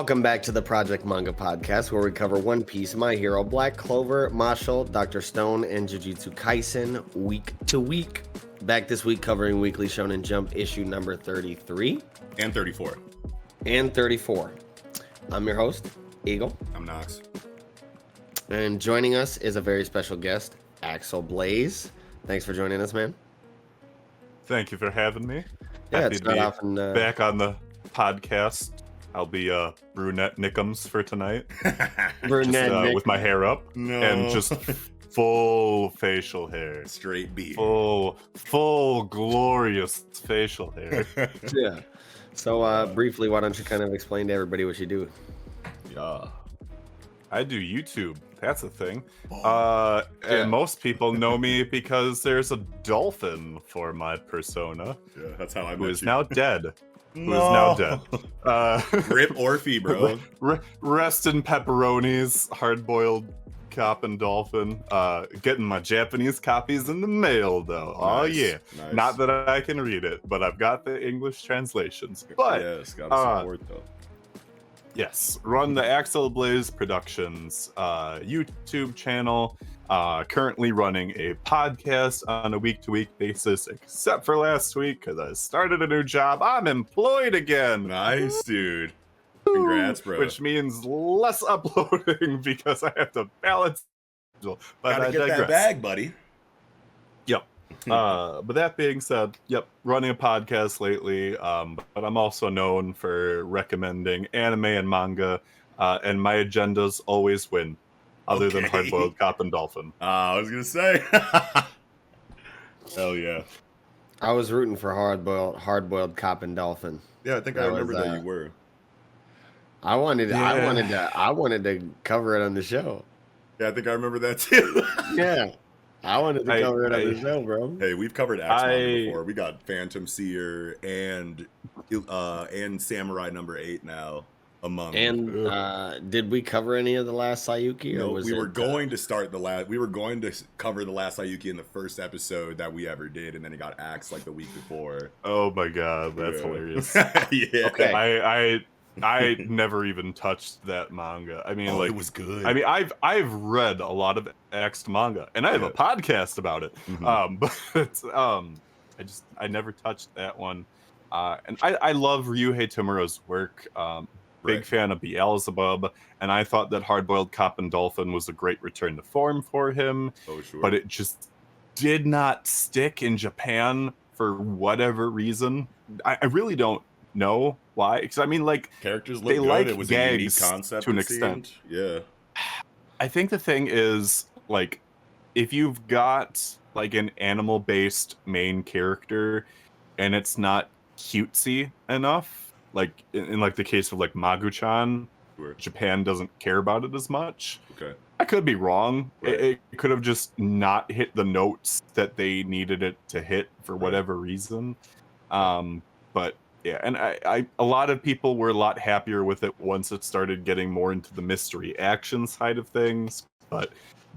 Welcome back to the Project Manga Podcast, where we cover One Piece, My Hero, Black Clover, Mashle, Dr. Stone, and Jujutsu Kaisen week to week. Back this week covering Weekly Shonen Jump issue number 33. And 34. And 34. I'm your host, Eagle. I'm Knox. And joining us is a very special guest, Axel Blaze. Thanks for joining us, man. Thank you for having me. Yeah, Happy it's to be not often back on the podcast. I'll be brunette Nickums for tonight. Brunette with my hair up. No. And just full facial hair. Straight beard. Full glorious facial hair. Yeah. So briefly, why don't you kind of explain to everybody what you do? Yeah. I do YouTube. That's a thing. And most people know me because there's a dolphin for my persona. Yeah, that's how I met who is you. now dead. Who is now dead. Rip Orphe, bro. Rest in pepperonis, hard-boiled cop and dolphin. Getting my Japanese copies in the mail, though. Nice, Oh, yeah. nice. Not that I can read it, but I've got the English translations. But, yes, gotta support, though. yes, run the Axel Blaze Productions YouTube channel. Currently running a podcast on a week-to-week basis, except for last week because I started a new job. I'm employed again. Nice, dude. Congrats, bro. Which means less uploading because I have to balance. But Gotta I get digress. that bag, buddy. Yep. But that being said, yep, running a podcast lately. But I'm also known for recommending anime and manga, and my agendas always win. Other than Okay. Hardboiled Cop and Dolphin. I was gonna say. Hell yeah. I was rooting for hard-boiled cop and dolphin. Yeah, I think I That remember was, that you were. I wanted Yeah. I wanted to cover it on the show. Yeah, I think I remember that too. Yeah. I wanted to cover it on the show, bro. Hey, we've covered X-Men before. We got Phantom Seer and Samurai number 8 now among. And did we cover any of the last Sayuki? No, or was we were it, going to start the last. We were going to cover the last Sayuki in the first episode that we ever did, and then it got axed like the week before. Oh my god, that's hilarious. Yeah. Okay. I never even touched that manga. I mean, it was good. I mean, I've read a lot of axed manga, and I have a podcast about it. Mhm. But I never touched that one. And I love Ryuhei Tamura's work. Big Right. fan of Beelzebub, and I thought that Hardboiled Cop and Dolphin was a great return to form for him. Oh, sure. But it just did not stick in Japan for whatever reason. I really don't know why. Because I mean, like, characters look they good. like It was a unique gags concept to an it extent. seemed. Yeah. I think the thing is, like, if you've got like an animal-based main character and it's not cutesy enough, like in like the case of like Magu-chan, Sure. Japan doesn't care about it as much. Okay. I could be wrong. Right. It could have just not hit the notes that they needed it to hit for whatever reason. But yeah, and I a lot of people were a lot happier with it once it started getting more into the mystery action side of things. But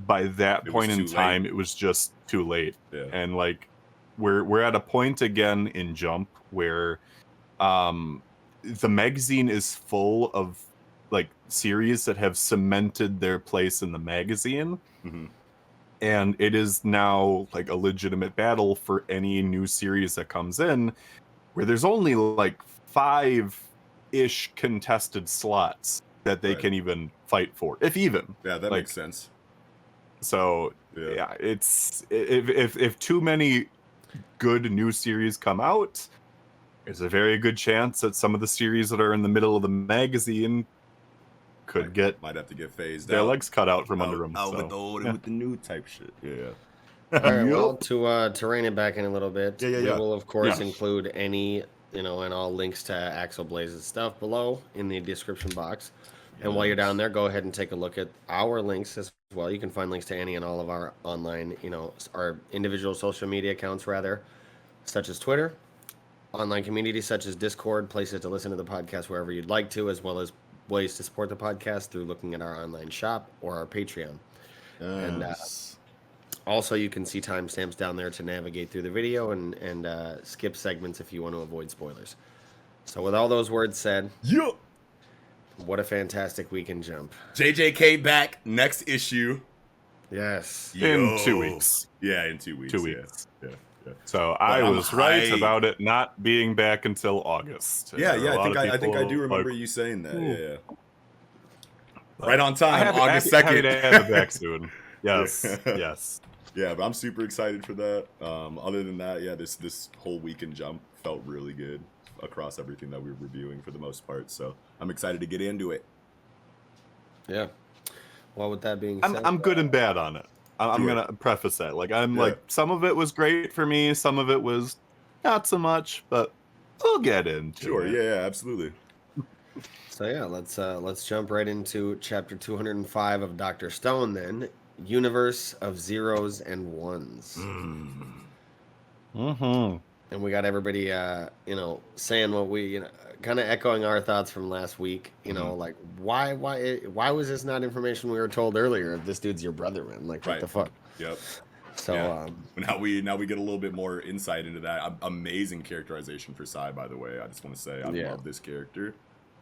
by that It point was in too time, late. it was just too late. Yeah. And like we're at a point again in Jump where the magazine is full of like series that have cemented their place in the magazine, Mhm. and it is now like a legitimate battle for any new series that comes in where there's only like 5-ish contested slots that they Right. can even fight for, if even. Yeah, that Like, makes sense. So Yeah. yeah, it's if too many good new series come out, there's a very good chance that some of the series that are in the middle of the magazine could get Might have to get phased their out. legs cut out from under them. Out So, with the old yeah. and with the new type shit. Yeah. All right, Yep. well, to rein it back in a little bit, Yeah, yeah, we yeah. will, of course, Yeah. include any, and all links to Axel Blaze's stuff below in the description box. And while you're down there, go ahead and take a look at our links as well. You can find links to any and all of our online, our individual social media accounts, rather, such as Twitter, online communities such as Discord, places to listen to the podcast wherever you'd like to, as well as ways to support the podcast through looking at our online shop or our Patreon. And also, you can see timestamps down there to navigate through the video and skip segments if you want to avoid spoilers. So with all those words said, Yeah. What a fantastic weekend jump. JJK back next issue. Yes. In 2 weeks. Yeah, in 2 weeks. 2 weeks. Yeah. So I I'm was right hyped. about it not being back until August. Yeah, There are a I lot of think I do people remember like, you saying that. "Ooh." Yeah. Right on time, Happy August to 2nd. have it back soon. Yes, Yeah. yes. Yeah, but I'm super excited for that. Other than that, yeah, this whole weekend jump felt really good across everything that we were reviewing for the most part. So I'm excited to get into it. Yeah. Well, with that being said, I'm good and bad on it. I'm Sure. gonna preface that. Like I'm Yeah. like some of it was great for me, some of it was not so much, but we'll get into Sure, it. yeah, absolutely. So yeah, let's jump right into chapter 205 of Dr. Stone then. Universe of Zeros and Ones. Mm-hmm. And we got everybody saying what we kind of echoing our thoughts from last week, like why was this not information we were told earlier if this dude's your brother, man? Like, what Right. the fuck? Yep. So Yeah. Now we get a little bit more insight into that. Amazing characterization for Sai, by the way. I just want to say I love this character.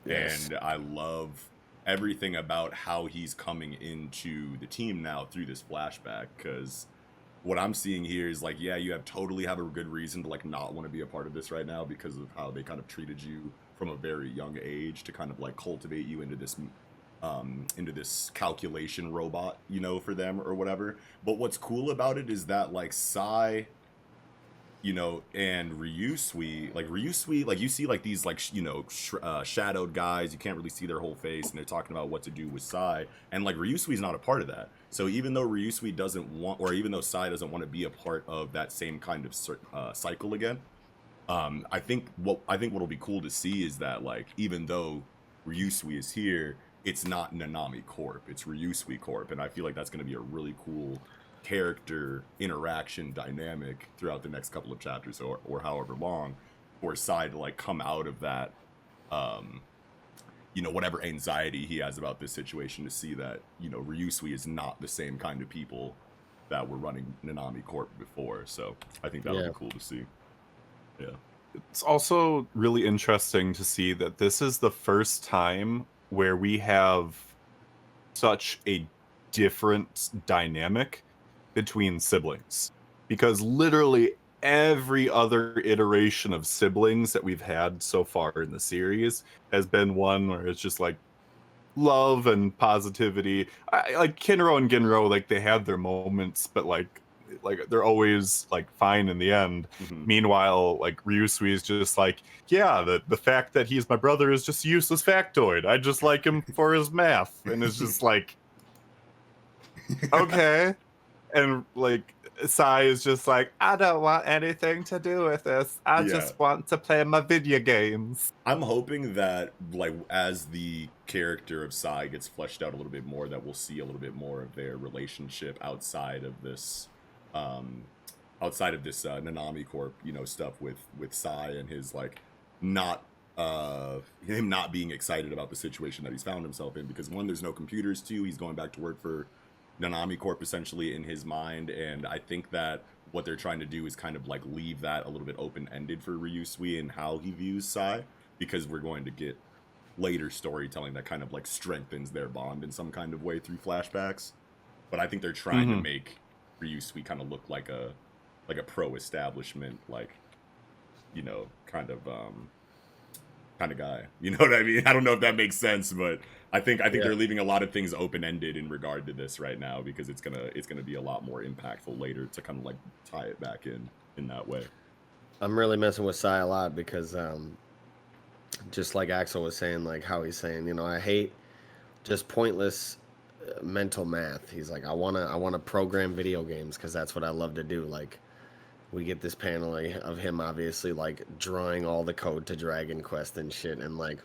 Yes. And I love everything about how he's coming into the team now through this flashback, because what I'm seeing here is like, yeah, you totally have a good reason to like not want to be a part of this right now because of how they kind of treated you from a very young age to kind of like cultivate you into this calculation robot, for them or whatever. But what's cool about it is that like Sai, and Ryusui, like you see like these like shadowed guys, you can't really see their whole face, and they're talking about what to do with Sai, and like Ryusui's not a part of that. So even though Ryusui doesn't want, or even though Sai doesn't want to be a part of that same kind of cycle again, I think what'll be cool to see is that like even though Ryusui is here, it's not Nanami Corp, it's Ryusui Corp, and I feel like that's going to be a really cool character interaction dynamic throughout the next couple of chapters or however long for Sai to like come out of that whatever anxiety he has about this situation, to see that Ryusui is not the same kind of people that were running Nanami Corp before. So I think that'll be cool to see. Yeah, it's also really interesting to see that this is the first time where we have such a different dynamic between siblings, because literally every other iteration of siblings that we've had so far in the series has been one where it's just like love and positivity. Like Kinro and Ginro, like they have their moments, but like they're always like fine in the end. Meanwhile, like Ryusui is just like, yeah, the fact that he's my brother is just a useless factoid. I just like him for his math, and it's just like, okay. And like Sai is just like, I don't want anything to do with this. I just want to play my video games. I'm hoping that like as the character of Sai gets fleshed out a little bit more, that we'll see a little bit more of their relationship outside of this Nanami Corp, stuff with Sai and his like him not being excited about the situation that he's found himself in, because one, there's no computers, two, he's going back to work for Nanami Corp essentially in his mind, and I think that what they're trying to do is kind of like leave that a little bit open-ended for Ryusui and how he views Sai, because we're going to get later storytelling that kind of like strengthens their bond in some kind of way through flashbacks. But I think they're trying to make Ryusui kind of look like a pro-establishment, like kind of guy. You know what I mean? I don't know if that makes sense, but I think they're leaving a lot of things open-ended in regard to this right now, because it's gonna be a lot more impactful later to kind of like tie it back in that way. I'm really messing with Sai a lot because just like Axel was saying, like how he's saying, I hate just pointless mental math. He's like, I wanna program video games because that's what I love to do. Like, we get this panel of him obviously like drawing all the code to Dragon Quest and shit, and like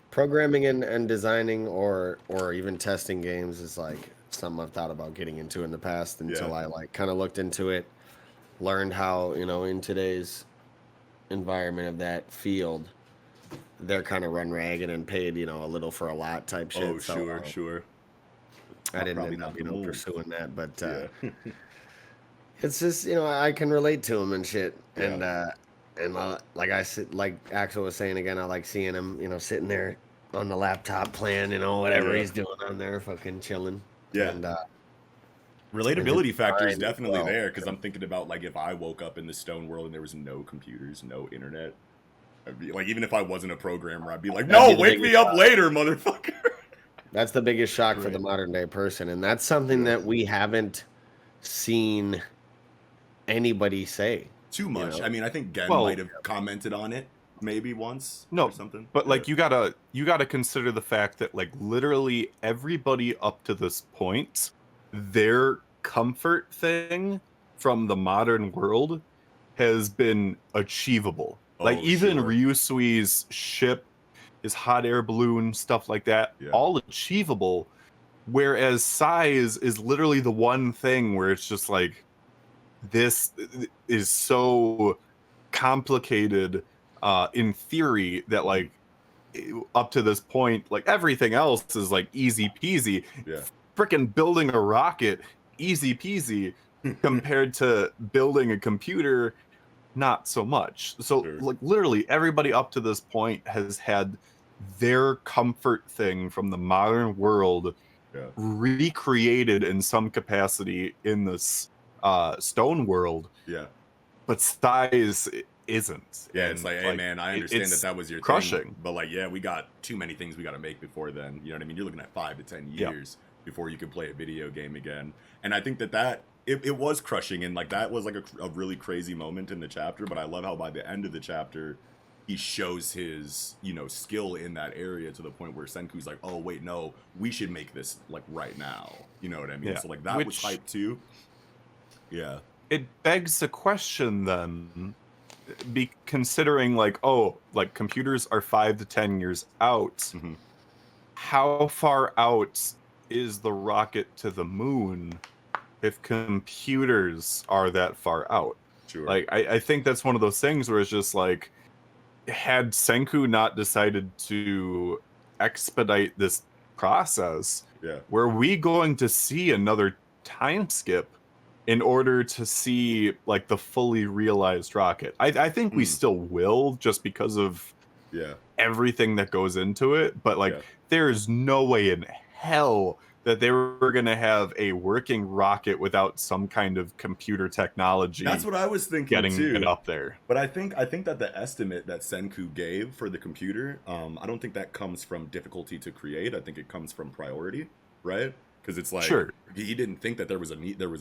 programming and designing or even testing games is like something I've thought about getting into in the past until I like kind of looked into it, learned how, in today's environment of that field, they're kind of run ragged and paid, a little for a lot type shit. Oh, sure. I didn't end up, pursuing that, but it's just, I can relate to him and shit. And like I said, like Axel was saying again, I like seeing him, sitting there on the laptop playing, whatever Yeah. he's doing on there, fucking chilling. Yeah. And Relatability factor is fine as definitely well. there, because I'm thinking about, like, if I woke up in the stone world and there was no computers, no internet, I'd be like, even if I wasn't a programmer, I'd be like, That'd no, be the wake me biggest up later, motherfucker. that's the biggest shock for the Right. modern day person, and that's something Yeah. that we haven't seen anybody say. Too much. know? I mean, I think Gen Well- might have commented on it maybe once No, or something. But Yeah. like you gotta consider the fact that like literally everybody up to this point, their comfort thing from the modern world has been achievable. Like Oh, even sure. Ryusui's ship, his hot air balloon, stuff like that, Yeah. all achievable. Whereas size is literally the one thing where it's just like this is so complicated in theory that like up to this point like everything else is like easy peasy. Yeah. Freaking building a rocket easy peasy compared to building a computer not so much. So Sure. like literally everybody up to this point has had their comfort thing from the modern world Yeah. recreated in some capacity in this stone world, Yeah. but size isn't. Yeah, it's And, like, hey man, I understand it's that was your crushing. thing, but like, yeah, we got too many things we got to make before then. You know what I mean? You're looking at 5 to 10 Yeah. years before you can play a video game again. And I think that it was crushing, and like that was like a really crazy moment in the chapter. But I love how by the end of the chapter, he shows his skill in that area to the point where Senku's like, oh wait, no, we should make this like right now. You know what I mean? Yeah. So like that was hype too. Yeah. It begs the question then, be considering like, oh, like computers are 5 to 10 years out. Mhm. How far out is the rocket to the moon if computers are that far out? Sure. Like, I think that's one of those things where it's just like, had Senku not decided to expedite this process, Yeah. were we going to see another time skip in order to see like the fully realized rocket? I think we Hmm. still will, just because of Yeah. everything that goes into it, but like Yeah. there's no way in hell that they were going to have a working rocket without some kind of computer technology That's what I was thinking getting too. it up there. But I think that the estimate that Senku gave for the computer, I don't think that comes from difficulty to create. I think it comes from priority, right? Because it's like Sure. he didn't think that there was a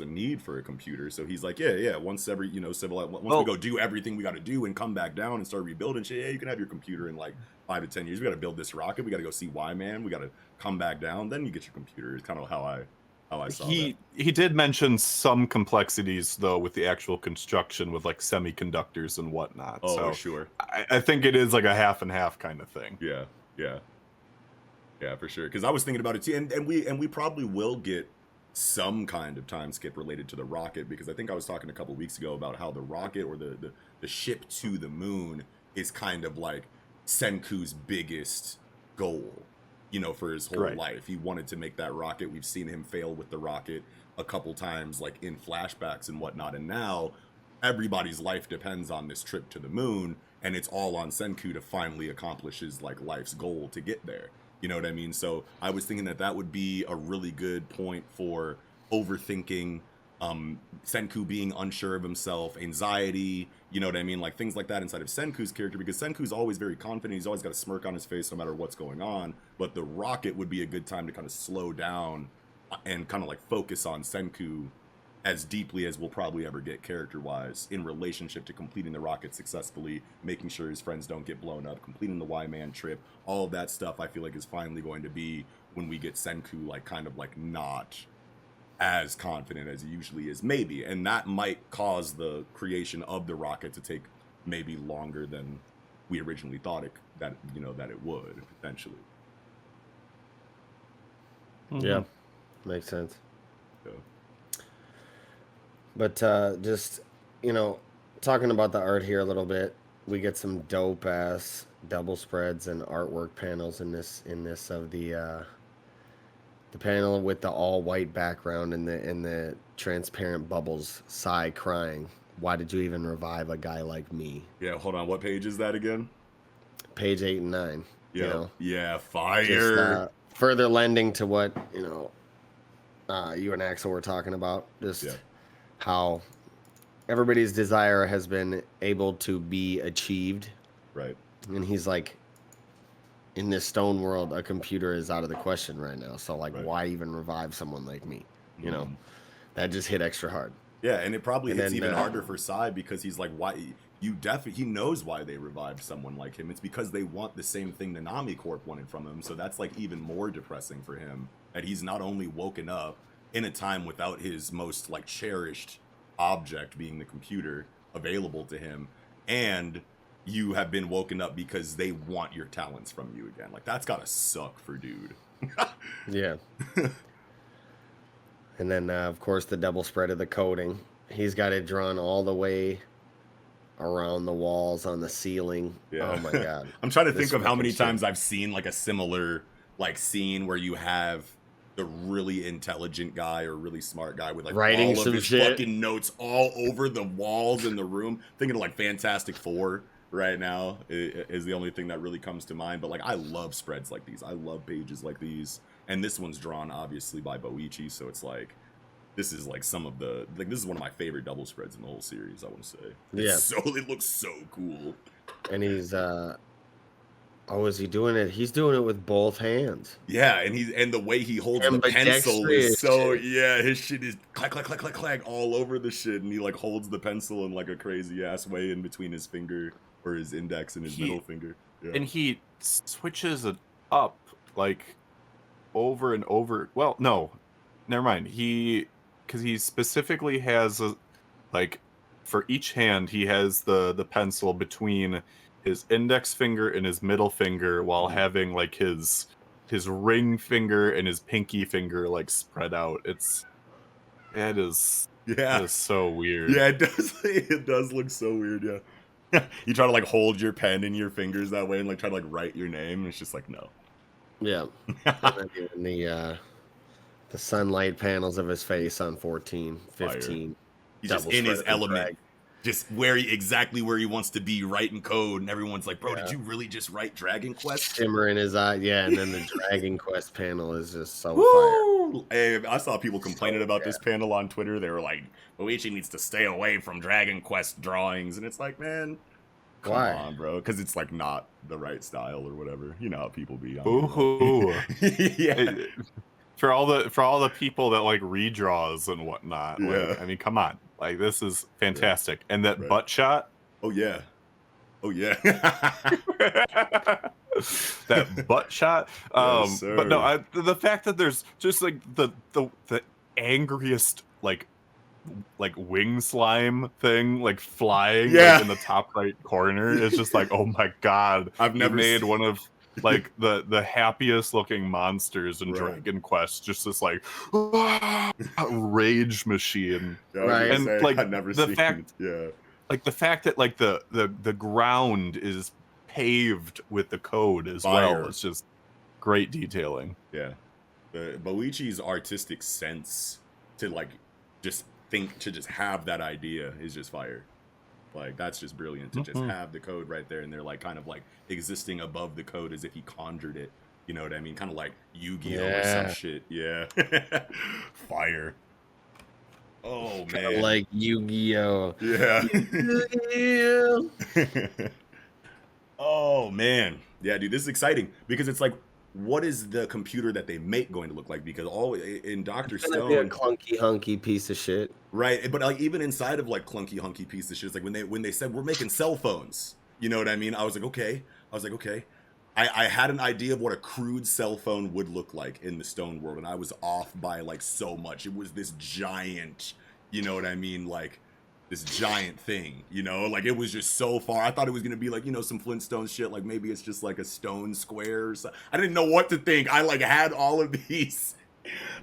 need for a computer, so he's like, yeah. Once every once Well- we go do everything we got to do and come back down and start rebuilding shit, yeah, you can have your computer in like 5 to 10 years. We got to build this rocket. We got to go see Y-Man. We got to come back down. Then you get your computer. It's kind of how I saw that. He did mention some complexities though with the actual construction with like semiconductors and whatnot. Oh, So sure. I think it is like a half and half kind of thing. Yeah, for sure. Because I was thinking about it too, and we probably will get some kind of time skip related to the rocket, because I think I was talking a couple weeks ago about how the rocket or the ship to the moon is kind of like Senku's biggest goal, for his whole Right. life. He wanted to make that rocket. We've seen him fail with the rocket a couple times, like in flashbacks and whatnot, and now everybody's life depends on this trip to the moon, and it's all on Senku to finally accomplish his like life's goal to get there. You know what I mean? So I was thinking that would be a really good point for overthinking, Senku being unsure of himself, anxiety, you know what I mean? Like things like that inside of Senku's character, because Senku's always very confident. He's always got a smirk on his face no matter what's going on. But the rocket would be a good time to kind of slow down and kind of like focus on Senku as deeply as we'll probably ever get character-wise in relationship to completing the rocket successfully, making sure his friends don't get blown up, completing the Y-Man trip, all of that stuff I feel like is finally going to be when we get Senku like kind of like not as confident as he usually is, maybe. And that might cause the creation of the rocket to take maybe longer than we originally thought that it would, potentially. Yeah, makes sense. Yeah. But just talking about the art here a little bit, we get some dope ass double spreads and artwork panels in this of the panel with the all white background and the transparent bubbles. Sigh crying. Why did you even revive a guy like me? Yeah, hold on. What page is that again? Page 8 and 9. You know, Yeah, just fire. further lending to what you and Axel were talking about. Just how everybody's desire has been able to be achieved. Right. And he's like, in this stone world, a computer is out of the question right now. So like, why even revive someone like me? You know, that just hit extra hard. Yeah, and it probably hits even harder for Sai because he's like, why? He knows why they revived someone like him. It's because they want the same thing the Nami Corp wanted from him. So that's like even more depressing for him that he's not only woken up in a time without his most like cherished object being the computer available to him, and you have been woken up because they want your talents from you again. Like, that's gotta suck for dude. Yeah. And then, of course, the double spread of the coding. He's got it drawn all the way around the walls, on the ceiling. Yeah. Oh, my God. I'm trying to think of how many times I've seen, like, a similar, like, scene where you have the really intelligent guy or really smart guy with, like, writing all of his fucking notes all over the walls in the room. Thinking of, like, Fantastic Four right now is the only thing that really comes to mind. But like, I love spreads like these. I love pages like these. And this one's drawn obviously by Boichi, so it's like, this is like some of the, like, this is one of my favorite double spreads in the whole series, I want to say. It looks so cool. And he's is he doing it? He's doing it with both hands. Yeah, and the way he holds the pencil is so his shit is clack clack clack clack clack all over the shit, and he like holds the pencil in like a crazy ass way in between his finger or his index and his middle finger. Yeah. And he switches it up like over and over. Well, no, never mind. Because he specifically has like for each hand he has the pencil between his index finger and his middle finger while having like his ring finger and his pinky finger like spread out. It is so weird. Yeah, it does look so weird. Yeah. You try to like hold your pen in your fingers that way and like try to like write your name, and it's just like no. Yeah. And then the sunlight panels of his face on 14, 15. Fire. He's just in his element. Just exactly where he wants to be, writing code, and everyone's like, bro, did you really just write Dragon Quest? Shimmer in his eye, and then the Dragon Quest panel is just so fire. Hey, I saw people complaining about this panel on Twitter. They were like, Boichi needs to stay away from Dragon Quest drawings, and it's like, man, come on, bro, because it's like not the right style or whatever. You know how people be. Ooh. Yeah. For all the people that like redraws and whatnot, like, I mean, come on, like this is fantastic. And that butt shot, oh yeah, that butt shot. But no, the fact that there's just like the angriest like wing slime thing like flying like, in the top right corner is just like, oh my god, I've never made one of like the happiest looking monsters in Dragon Quest, just this like rage machine. And like I've never the seen fact like the fact that like the ground is paved with the code as well, it's just great detailing. Boichi's artistic sense to like just have that idea is just fire. Like, that's just brilliant to just have the code right there, and they're like kind of like existing above the code as if he conjured it. You know what I mean? Kind of like Yu-Gi-Oh or some shit. Yeah. Fire. Oh man. Like Yu-Gi-Oh. Yeah. Yu-Gi-Oh. Oh man. Yeah, dude, this is exciting because it's like, what is the computer that they make going to look like? Because all in Dr. Stone, be a clunky hunky piece of shit, right? But like even inside of like clunky hunky piece of shit, it's like when they said we're making cell phones, you know what I mean? I was like, okay. I had an idea of what a crude cell phone would look like in the Stone world, and I was off by like so much. It was this giant, you know what I mean, like this giant thing, you know, like it was just so far. I thought it was gonna be like, you know, some Flintstone shit, like maybe it's just like a stone square or something. I didn't know what to think. I like had all of these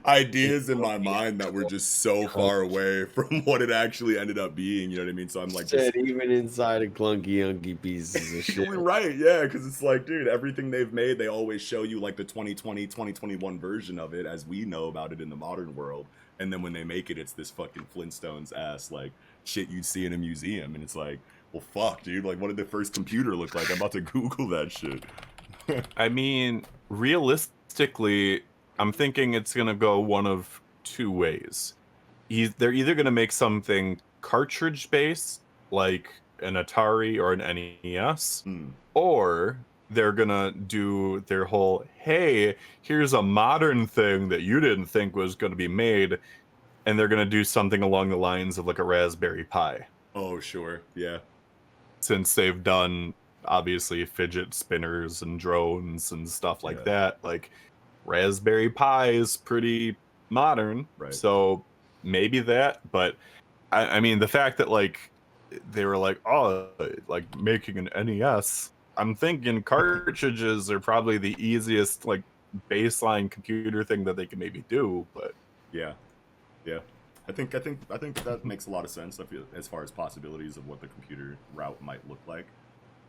ideas in my mind that were just so far away from what it actually ended up being, you know what I mean? So I'm like, even inside of clunky hunky pieces of shit. Right, yeah, because it's like, dude, everything they've made, they always show you like the 2020 2021 version of it as we know about it in the modern world, and then when they make it, it's this fucking Flintstones ass like shit you'd see in a museum, and it's like, well, fuck, dude, like what did the first computer look like? I'm about to Google that shit. I mean, realistically, I'm thinking it's gonna go one of two ways. They're either gonna make something cartridge based, like an Atari or an NES, or they're gonna do their whole, hey, here's a modern thing that you didn't think was gonna be made, and they're gonna do something along the lines of like a Raspberry Pi. Oh, sure. Yeah. Since they've done obviously fidget spinners and drones and stuff like that, like Raspberry Pi is pretty modern, right? So maybe that. But I mean, the fact that like they were like, oh, like making an NES, I'm thinking cartridges are probably the easiest like baseline computer thing that they can maybe do. But yeah. I think that makes a lot of sense. I feel as far as possibilities of what the computer route might look like.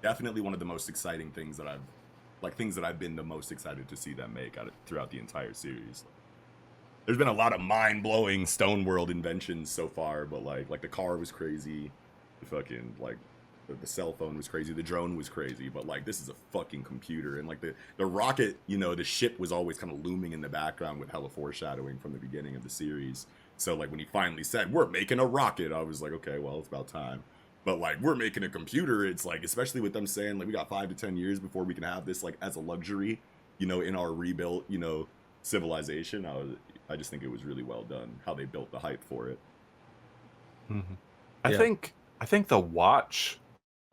Definitely one of the most exciting things that I've been the most excited to see them make throughout the entire series. There's been a lot of mind-blowing Stone World inventions so far, but like the car was crazy, the fucking like the cell phone was crazy, the drone was crazy, but like this is a fucking computer, and like the rocket, you know, the ship was always kind of looming in the background with hella foreshadowing from the beginning of the series. So like when he finally said, we're making a rocket, I was like, okay, well, it's about time. But like we're making a computer, it's like, especially with them saying like we got 5 to 10 years before we can have this like as a luxury, you know, in our rebuilt, you know, civilization. I just think it was really well done how they built the hype for it. I think the watch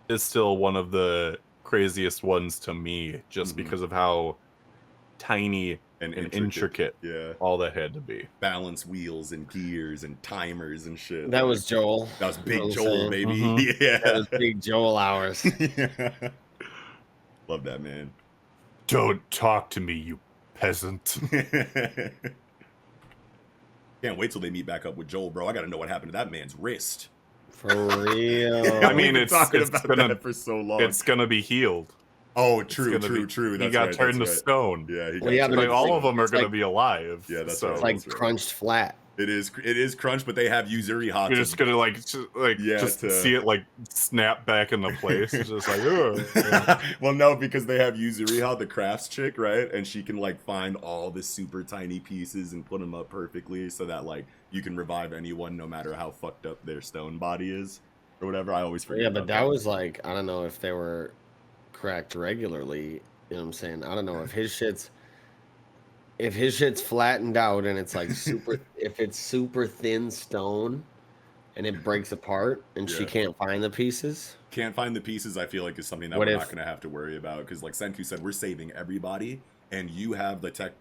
is still one of the craziest ones to me, just because of how tiny and intricate all that had to be. Balance wheels and gears and timers and shit. That was Joel. That was big Joel, baby. Yeah. That was big Joel hours. Love that, man. Don't talk to me, you peasant. Can't wait till they meet back up with Joel, bro. I gotta know what happened to that man's wrist. For real. I mean, it's talking about about that for so long. It's gonna be healed. Oh, true. That's He got turned to stone. Yeah, but all of them are going to be alive. Yeah, that's so. right. It's like crunched flat. It is crunched, but they have Yuzuri hot. You're just gonna see it like snap back into place. It's just like, ugh. Well, no, because they have Yuzuriha, the crafts chick, right? And she can like find all the super tiny pieces and put them up perfectly, so that like you can revive anyone, no matter how fucked up their stone body is, or whatever. I always forget. Yeah, but that was like, I don't know if they were cracked regularly. You know what I'm saying? I don't know if his shit's flattened out and it's like super, if it's super thin stone and it breaks apart and she can't find the pieces. Can't find the pieces, I feel like is something that we're not going to have to worry about, because like Senku said, we're saving everybody and you have the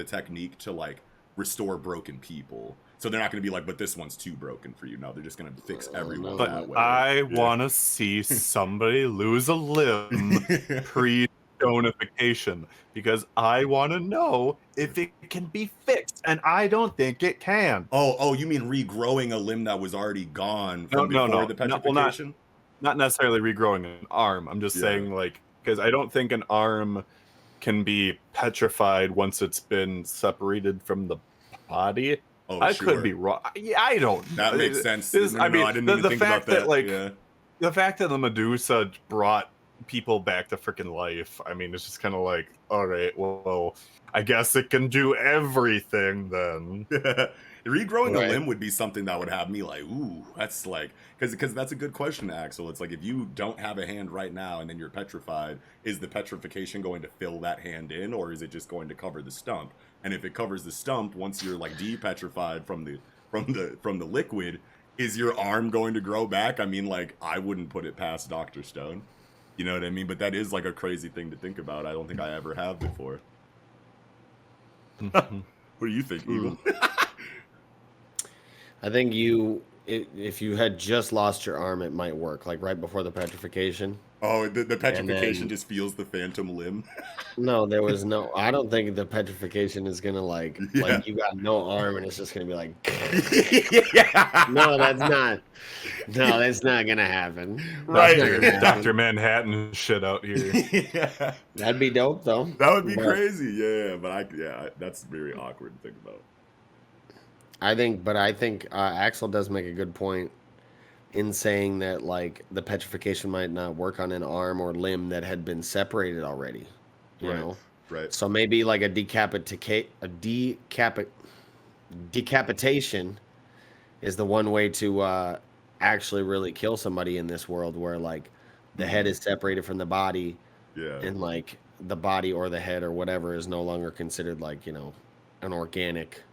technique to like restore broken people. So they're not going to be like, but this one's too broken for you. No, they're just going to fix everyone that way. I want to see somebody lose a limb pre-stonification, because I want to know if it can be fixed, and I don't think it can. Oh, you mean regrowing a limb that was already gone from before the petrification? Not necessarily regrowing an arm. I'm just saying, like, because I don't think an arm can be petrified once it's been separated from the body. Oh, I could be wrong. Yeah, I don't know. That makes sense. I mean, I didn't even think about that. The fact that the Medusa brought people back to freaking life, I mean, it's just kind of like, all right, well, I guess it can do everything then. Regrowing a limb would be something that would have me like, ooh, that's like, because that's a good question, Axel. It's like, if you don't have a hand right now and then you're petrified, is the petrification going to fill that hand in, or is it just going to cover the stump? And if it covers the stump, once you're like de-petrified from the liquid, is your arm going to grow back? I mean, like, I wouldn't put it past Dr. Stone. You know what I mean? But that is like a crazy thing to think about. I don't think I ever have before. What do you think, Eagle? I think if you had just lost your arm, it might work, like right before the petrification. Oh, the petrification just feels the phantom limb. No, there was no. I don't think the petrification is gonna like you got no arm and it's just gonna be like. No, that's not. No, that's not gonna happen. Right, Dr. Manhattan shit out here. Yeah. That'd be dope though. That would be crazy. Yeah, but that's very awkward to think about. I think Axel does make a good point in saying that like the petrification might not work on an arm or limb that had been separated already. You Right. know, Right. so maybe like a decapitation is the one way to actually really kill somebody in this world, where like the head is separated from the body, Yeah. and like the body or the head or whatever is no longer considered like, you know, an organic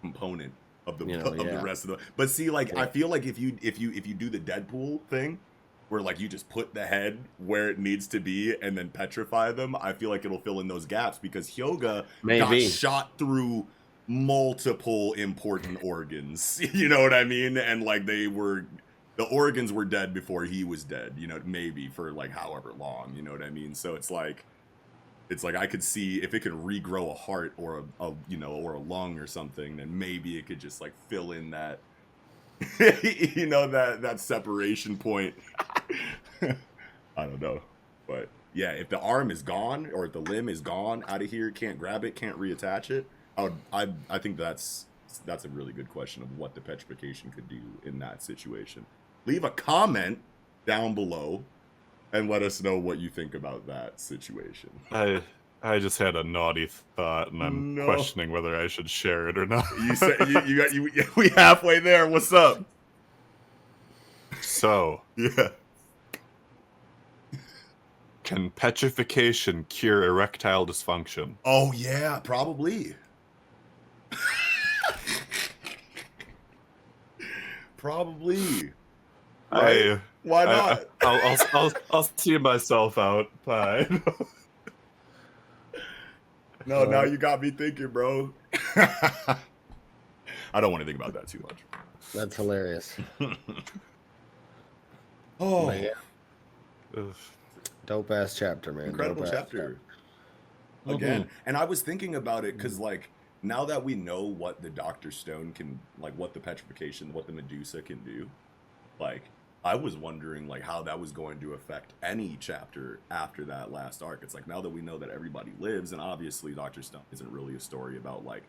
Component of the you know, of the yeah. rest of the. But see, like I Yeah. feel like if you do the Deadpool thing, where like you just put the head where it needs to be and then petrify them, I feel like it'll fill in those gaps, because Hyoga got Maybe. shot through multiple important organs. You know what I mean? And like the organs were dead before he was dead, you know, maybe for like however long, you know what I mean? So it's like I could see if it could regrow a heart or a you know, or a lung or something, then maybe it could just like fill in that you know, that separation point. I don't know. But yeah, if the arm is gone or if the limb is gone out of here, can't grab it, can't reattach it, I think that's a really good question of what the petrification could do in that situation. Leave a comment down below and let us know what you think about that situation. I just had a naughty thought, and I'm No. questioning whether I should share it or not. You said we halfway there. What's up? So, Yeah. can petrification cure erectile dysfunction? Oh yeah, probably. Probably. Right? Why not? I'll see myself out. Fine. No, now you got me thinking, bro. I don't want to think about that too much. That's hilarious. Oh, But yeah, dope ass chapter, man. incredible Dope-ass chapter. Again, and I was thinking about it because, like, now that we know what the Dr. Stone can, like, what the petrification, what the Medusa can do, like, I was wondering, like, how that was going to affect any chapter after that last arc. It's like, now that we know that everybody lives, and obviously Dr. Stone isn't really a story about, like,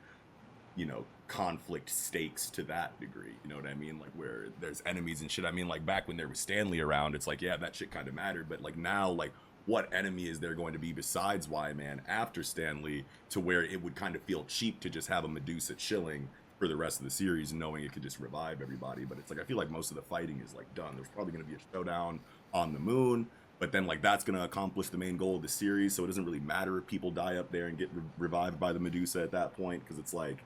you know, conflict stakes to that degree. You know what I mean? Like, where there's enemies and shit. I mean, like, back when there was Stanley around, it's like, yeah, that shit kind of mattered. But, like, now, like, what enemy is there going to be besides Y-Man after Stanley, to where it would kind of feel cheap to just have a Medusa chilling for the rest of the series, knowing it could just revive everybody. But it's like, I feel like most of the fighting is like done. There's probably going to be a showdown on the moon, but then like that's going to accomplish the main goal of the series, so it doesn't really matter if people die up there and get revived by the Medusa at that point, because it's like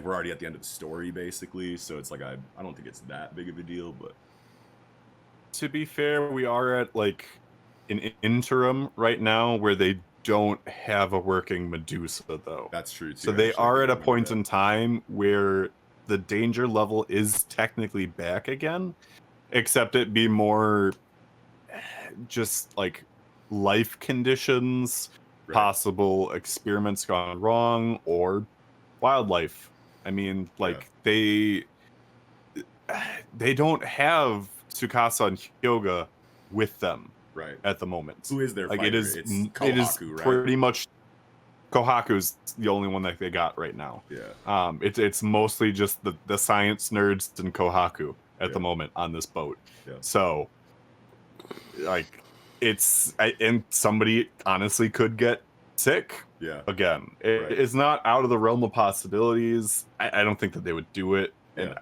we're already at the end of the story basically. So it's like I don't think it's that big of a deal. But to be fair, we are at like an interim right now where they don't have a working Medusa, though. that's true too. So they Actually, I are didn't at a remember point that. in time where the danger level is technically back again, except it be more just like life conditions, Right. possible experiments gone wrong, or wildlife. I mean, like they don't have Tsukasa and Hyoga with them Right. at the moment. Who is their Like fighter? it is Kohaku, right? pretty much Kohaku's the only one that they got right now. Yeah. It's mostly just the science nerds and Kohaku at the Yeah. moment on this boat. Yeah. So like and somebody honestly could get sick Yeah. again. Right. It's not out of the realm of possibilities. I don't think that they would do it. And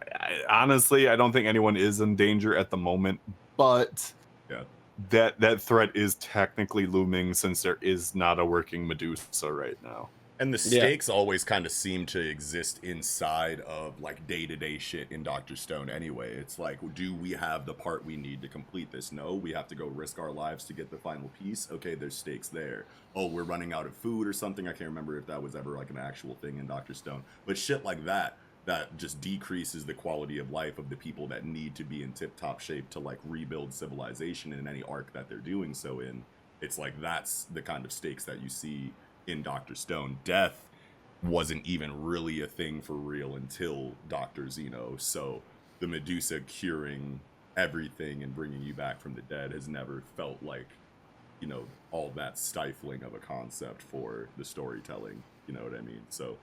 honestly, I don't think anyone is in danger at the moment, but Yeah. that threat is technically looming since there is not a working Medusa right now. And the stakes always kind of seem to exist inside of like day-to-day shit in Dr. Stone anyway. It's like, do we have the part we need to complete this? No, we have to go risk our lives to get the final piece. Okay, there's stakes there. Oh, we're running out of food or something. I can't remember if that was ever like an actual thing in Dr. Stone. But shit like that just decreases the quality of life of the people that need to be in tip-top shape to like rebuild civilization in any arc that they're doing so in. It's like that's the kind of stakes that you see in Dr. Stone. Death wasn't even really a thing for real until Dr. Zeno. So the Medusa curing everything and bringing you back from the dead has never felt like, you know, all that stifling of a concept for the storytelling. You know what I mean? So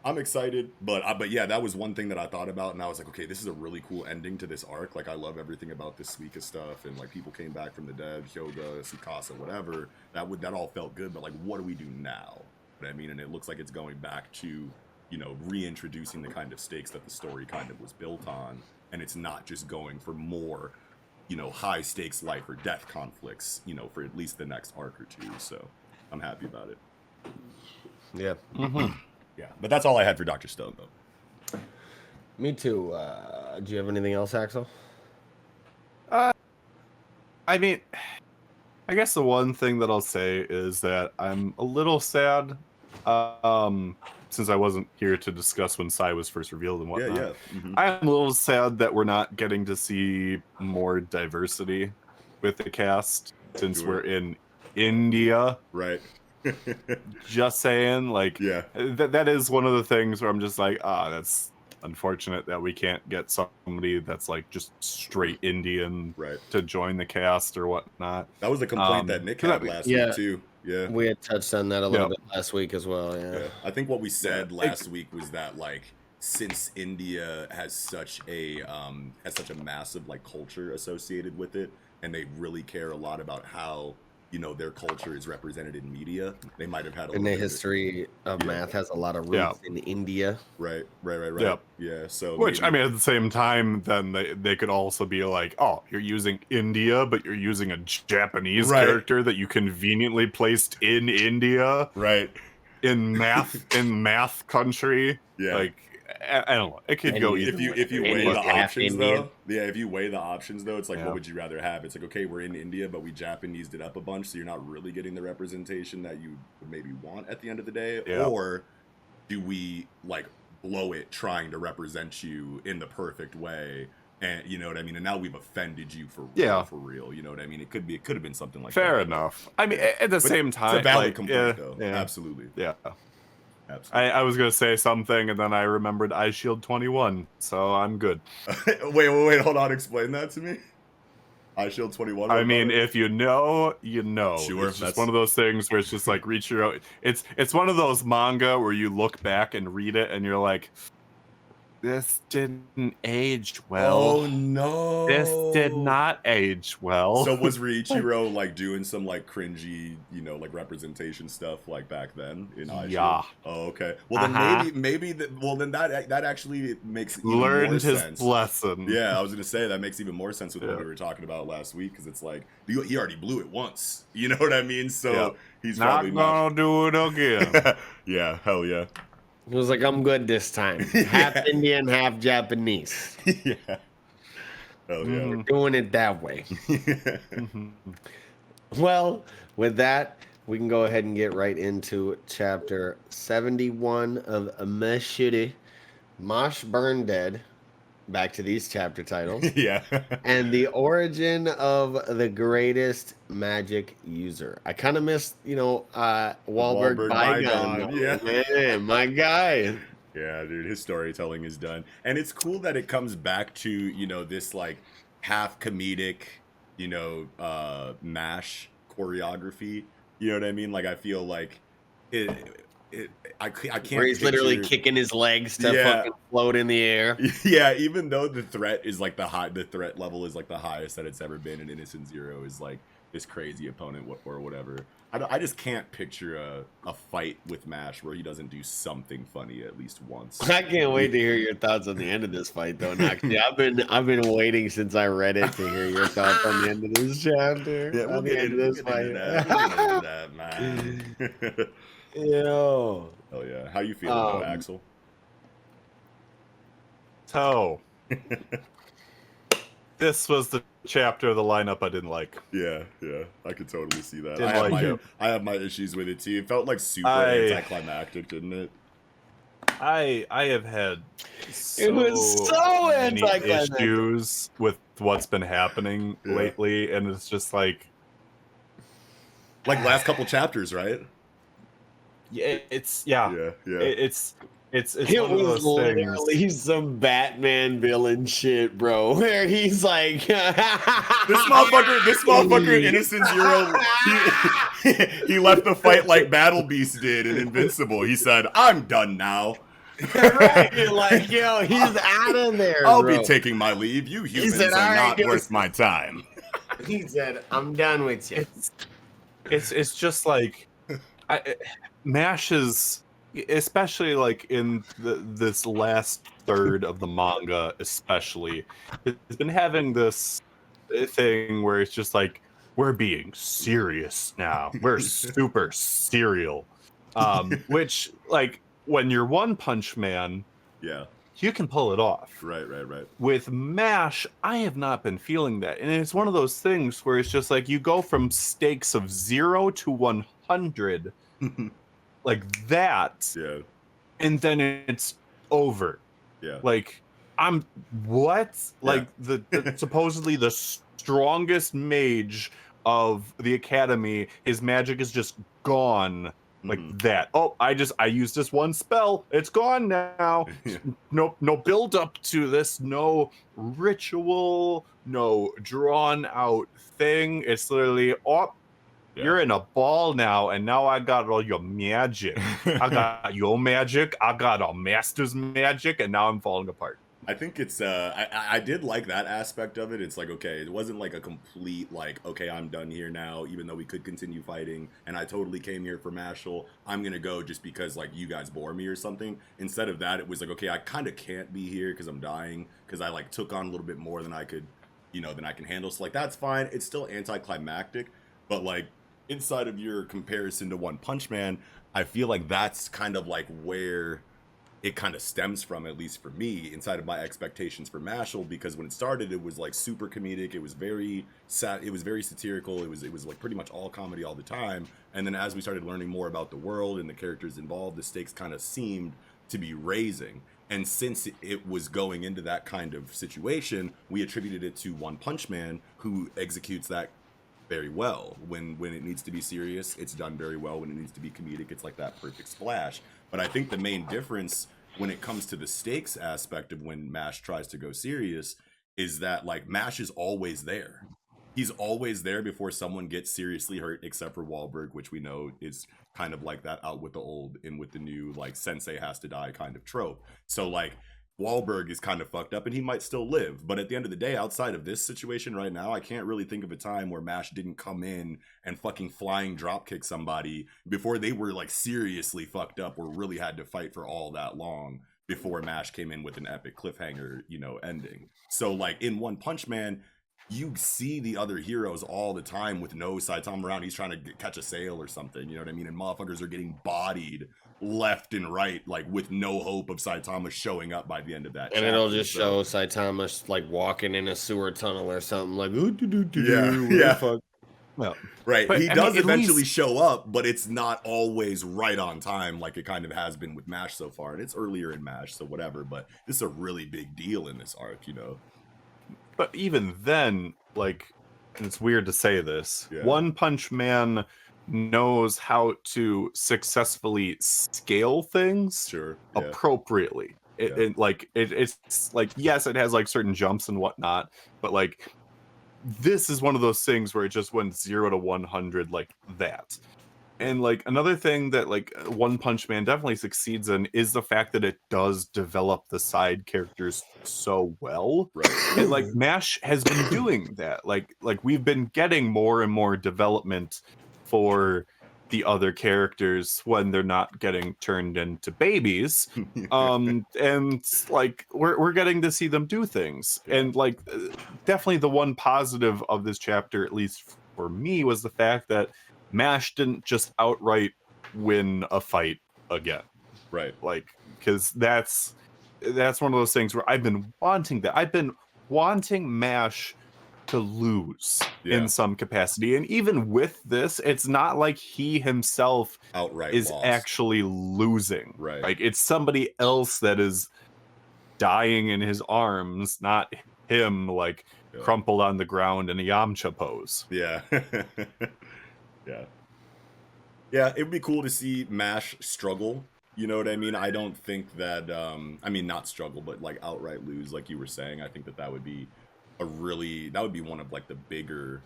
I'm excited, but yeah, that was one thing that I thought about, and I was like, okay, this is a really cool ending to this arc. Like, I love everything about this Suika stuff, and like people came back from the dead, Hyoga, Tsukasa, whatever. That all felt good, but like, what do we do now? I mean, and it looks like it's going back to, you know, reintroducing the kind of stakes that the story kind of was built on, and it's not just going for more, you know, high stakes life or death conflicts, you know, for at least the next arc or two. So I'm happy about it. Yeah. Yeah, but that's all I had for Dr. Stone, though. Me too. Do you have anything else, Axel? I mean, I guess the one thing that I'll say is that I'm a little sad, since I wasn't here to discuss when Sai was first revealed and whatnot. Yeah, yeah. Mm-hmm. I'm a little sad that we're not getting to see more diversity with the cast since Sure. we're in India. Right. Just saying, like, Yeah. that is one of the things where I'm just like, that's unfortunate that we can't get somebody that's like just straight Indian Right. to join the cast or whatnot. That was the complaint that Nick had last yeah. week, too. Yeah. We had touched on that a little Yep. bit last week as well. Yeah. Yeah. I think what we said last week was that, like, since India has such a massive like culture associated with it, and they really care a lot about how, you know, their culture is represented in media, they might have had a And little the bit of history of Yeah. math has a lot of roots in India. Right. Yep. Yeah. So Which, maybe- I mean, at the same time, then they could also be like, oh, you're using India, but you're using a Japanese Right. character that you conveniently placed in India right. in math country. Yeah. Like, I don't know. It could And go you- either if you way. And weigh he's the half options Indian. though, if you weigh the options though, it's like, Yeah. what would you rather have? It's like, okay, we're in India, but we Japanesed it up a bunch, so you're not really getting the representation that you would maybe want at the end of the day. Yeah. Or do we like blow it trying to represent you in the perfect way? And you know what I mean? And now we've offended you for real. You know what I mean? It could have been something like Fair that. enough. I mean, at the But same time, it's a valid like, complaint though. yeah. Absolutely. Yeah. Absolutely. I was going to say something, and then I remembered iShield 21, so I'm good. wait, hold on. Explain that to me. iShield 21. I mean, if you know, you know. Sure, It's just that's- one of those things where it's just like reach your own. It's one of those manga where you look back and read it, and you're like, this didn't age well. Oh no! This did not age well. So was Riichiro like doing some like cringy, you know, like representation stuff like back then in iShield? Yeah. Oh, okay. Well, then maybe then that actually makes even learned more his sense. lesson. Yeah, I was gonna say that makes even more sense with what we were talking about last week, because it's like he already blew it once. You know what I mean? So he's Not probably gonna do it again. Yeah, hell yeah. He was like, I'm good this time. Half Indian, half Japanese. Yeah. Hell yeah. We're doing it that way. Mhm. Well, with that, we can go ahead and get right into chapter 71 of Mashle, Mosh Burn Dead. Back to these chapter titles. Yeah. And the origin of the greatest magic user. I kind of missed, Wahlberg Wahlberg Bygone. Bygone, yeah. Man, my guy. Yeah, dude, his storytelling is done. And it's cool that it comes back to, you know, this like half comedic, you know, MASH choreography. You know what I mean? Like, I feel like I can't Where he's literally picture- kicking his legs to Yeah. fucking float in the air. Yeah, even though the threat is like the threat level is like the highest that it's ever been, and Innocent Zero is like this crazy opponent or whatever. I just can't picture a fight with MASH where he doesn't do something funny at least once. I can't wait to hear your thoughts on the end of this fight, though. Actually, I've been waiting since I read it to hear your thoughts on the end of this chapter. Yeah, we'll on the get end into of this fight. that, man. Yo. Oh yeah, how you feeling about Um, Axel? So, this was the chapter of the lineup I didn't like. Yeah, I could totally see that. Didn't I have, like it. I have my issues with it too. It felt like super I- anticlimactic, didn't it? I have had It was so many anticlimactic. issues with what's been happening Yeah. lately, and it's just like, Like last couple chapters, right? it's Yeah. it's It one of was those things. literally some Batman villain shit, bro. Where he's like, This motherfucker, Innocent Zero, he left the fight like Battle Beast did in Invincible. He said, "I'm done now." Right? You're like, yo, he's out of there, I'll bro. be taking my leave. You humans said, are "All right, not go worth my time. He said, I'm done with you. It's just like Mash is, especially like in this last third of the manga, especially, it's been having this thing where it's just like, we're being serious now. We're super serial. Which, like, when you're One Punch Man, Yeah. you can pull it off. Right. With MASH, I have not been feeling that. And it's one of those things where it's just like you go from stakes of 0 to 100 like that, Yeah. and then it's over. Yeah. Like, I'm what? Like Yeah. the supposedly the strongest mage of the academy, his magic is just gone. Like that. Oh, I used this one spell. It's gone now. Yeah. No build up to this. No ritual. No drawn out thing. It's literally, oh, you're in a ball now, and now I got all your magic. I got your magic. I got a master's magic, and now I'm falling apart. I think it's I did like that aspect of it. It's like, okay, it wasn't like a complete like, okay, I'm done here now, even though we could continue fighting and I totally came here for Mashle. I'm gonna go just because like you guys bore me or something. Instead of that, it was like, okay, I kind of can't be here because I'm dying, because I like took on a little bit more than I could, than I can handle. So like that's fine. It's still anticlimactic, but like inside of your comparison to One Punch Man, I feel like that's kind of like where it kind of stems from, at least for me, inside of my expectations for Mashle, because when it started, it was like super comedic. It was very it was very satirical. It was like pretty much all comedy all the time. And then as we started learning more about the world and the characters involved, the stakes kind of seemed to be raising. And since it was going into that kind of situation, we attributed it to One Punch Man, who executes that very well. When it needs to be serious, it's done very well. When it needs to be comedic, it's like that perfect splash. But I think the main difference when it comes to the stakes aspect of when MASH tries to go serious is that like MASH is always there. He's always there before someone gets seriously hurt, except for Wahlberg, which we know is kind of like that out with the old and with the new, like sensei has to die kind of trope. So like Wahlberg is kind of fucked up and he might still live. But at the end of the day, outside of this situation right now, I can't really think of a time where MASH didn't come in and fucking flying dropkick somebody before they were like seriously fucked up or really had to fight for all that long before MASH came in with an epic cliffhanger, ending. So like in One Punch Man, you see the other heroes all the time with no Saitama around. He's trying to catch a sale or something, you know what I mean? And motherfuckers are getting bodied left and right, like with no hope of Saitama showing up by the end of that. And it'll just show Saitama like walking in a sewer tunnel or something, like fuck. Well, right. But, He does eventually least show up, but it's not always right on time like it kind of has been with MASH so far. And it's earlier in MASH, so whatever. But this is a really big deal in this arc, But even then, like, and it's weird to say this, Yeah. One Punch Man knows how to successfully scale things Sure. appropriately. It's like, yes, it has like certain jumps and whatnot, but like this is one of those things where it just went 0 to 100 like that. And like another thing that like One Punch Man definitely succeeds in is the fact that it does develop the side characters so well. Right. And like MASH has been doing that. Like we've been getting more and more development for the other characters when they're not getting turned into babies. And like we're getting to see them do things. And like definitely the one positive of this chapter, at least for me, was the fact that MASH didn't just outright win a fight again. Right. Like, because that's one of those things where I've been wanting that. I've been wanting MASH to lose in some capacity. And even with this, it's not like he himself outright is lost. Actually losing. Right. Like, it's somebody else that is dying in his arms, not him, like, crumpled on the ground in a Yamcha pose. Yeah. Yeah, it would be cool to see MASH struggle. You know what I mean? I don't think that, not struggle, but like outright lose, like you were saying. I think that would be that would be one of like the bigger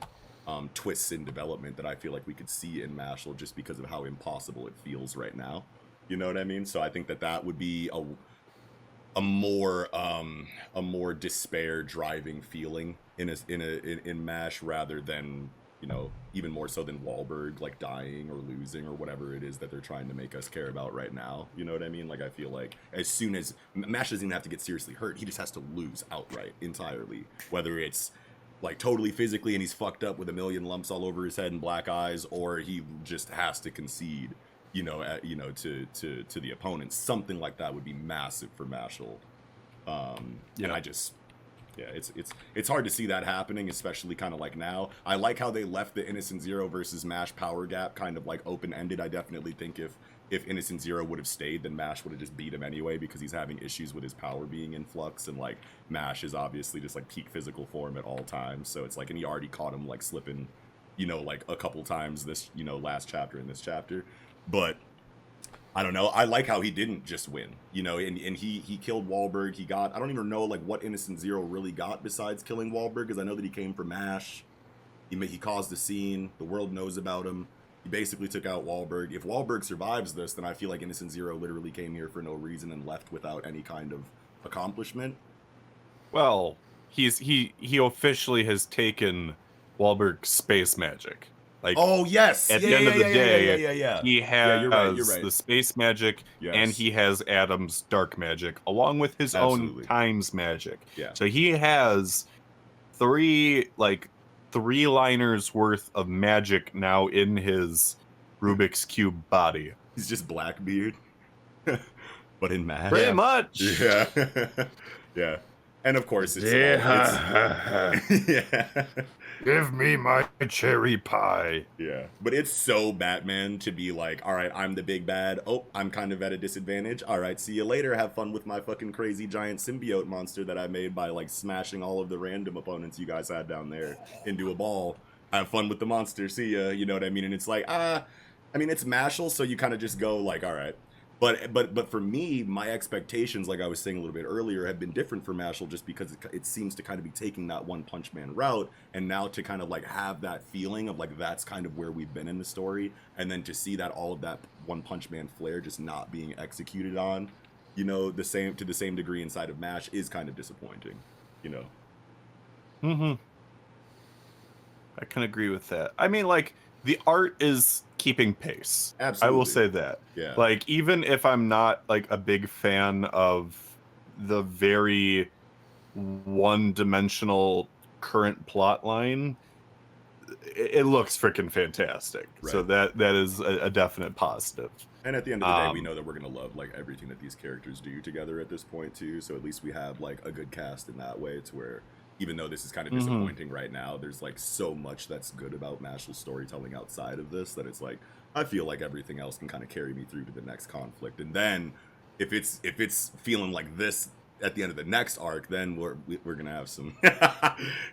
twists in development that I feel like we could see in Mashle just because of how impossible it feels right now. You know what I mean? So I think that would be a more despair driving feeling in MASH rather than, you know, even more so than Wahlberg like dying or losing or whatever it is that they're trying to make us care about right now. You know what I mean? Like, I feel like as soon as MASH doesn't even have to get seriously hurt, he just has to lose outright entirely, whether it's like totally physically and he's fucked up with a million lumps all over his head and black eyes, or he just has to concede, you know, to the opponent. Something like that would be massive for Mashle. And I just, yeah, it's hard to see that happening, especially kind of like now. I like how they left the Innocent Zero versus MASH power gap kind of like open-ended. I definitely think if Innocent Zero would have stayed, then MASH would have just beat him anyway, because he's having issues with his power being in flux, and like MASH is obviously just like peak physical form at all times. So it's like, and he already caught him like slipping, you know, like a couple times this, you know, last chapter and this chapter. But I don't know. I like how he didn't just win, you know, and he killed Wahlberg. He got, I don't even know like what Innocent Zero really got besides killing Wahlberg, because I know that he came for MASH. He caused a scene. The world knows about him. He basically took out Wahlberg. If Wahlberg survives this, then I feel like Innocent Zero literally came here for no reason and left without any kind of accomplishment. Well, he officially has taken Wahlberg's space magic. Like, oh yes, at the end of the day, he has you're right. the space magic, yes. and he has Adam's dark magic, along with his own times magic. Yeah. So he has three liners worth of magic now in his Rubik's Cube body. He's just Blackbeard, but in MASH. Pretty much. Yeah. Yeah. And of course, it's yeah. Give me my cherry pie. Yeah. But it's so Batman to be like, all right, I'm the big bad. Oh, I'm kind of at a disadvantage. All right, see you later. Have fun with my fucking crazy giant symbiote monster that I made by like smashing all of the random opponents you guys had down there into a ball. Have fun with the monster. See ya. You know what I mean? And it's like, I mean, it's Mashle, so you kind of just go like, all right. But for me, my expectations, like I was saying a little bit earlier, have been different for Mashle, just because it seems to kind of be taking that One Punch Man route, and now to kind of like have that feeling of like that's kind of where we've been in the story, and then to see that all of that One Punch Man flair just not being executed on, you know, to the same degree inside of MASH is kind of disappointing, you know. Mm-hmm. I can agree with that. I mean, like, the art is keeping pace. Absolutely. I will say that. Yeah. Like, even if I'm not like a big fan of the very one-dimensional current plot line, it looks freaking fantastic. Right. So that is a definite positive. And at the end of the day, we know that we're gonna love like everything that these characters do together at this point too. So at least we have like a good cast in that way. It's where, even though this is kind of disappointing right now, there's like so much that's good about Mashle's storytelling outside of this that it's like, I feel like everything else can kind of carry me through to the next conflict. And then if it's feeling like this at the end of the next arc, then we're gonna have some,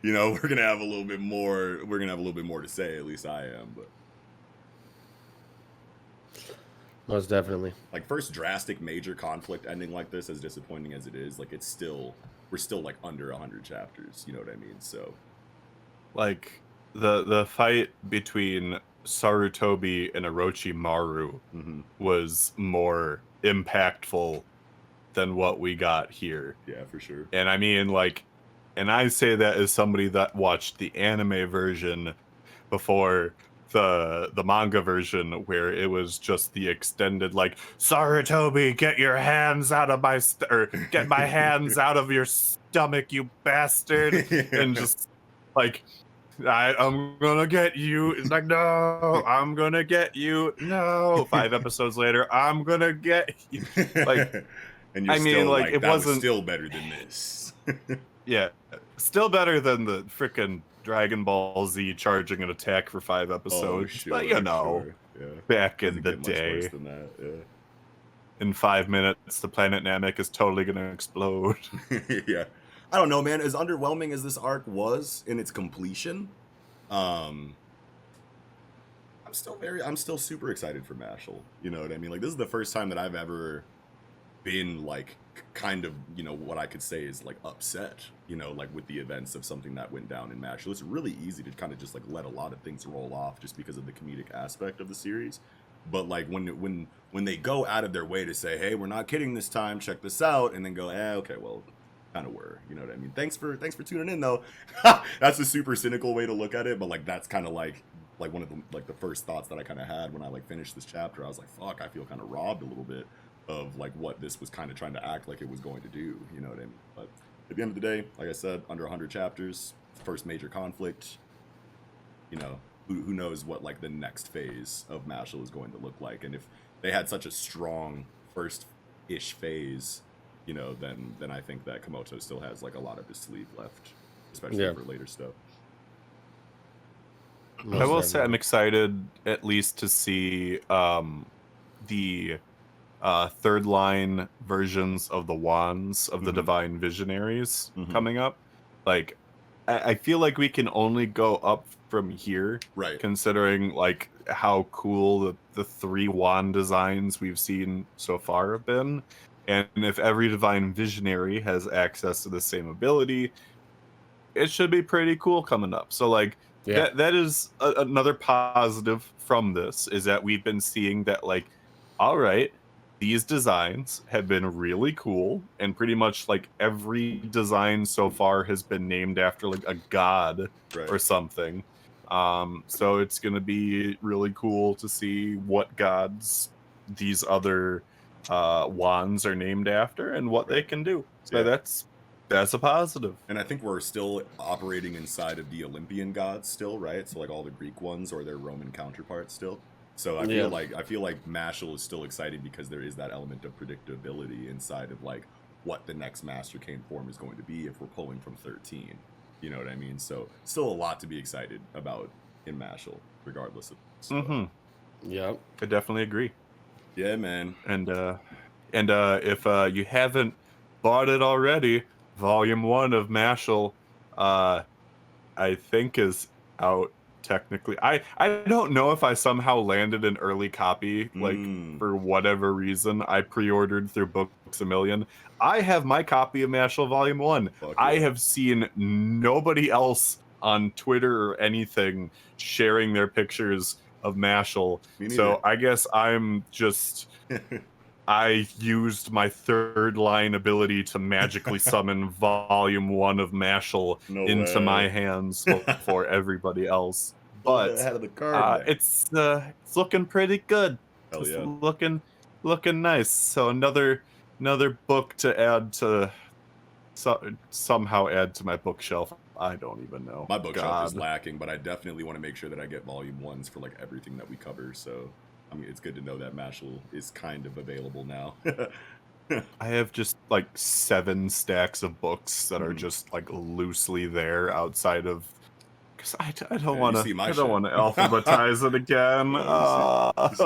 you know, we're gonna have a little bit more to say. At least I am. But most definitely, like, first drastic major conflict ending like this, as disappointing as it is, like we're still like under 100 chapters, you know what I mean? So like the fight between Sarutobi and Orochimaru was more impactful than what we got here. Yeah, for sure. And I mean, like, and I say that as somebody that watched the anime version before the manga version, where it was just the extended, like, Sarutobi, get your hands out of my get my hands out of your stomach, you bastard. And just like, I'm gonna get you. It's like, no, I'm gonna get you. No. 5 episodes later, I'm gonna get you. Like, and you're still like, it wasn't still better than this. Yeah, still better than the freaking Dragon Ball Z charging an attack for 5 episodes. Oh, sure, but you know, yeah. back in the much day, worse than that. Yeah. In 5 minutes, the planet Namek is totally gonna explode. Yeah, I don't know, man. As underwhelming as this arc was in its completion, I'm still super excited for Mashle. You know what I mean? Like, this is the first time that I've ever been like kind of, you know, what I could say is like upset, you know, like with the events of something that went down in Mashle. It's really easy to kind of just like let a lot of things roll off just because of the comedic aspect of the series. But like when they go out of their way to say, hey, we're not kidding this time, check this out, and then go, okay, well, kind of were, you know what I mean? Thanks for tuning in though. That's a super cynical way to look at it, but like that's kind of like one of the first thoughts that I kind of had when I like finished this chapter. I was like, fuck, I feel kind of robbed a little bit of like what this was kind of trying to act like it was going to do, you know what I mean? But at the end of the day, like I said, under 100 chapters, first major conflict, you know, who knows what like the next phase of Mashle is going to look like. And if they had such a strong first-ish phase, you know, then I think that Komoto still has like a lot of his sleeve left, especially for later stuff. I will say I'm excited at least to see the third line versions of the wands of the divine visionaries coming up. Like I feel like we can only go up from here, right? Considering like how cool the 3 wand designs we've seen so far have been, and if every divine visionary has access to the same ability, it should be pretty cool coming up. So like that is another positive from this, is that we've been seeing that like, all right, these designs have been really cool, and pretty much like every design so far has been named after like a god or something. So it's gonna be really cool to see what gods these other wands are named after and what they can do. So that's a positive. And I think we're still operating inside of the Olympian gods still, right? So like all the Greek ones or their Roman counterparts still. So I feel like Mashle is still exciting because there is that element of predictability inside of like what the next Master Cane form is going to be if we're pulling from 13. You know what I mean? So still a lot to be excited about in Mashle, regardless of stuff. Yep. I definitely agree. Yeah, man. And if you haven't bought it already, Volume 1 of Mashle, I think is out technically. I don't know if I somehow landed an early copy, like for whatever reason. I pre-ordered through Books A Million. I have my copy of Mashle Volume 1. I have seen nobody else on Twitter or anything sharing their pictures of Mashle. So I guess I'm just... I used my third line ability to magically summon Volume 1 of Mashle into my hands before everybody else. But it's looking pretty good. Hell yeah. Looking nice. So another book to add to somehow add to my bookshelf. I don't even know. My bookshelf is lacking, but I definitely want to make sure that I get Volume 1s for like everything that we cover. So I mean, it's good to know that Mashle is kind of available now. I have just like 7 stacks of books that are just like loosely there outside of, because I don't want to alphabetize it again. This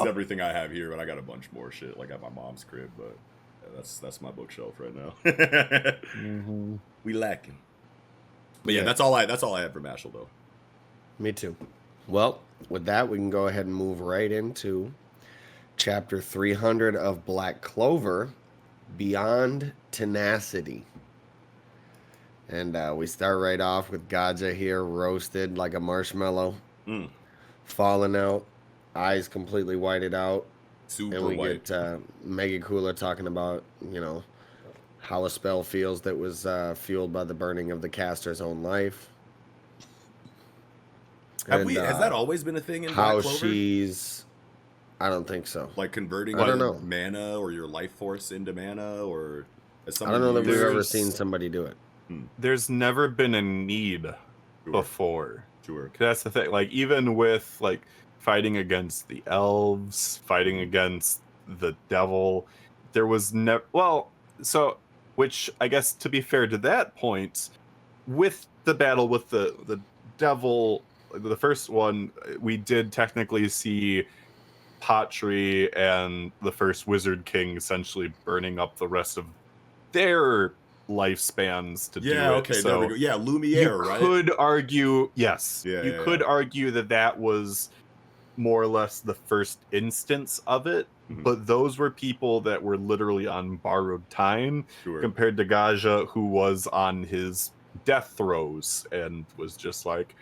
is everything I have here, but I got a bunch more shit like at my mom's crib. But that's my bookshelf right now. We lacking. But yeah, that's all I have for Mashle though. Me too. Well, with that, we can go ahead and move right into chapter 300 of Black Clover, Beyond Tenacity. And we start right off with Gaja here, roasted like a marshmallow, falling out, eyes completely whited out. Super and we white. get Megakula talking about, you know, how a spell feels that was fueled by the burning of the caster's own life. Has that always been a thing in Black Clover? I don't think so. Like converting your mana or your life force into mana, or I don't know that we've ever seen somebody do it. There's never been a need before. Sure. That's the thing. Like even with like fighting against the elves, fighting against the devil, there was never. Well, so which I guess to be fair to that point, with the battle with the devil. The first one, we did technically see Patron and the first Wizard King essentially burning up the rest of their lifespans to do it. Okay, so there we go. Yeah, Lumiere, right? You could argue, yes. Yeah, you could argue that was more or less the first instance of it, but those were people that were literally on borrowed time compared to Gaja, who was on his death throes and was just like,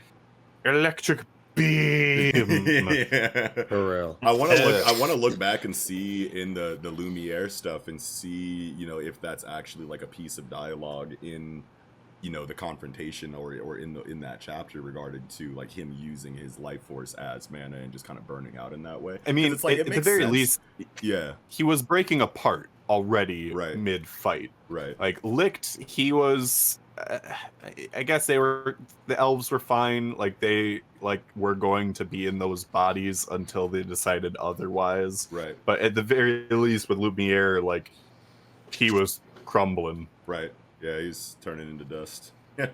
electric beam. Yeah. For real. I want to look back and see in the Lumiere stuff and see, you know, if that's actually like a piece of dialogue in, you know, the confrontation or in that chapter regarding to like him using his life force as mana and just kind of burning out in that way. I mean, it's like, at the very least, yeah, he was breaking apart already Right. mid-fight. right, Like Licked, he was. I guess the elves were fine. Like they were going to be in those bodies until they decided otherwise. right, But at the very least, with Lumiere, like he was crumbling. right. Yeah, he's turning into dust. Yeah.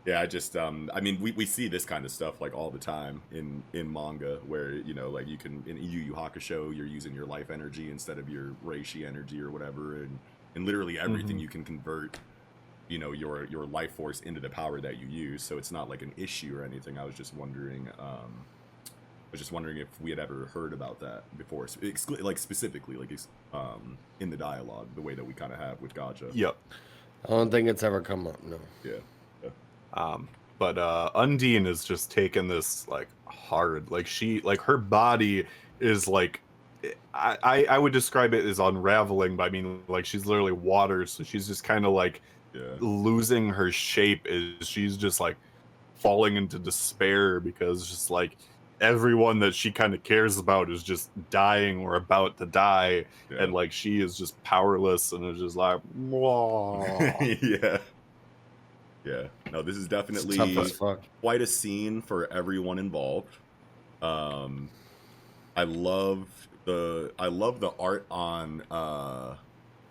Yeah, I just I mean we see this kind of stuff like all the time in manga where, you know, like you can in Yu Yu Hakusho you're using your life energy instead of your reishi energy or whatever, and literally everything you can convert, you know, your life force into the power that you use, so it's not like an issue or anything. I was just wondering if we had ever heard about that before, like specifically like in the dialogue the way that we kind of have with Gaja. Yep. I don't think it's ever come up. No. Yeah. But Undine is just taking this like hard. Like her body is like I would describe it as unraveling, but I mean like she's literally water, so she's just kind of like losing her shape. Is she's just like falling into despair because just like everyone that she kind of cares about is just dying or about to die, and like she is just powerless and is just like whoa. Yeah, no, this is definitely Tough as fuck. quite a scene for everyone involved. I love the art on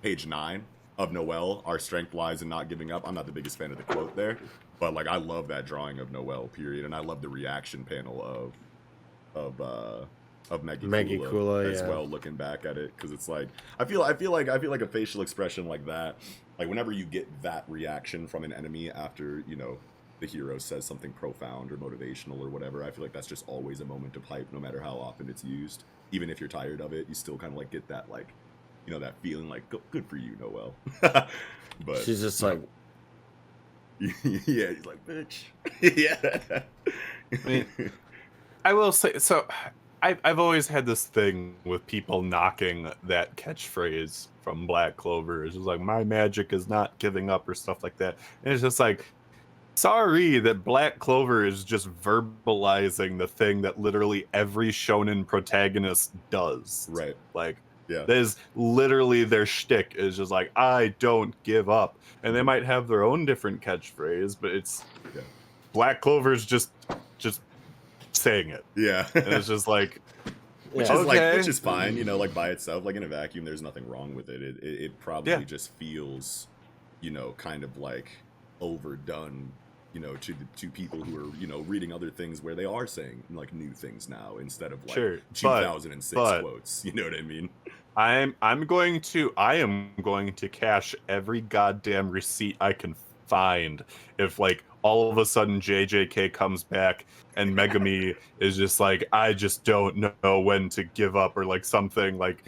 page 9 of Noelle. Our strength lies in not giving up. I'm not the biggest fan of the quote there, but like I love that drawing of Noelle, period, and I love the reaction panel of Maggie Kula as well, looking back at it, because it's like I feel like a facial expression like that, like whenever you get that reaction from an enemy after, you know, the hero says something profound or motivational or whatever, I feel like that's just always a moment of hype, no matter how often it's used. Even if you're tired of it, you still kind of like get that, like, you know, that feeling like good for you, Noelle. But She's just like, yeah, he's like, bitch. Yeah. I mean, I will say, so I've always had this thing with people knocking that catchphrase from Black Clover. It's just like, my magic is not giving up or stuff like that. And it's just like, sorry that Black Clover is just verbalizing the thing that literally every shonen protagonist does. Right. Like, yeah, that is literally their shtick, is just like, I don't give up. And they might have their own different catchphrase, but it's Black Clover's just saying it. Yeah. And it's just like, which is fine, you know, like by itself, like in a vacuum, there's nothing wrong with it. It probably just feels, you know, kind of like overdone, you know, to people who are, you know, reading other things where they are saying like new things now instead of like 2006 quotes. You know what I mean? I am going to cash every goddamn receipt I can find if like all of a sudden JJK comes back and Megami is just like, I just don't know when to give up, or like something like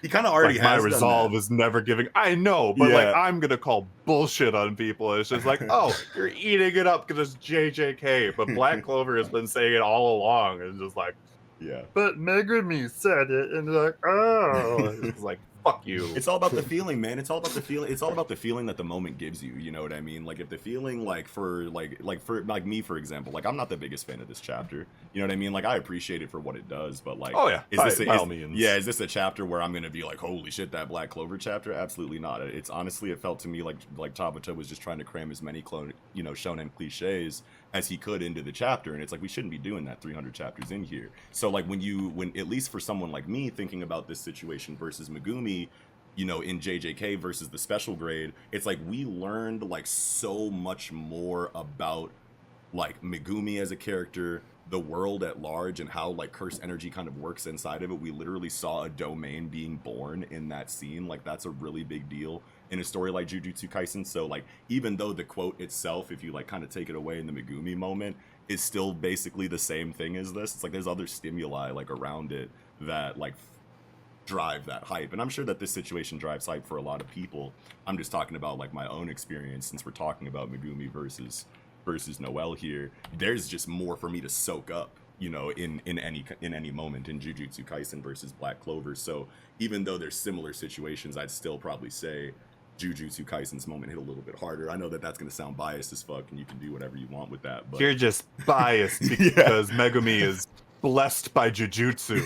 he kind of already like, has my resolve is never giving. I know, but like I'm gonna call bullshit on people. It's just like, oh, you're eating it up because it's JJK, but Black Clover has been saying it all along. It's just like, but Megami said it, and like, oh, it's like, fuck you. It's all about the feeling, man. It's all about the feeling. It's all about the feeling that the moment gives you. You know what I mean? Like if the feeling, like for me, for example, like I'm not the biggest fan of this chapter. You know what I mean? Like I appreciate it for what it does, but like, is this a chapter where I'm gonna be like, holy shit, that Black Clover chapter? Absolutely not. It's honestly, it felt to me like Tabata was just trying to cram as many shonen cliches as he could into the chapter, and it's like we shouldn't be doing that 300 chapters in here. So like when at least for someone like me thinking about this situation versus Megumi, you know, in JJK versus the special grade, it's like we learned like so much more about like Megumi as a character, the world at large, and how like curse energy kind of works inside of it. We literally saw a domain being born in that scene. Like that's a really big deal in a story like Jujutsu Kaisen. So like even though the quote itself, if you like kind of take it away in the Megumi moment, is still basically the same thing as this, it's like there's other stimuli like around it that like drive that hype. And I'm sure that this situation drives hype for a lot of people. I'm just talking about like my own experience, since we're talking about Megumi versus versus Noelle here, there's just more for me to soak up, you know, in any moment in Jujutsu Kaisen versus Black Clover. So even though there's similar situations, I'd still probably say Jujutsu Kaisen's moment hit a little bit harder. I know that that's going to sound biased as fuck, and you can do whatever you want with that. But You're just biased because Megumi is blessed by Jujutsu.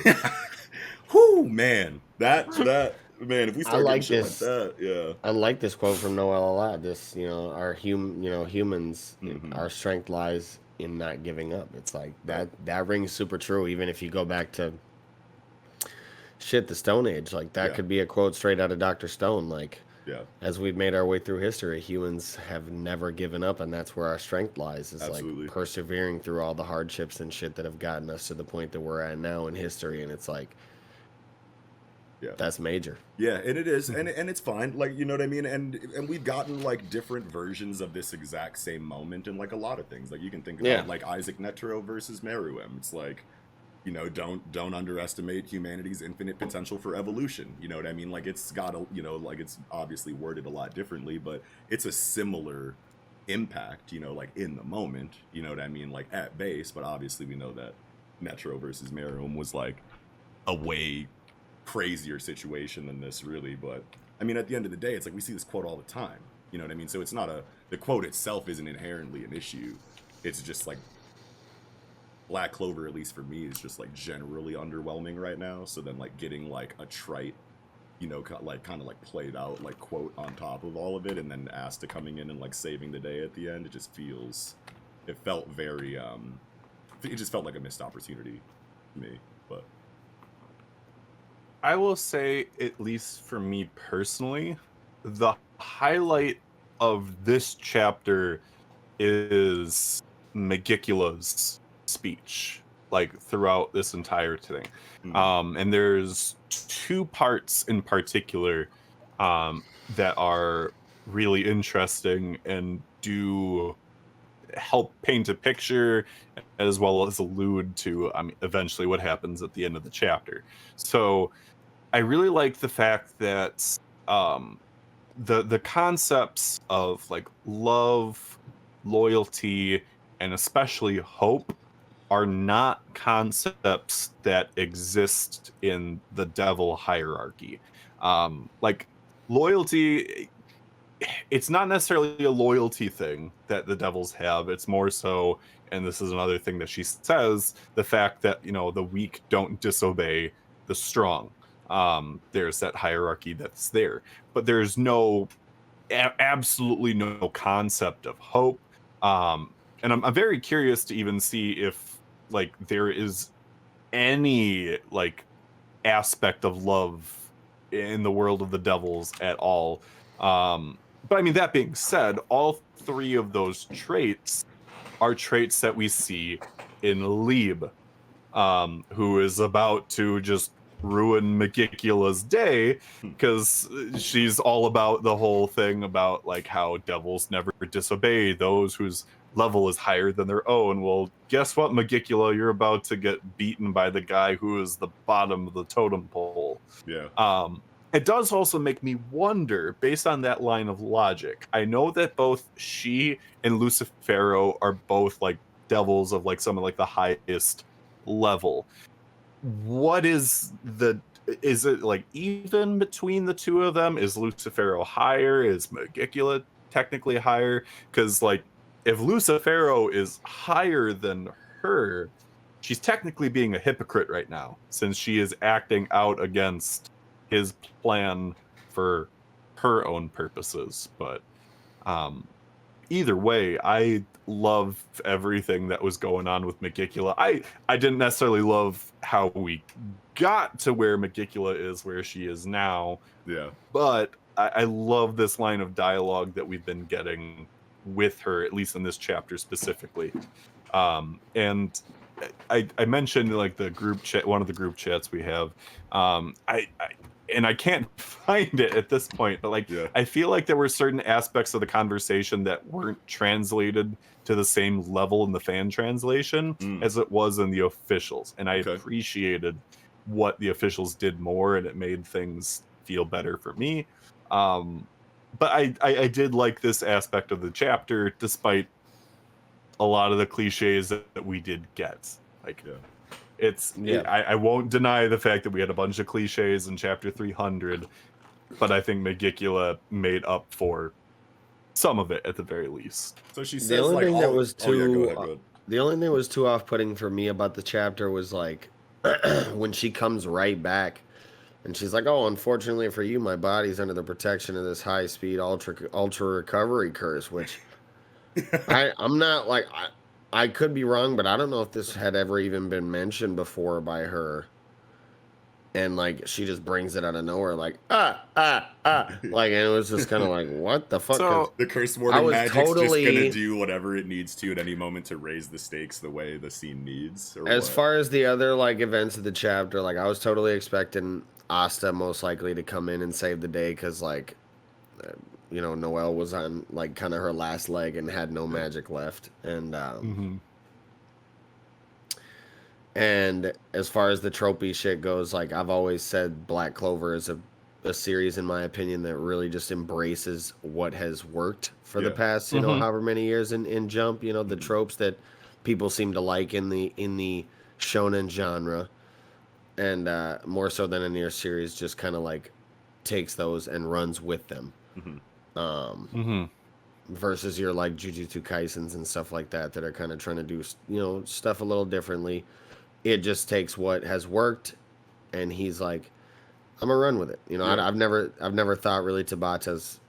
Whoo, man, that man. If we start like getting shit this. like that, yeah. I like this quote from Noel a lot. This, humans, Mhm. our strength lies in not giving up. It's like that rings super true. Even if you go back to the Stone Age, like that could be a quote straight out of Dr. Stone. Like, Yeah, as we've made our way through history, humans have never given up, and that's where our strength lies. Is Absolutely. like persevering through all the hardships and shit that have gotten us to the point that we're at now in history. And it's like, that's major. Yeah, and it is, and it's fine. Like, you know what I mean? And we've gotten like different versions of this exact same moment in like a lot of things. Like you can think about like Isaac Netero versus Meruem. It's like, you know, don't underestimate humanity's infinite potential for evolution. You know what I mean? Like it's got a, you know, like it's obviously worded a lot differently, but it's a similar impact, you know, like in the moment, you know what I mean? Like at base, but obviously we know that Netero versus Meruem was like a way crazier situation than this, really. But I mean, at the end of the day, it's like we see this quote all the time, you know what I mean? So it's not the quote itself isn't inherently an issue. It's just like Black Clover, at least for me, is just like generally underwhelming right now. So then like getting like a trite, you know, like kind of like played out like quote on top of all of it, and then Asta coming in and like saving the day at the end, it just felt very it just felt like a missed opportunity to me. But I will say, at least for me personally, the highlight of this chapter is Megicula's speech, like throughout this entire thing. And there's two parts in particular that are really interesting and do help paint a picture as well as allude to eventually what happens at the end of the chapter. So I really like the fact that the concepts of like love, loyalty, and especially hope are not concepts that exist in the devil hierarchy. Like loyalty, it's not necessarily a loyalty thing that the devils have. It's more so, and this is another thing that she says, the fact that, you know, the weak don't disobey the strong. There's that hierarchy that's there, but there's absolutely no concept of hope. And I'm very curious to even see if like there is any like aspect of love in the world of the devils at all. But I mean, that being said, all three of those traits are traits that we see in Lieb, who is about to just ruin Megicula's day because she's all about the whole thing about like how devils never disobey those whose level is higher than their own. Well, guess what, Megicula? You're about to get beaten by the guy who is the bottom of the totem pole. Yeah. It does also make me wonder, based on that line of logic, I know that both she and Lucifero are both like devils of like some of like the highest level. What is it like even between the two of them? Is Lucifero higher? Is Megicula technically higher? Because like if Lucifero is higher than her, she's technically being a hypocrite right now, since she is acting out against his plan for her own purposes. But either way, I love everything that was going on with Megicula. I didn't necessarily love how we got to where Megicula is where she is now. Yeah. But I love this line of dialogue that we've been getting with her, at least in this chapter specifically. And I mentioned like the group chat, one of the group chats we have. I can't find it at this point, but like I feel like there were certain aspects of the conversation that weren't translated to the same level in the fan translation as it was in the officials, and I appreciated what the officials did more, and it made things feel better for me. But I did like this aspect of the chapter, despite a lot of the cliches that we did get. Like, yeah. I won't deny the fact that we had a bunch of cliches in chapter 300, but I think Megicula made up for some of it at the very least. So she says The only like, thing that was oh, yeah, too, go ahead, go ahead. the only thing that was too off-putting for me about the chapter was like when she comes right back and she's like, "Oh, unfortunately for you, my body's under the protection of this high-speed ultra recovery curse," which I'm not like I could be wrong, but I don't know if this had ever even been mentioned before by her. And like she just brings it out of nowhere, like like, and it was just kind of like, what the fuck? So The curse warding magic's just totally gonna do whatever it needs to at any moment to raise the stakes the way the scene needs. Or as what? far as the other like events of the chapter, like I was totally expecting Asta most likely to come in and save the day because like, Noelle was on like kind of her last leg and had no magic left, and And as far as the tropey shit goes, like I've always said, Black Clover is a series, in my opinion, that really just embraces what has worked for the past, however many years in Jump. The tropes that people seem to like in the shonen genre, and more so than any other series, just kind of like takes those and runs with them. Versus your like Jujutsu Kaisens and stuff like that are kind of trying to do stuff a little differently. It just takes what has worked, and he's like, "I'm gonna run with it." I've never thought really Tabata's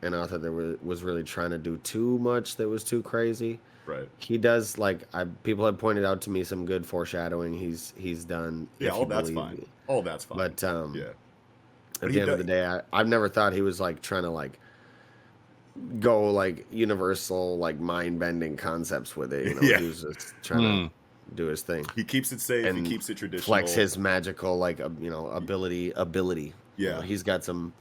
an author that was really trying to do too much that was too crazy. Right. He does people have pointed out to me some good foreshadowing he's done. Yeah, all that's fine. All that's fine. But at But the end of the day, I've never thought he was like trying to like go like universal like mind bending concepts with it. He was just trying to do his thing. He keeps it safe. And he keeps it traditional. Flex his magical like ability. Yeah, He's got some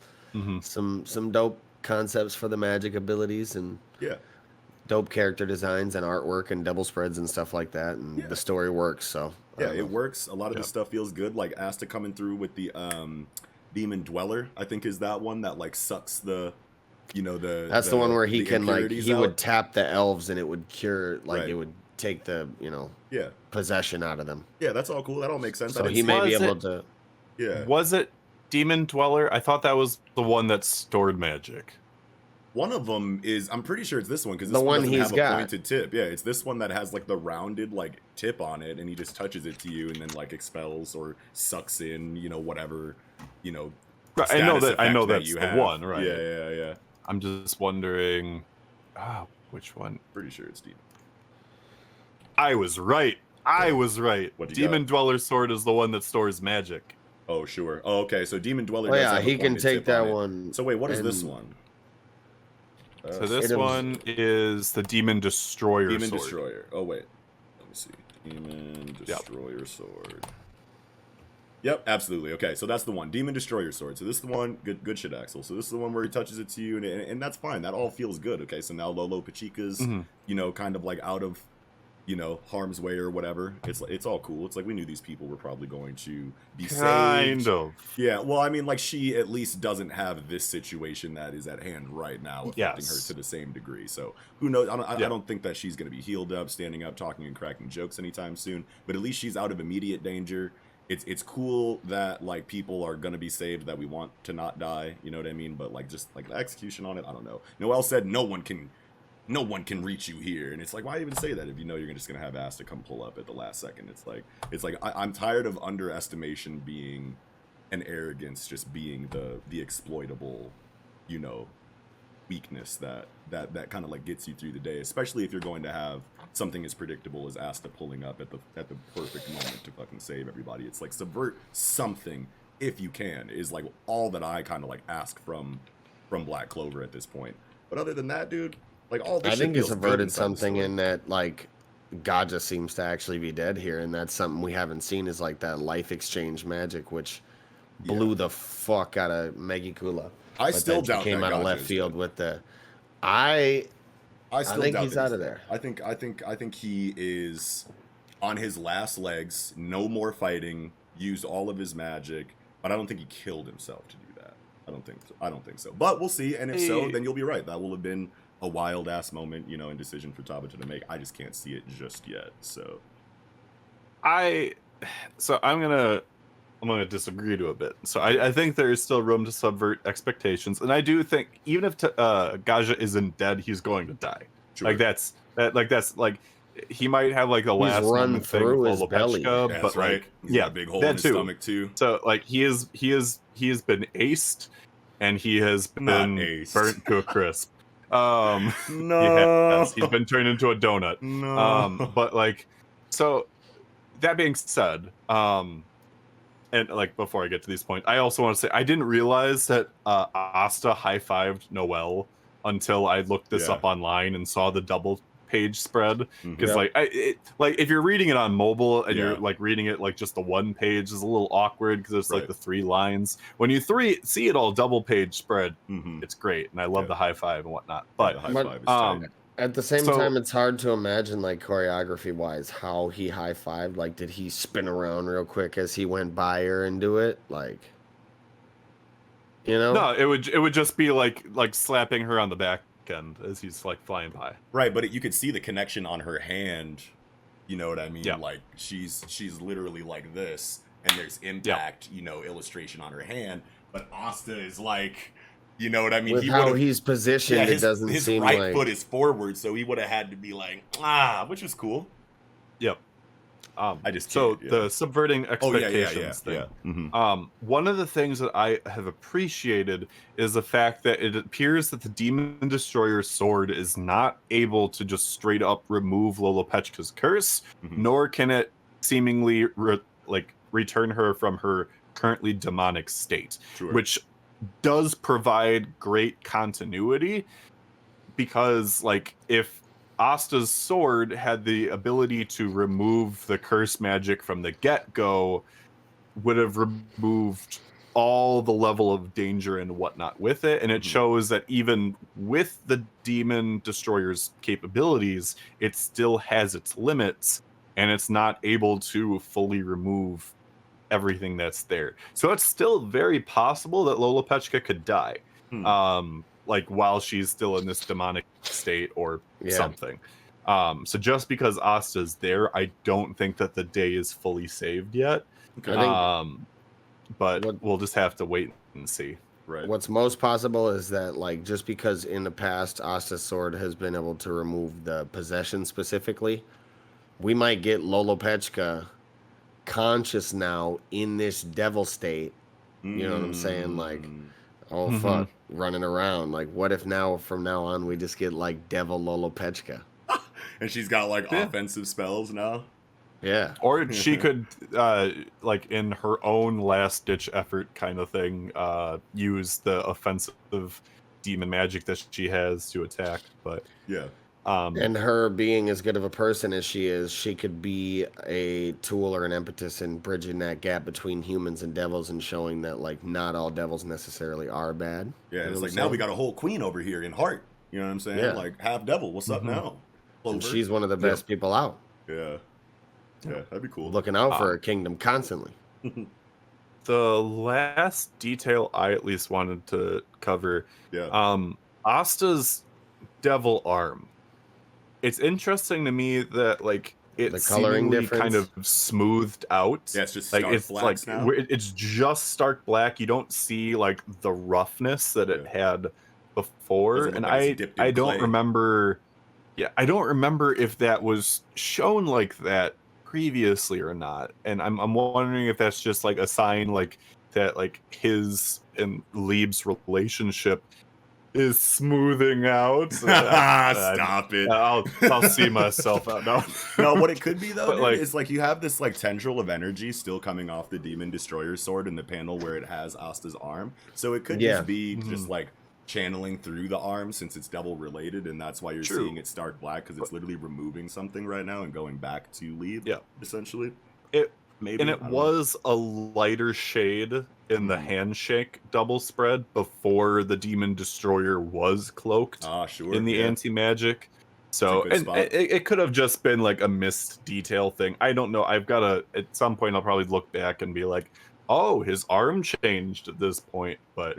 dope concepts for the magic abilities and dope character designs and artwork and double spreads and stuff like that. And the story works. So it works. A lot of this stuff feels good. Like Asta coming through with the Demon Dweller, I think is that one that like sucks the. That's the one where he can like he out. would tap the elves and it would cure it would take the possession out of them. Yeah, that's all cool. That all makes sense. So he may be able to. Yeah. Was it Demon Dweller? I thought that was the one that stored magic. One of them is, I'm pretty sure it's this one because this the one one doesn't he's have got. a pointed tip. Yeah, it's this one that has like the rounded like tip on it, and he just touches it to you and then like expels or sucks in, whatever, Right, I know that's the one, right? Yeah. I'm just wondering, which one? Pretty sure it's Demon. I was right. Demon got? Dweller's sword is the one that stores magic. Oh, sure. Oh, okay. So Demon Dweller. Oh does yeah, have a he can pointed take tip that on it. one. So wait, what is this one? So this one is the Demon Destroyer Demon sword. Destroyer. Oh wait, let me see. Demon Destroyer sword. Yep, absolutely. Okay, so that's the one. Demon Destroyer sword. So this is the one. Good shit, Axel. So this is the one where he touches it to you, and that's fine. That all feels good. Okay, so now Lolo Pachika's, kind of like out of, harm's way or whatever. It's all cool. It's like we knew these people were probably going to be saved. Kind of. Yeah, well, I mean, like she at least doesn't have this situation that is at hand right now affecting her to the same degree. So who knows? I don't think that she's going to be healed up, standing up, talking and cracking jokes anytime soon. But at least she's out of immediate danger. It's cool that like people are gonna be saved that we want to not die, you know what I mean? But like just like the execution on it, I don't know. Noelle said no one can reach you here, and it's like, why even say that if you know you're just gonna have Asta come pull up at the last second? It's like I'm tired of underestimation being an arrogance, just being the exploitable, weakness that kind of like gets you through the day, especially if you're going to have something as predictable as Asta pulling up at the perfect moment to fucking save everybody. It's like subvert something if you can is like all that I kind of like ask from Black Clover at this point. But other than that, dude, like all this I shit think it's feels good averted inside the something story. in that like Gaja seems to actually be dead here, and that's something we haven't seen is like that life exchange magic, which blew the fuck out of Megicula. I still doubt came that out of Gaja left is field dead. with the. I think doubt he's that out of there. I think he is on his last legs. No more fighting. Used all of his magic, but I don't think he killed himself to do that. I don't think so. But we'll see. And if so, then you'll be right. That will have been a wild ass moment, you know, and decision for Tabata to make. I just can't see it just yet. So I'm gonna disagree to a bit. So I think there is still room to subvert expectations, and I do think even if Gaja isn't dead, he's going to die. sure. Like that's he might have like the He's last run moment thing through with his belly. Lopechka, That's but right. like He's got a big hole in his stomach too. So like he has been aced, and he has Not been aced. burnt to a crisp. No. Yes, he's been turned into a donut. No. But like, so that being said, and like before I get to these points, I also want to say I didn't realize that Asta high-fived Noelle until I looked this Yeah. up online and saw the double page spread. Because Yep. like if you're reading it on mobile and Yeah. you're like reading it like just the one page is a little awkward because it's like Right. the 3 lines. When you see it all double page spread, Mhm. it's great, and I love Yeah. the high five and whatnot. Yeah, But the high But, five is tight. At the same So- time, it's hard to imagine, like, choreography wise, how he high fived. Like, did he spin around real quick as he went by her and do it? Like, you know? no, it would just be like slapping her on the back end as he's like flying by. Right, but you could see the connection on her hand. You know what I mean? Yeah. Like she's literally like this, and there's impact, you know, illustration on her hand. But Asta is like, you know what I mean? With He how would've- he's positioned, his, it doesn't his seem right like. foot is forward, so he would have had to be like, which is cool. Yep. I just so can't, yeah. the subverting Oh expectations yeah. thing. Mhm. One of the things that I have appreciated is the fact that it appears that the Demon Destroyer's sword is not able to just straight up remove Lolopechka's curse, Mhm. nor can it seemingly return her from her currently demonic state, Sure. which does provide great continuity, because like if Asta's sword had the ability to remove the curse magic from the get-go, would have removed all the level of danger and whatnot with it, and it Mhm. shows that even with the Demon Destroyer's capabilities, it still has its limits, and it's not able to fully remove everything that's there. So it's still very possible that Lolopechka could die, like while she's still in this demonic state or Yeah. something. So just because Asta's there, I don't think that the day is fully saved yet. Okay. I think But we'll just have to wait and see. Right. what's most possible is that, like, just because in the past Asta's sword has been able to remove the possession specifically, we might get Lolopechka conscious now in this devil state. You know what I'm saying? Like, oh Mhm. fuck, running around. Like, what if now from now on we just get like devil Lolopechka? And she's got like Yeah. offensive spells now. Yeah. Or she could, like in her own last ditch effort kind of thing, use the offensive demon magic that she has to attack. But Yeah. And her being as good of a person as she is, she could be a tool or an impetus in bridging that gap between humans and devils and showing that, like, not all devils necessarily are bad. Yeah, You know it's what like I'm now we saying? got a whole queen over here in heart. You know what I'm saying? Yeah. Like half devil. What's up Mhm. now? And Clover. she's one of the best people out, Yeah. Yeah, that'd be cool. looking out for her kingdom constantly. the last detail I at least wanted to cover, Yeah. Asta's devil arm. It's interesting to me that like The it's coloring seemingly kind difference? of smoothed out. Yeah, it's just Like stark it's blacks like now. it's just stark black. You don't see like the roughness that it had before, Doesn't look and like it's dipped in I don't clay. remember. Yeah, I don't remember if that was shown like that previously or not, and I'm wondering if that's just like a sign like that like his and Lieb's relationship is smoothing out. Stop it. I'll see myself out now. No, what it could be though, But, dude, like- is like you have this like tendril of energy still coming off the Demon Destroyer sword in the panel where it has Asta's arm. So it could Yeah. just be Mhm. just like channeling through the arm since it's devil related, and that's why you're True. seeing it stark black because it's literally removing something right now and going back to Lieb. Yeah. essentially. It Maybe. and I it don't know. was a lighter shade in the Mhm. handshake double spread before the Demon Destroyer was cloaked sure in the yeah. anti-magic. So good and spot. it could have just been like a missed detail thing. I don't know. I've got to at some point I'll probably look back and be like, oh, his arm changed at this point. But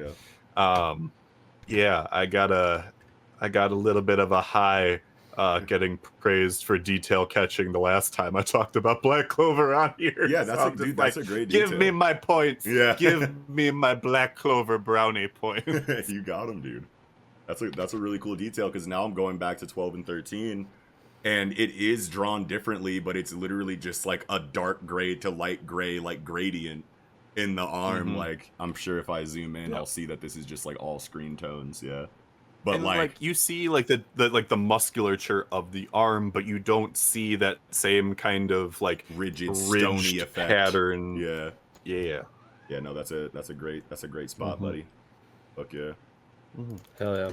Yeah. yeah, I gotta I got a little bit of a high getting praised for detail catching the last time I talked about Black Clover on here. Yeah, So that's I'm just that's a great detail. Give me my points. Yeah. Give me my Black Clover brownie points. You got him, dude. That's a really cool detail, because now I'm going back to 12 and 13, and it is drawn differently, but it's literally just like a dark gray to light gray like gradient in the arm. Like, I'm sure if I zoom in, I'll see that this is just like all screen tones. Yeah. But and like you see like the musculature of the arm, but you don't see that same kind of like rigid stony effect pattern. Yeah. No, that's a great spot, buddy. Fuck yeah. Hell yeah.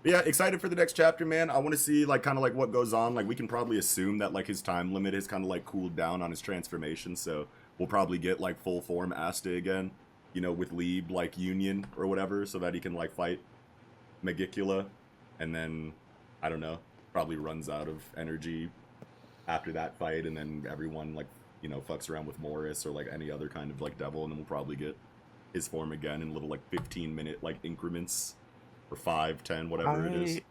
Yeah, excited for the next chapter, man. I want to see like kind of like what goes on. Like, we can probably assume that like his time limit has kind of like cooled down on his transformation, so we'll probably get like full form Asta again, you know, with Lieb like Union or whatever, so that he can like fight Megicula, and then I don't know, probably runs out of energy after that fight, and then everyone like, you know, fucks around with Morris or like any other kind of like devil, and then we'll probably get his form again in little like 15-minute like increments, or 5, 10, whatever it is.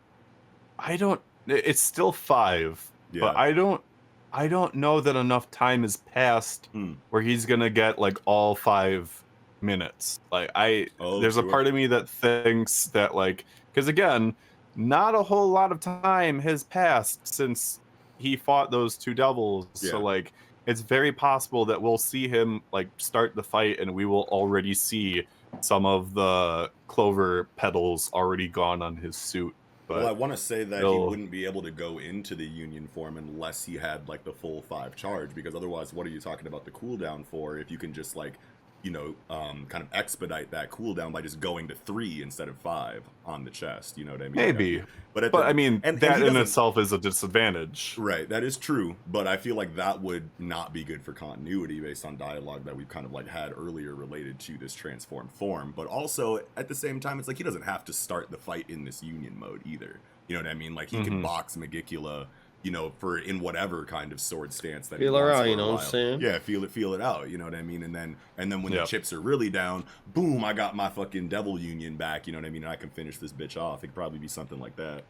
I don't. It's still 5, but I don't know that enough time has passed where he's gonna get like all 5 minutes. Like there's a part of me that thinks that like, because again, not a whole lot of time has passed since he fought those 2 devils. So like, it's very possible that we'll see him like start the fight, and we will already see some of the Clover petals already gone on his suit. But well, I want to say that he wouldn't be able to go into the Union form unless he had like the full 5 charge, because otherwise, what are you talking about the cooldown for if you can just like, you know, kind of expedite that cooldown by just going to 3 instead of 5 on the chest? You know what I mean? Maybe. But I mean, that in itself is a disadvantage. Right, that is true, but I feel like that would not be good for continuity based on dialogue that we've kind of like had earlier related to this transformed form. But also, at the same time, it's like he doesn't have to start the fight in this Union mode either. You know what I mean? Like, he can box Megicula, you know, in whatever kind of sword stance that feel he wants her out, for you a know while. what I'm saying? Yeah, feel it out, you know what I mean? And then when the chips are really down, boom, I got my fucking Devil Union back, you know what I mean? And I can finish this bitch off. It could probably be something like that.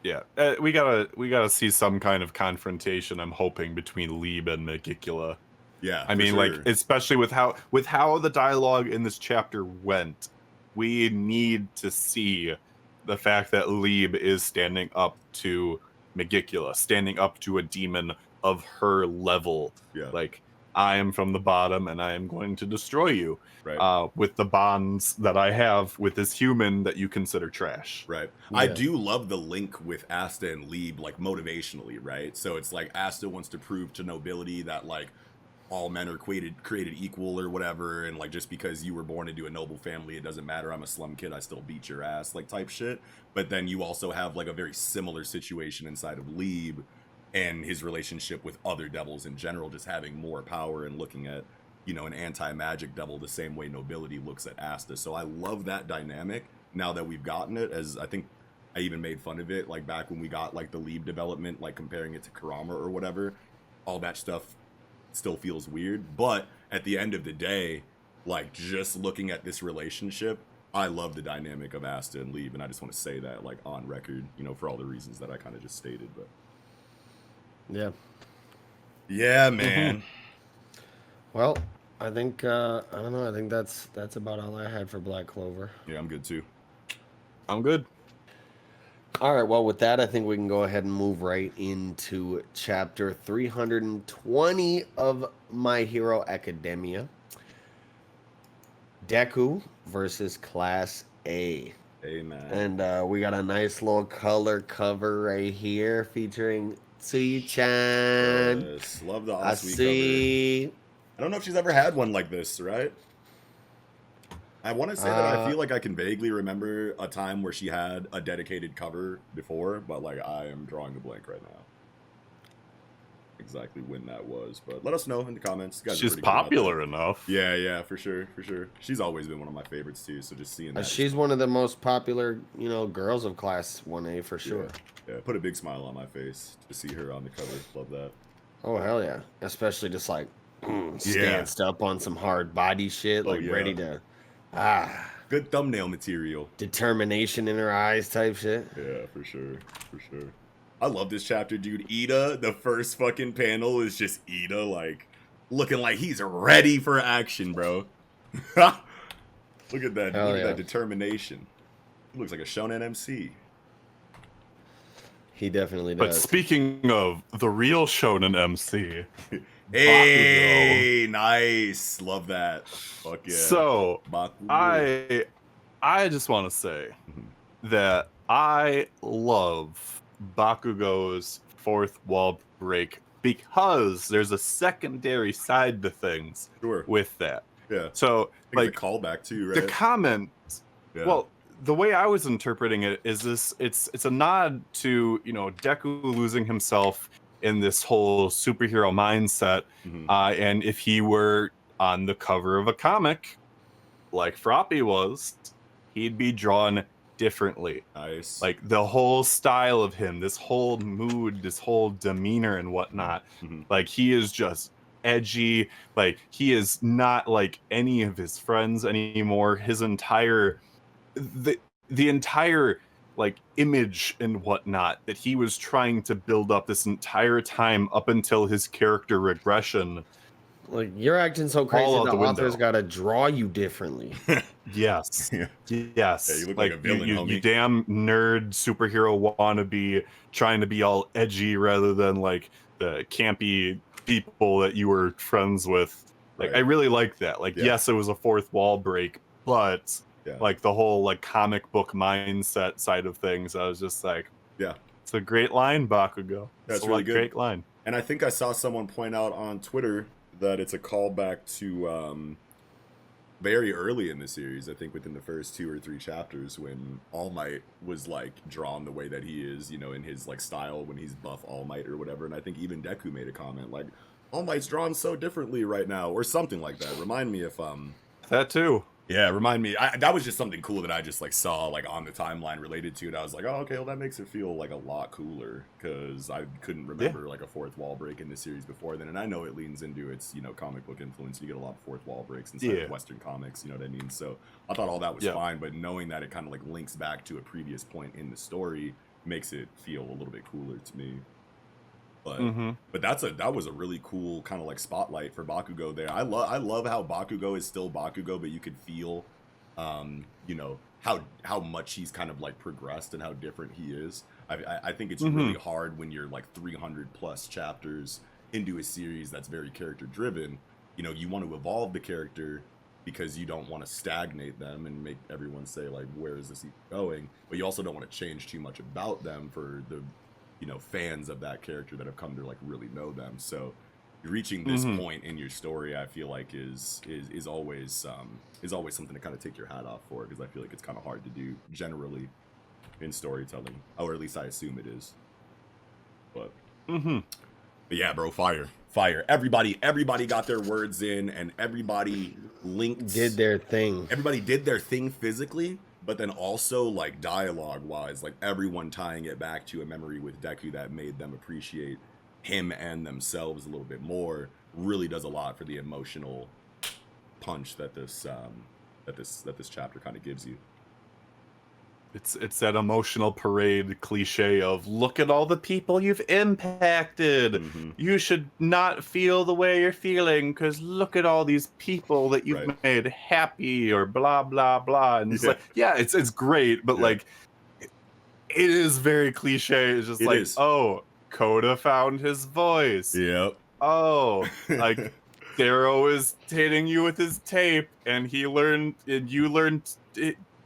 Yeah, we gotta see some kind of confrontation, I'm hoping, between Lieb and Megicula. Yeah, I mean, like, especially with how the dialogue in this chapter went, we need to see the fact that Lieb is standing up to Megicula, standing up to a demon of her level. Yeah. Like, I am from the bottom and I am going to destroy you. Right. With the bonds that I have with this human that you consider trash. Right. Yeah. I do love the link with Asta and Lieb, like, motivationally, right? So it's like Asta wants to prove to nobility that, like, all men are created equal or whatever, and like, just because you were born into a noble family, it doesn't matter. I'm a slum kid, I still beat your ass, like, type shit. But then you also have like a very similar situation inside of Lieb and his relationship with other devils in general, just having more power and looking at, you know, an anti-magic devil the same way nobility looks at Asta. So I love that dynamic now that we've gotten it, as I think I even made fun of it like back when we got like the Lieb development, like comparing it to Kurama or whatever. All that stuff still feels weird, but at the end of the day, like, just looking at this relationship, I love the dynamic of Asta and Lieb, and I just want to say that, like, on record, you know, for all the reasons that I kind of just stated. But yeah, man. Well, I think I don't know. I think that's about all I had for Black Clover. Yeah, I'm good too. I'm good. All right, well, with that, I think we can go ahead and move right into chapter 320 of My Hero Academia. Deku versus Class A. Amen. And we got a nice little color cover right here featuring Tsuyu-chan. Yes, love the I Asui see. cover. I don't know if she's ever had one like this, right? I want to say that I feel like I can vaguely remember a time where she had a dedicated cover before, but like, I am drawing a blank right now. Exactly when that was, but let us know in the comments. You guys are She's pretty good about popular that. enough. Yeah, for sure. She's always been one of my favorites too, so just seeing that. She's one of the most popular, you know, girls of Class 1A for sure. Yeah, put a big smile on my face to see her on the cover. Love that. Oh, hell yeah. Especially just like stanced up on some hard body shit, like ready to... Good thumbnail material. Determination in her eyes type shit. Yeah, for sure. I love this chapter, dude. Ida, the first fucking panel is just Ida, like, looking like he's ready for action, bro. Look at that. Hell Look at yeah. that determination. He looks like a Shonen MC. He definitely But does. speaking of the real Shonen MC, Hey, nice. Love that. Fuck yeah. So Bakugo. I just want to say that I love Bakugo's fourth wall break because there's a secondary side to things Sure. with that. Yeah. So I think like it's a callback too, right? the comment, Yeah. well, the way I was interpreting it is this: it's a nod to, you know, Deku losing himself in this whole superhero mindset, Mhm. and if he were on the cover of a comic like Froppy was, he'd be drawn differently. Nice. Like the whole style of him, this whole mood, this whole demeanor and whatnot, Mhm. like he is just edgy. Like he is not like any of his friends anymore. His entire the entire like image and whatnot that he was trying to build up this entire time up until his character regression. Like, you're acting so crazy, All out the the author's window. got to draw you differently. Yes. Yeah. Yes. Yeah, you look like a villain, you homie. damn nerd superhero wannabe trying to be all edgy rather than like the campy people that you were friends with. Like Right. I really like that. Like Yeah. yes, it was a fourth wall break, but Yeah. like the whole like comic book mindset side of things, I was just like, Yeah. it's a great line, Bakugo. That's It's a really good. great line. And I think I saw someone point out on Twitter that it's a callback to very early in the series, I think within the first 2 or 3 chapters, when All Might was like drawn the way that he is, you know, in his like style when he's buff All Might or whatever. And I think even Deku made a comment like, All Might's drawn so differently right now, or something like that. Remind me if That too. yeah, remind me. That was just something cool that I just like saw like on the timeline related to it. I was like, oh, okay, well that makes it feel like a lot cooler because I couldn't remember like a fourth wall break in the series before then, and I know it leans into its, you know, comic book influence. You get a lot of fourth wall breaks inside of Western comics. You know what I mean? So I thought all that was fine, but knowing that it kind of like links back to a previous point in the story makes it feel a little bit cooler to me. But that was a really cool kind of like spotlight for Bakugo there. I love how Bakugo is still Bakugo, but you could feel, you know, how much he's kind of like progressed and how different he is. I think it's really hard when you're like 300 plus chapters into a series that's very character driven. You know, you want to evolve the character because you don't want to stagnate them and make everyone say like, where is this going? But you also don't want to change too much about them for the, you know, fans of that character that have come to like really know them. So reaching this point in your story, I feel like is always something to kind of take your hat off for, because I feel like it's kind of hard to do generally in storytelling, or at least I assume it is. But yeah, bro, fire. Everybody got their words in, and everybody Did their thing. Everybody did their thing physically, but then also like dialogue wise, like everyone tying it back to a memory with Deku that made them appreciate him and themselves a little bit more, really does a lot for the emotional punch that this chapter kind of gives you. It's that emotional parade cliche of look at all the people you've impacted. You should not feel the way you're feeling because look at all these people that you've made happy or blah blah blah. And it's like, yeah, it's great, but like it is very cliche. It's just oh, Koda found his voice. Yep. Oh, like Darrow is hitting you with his tape, and you learned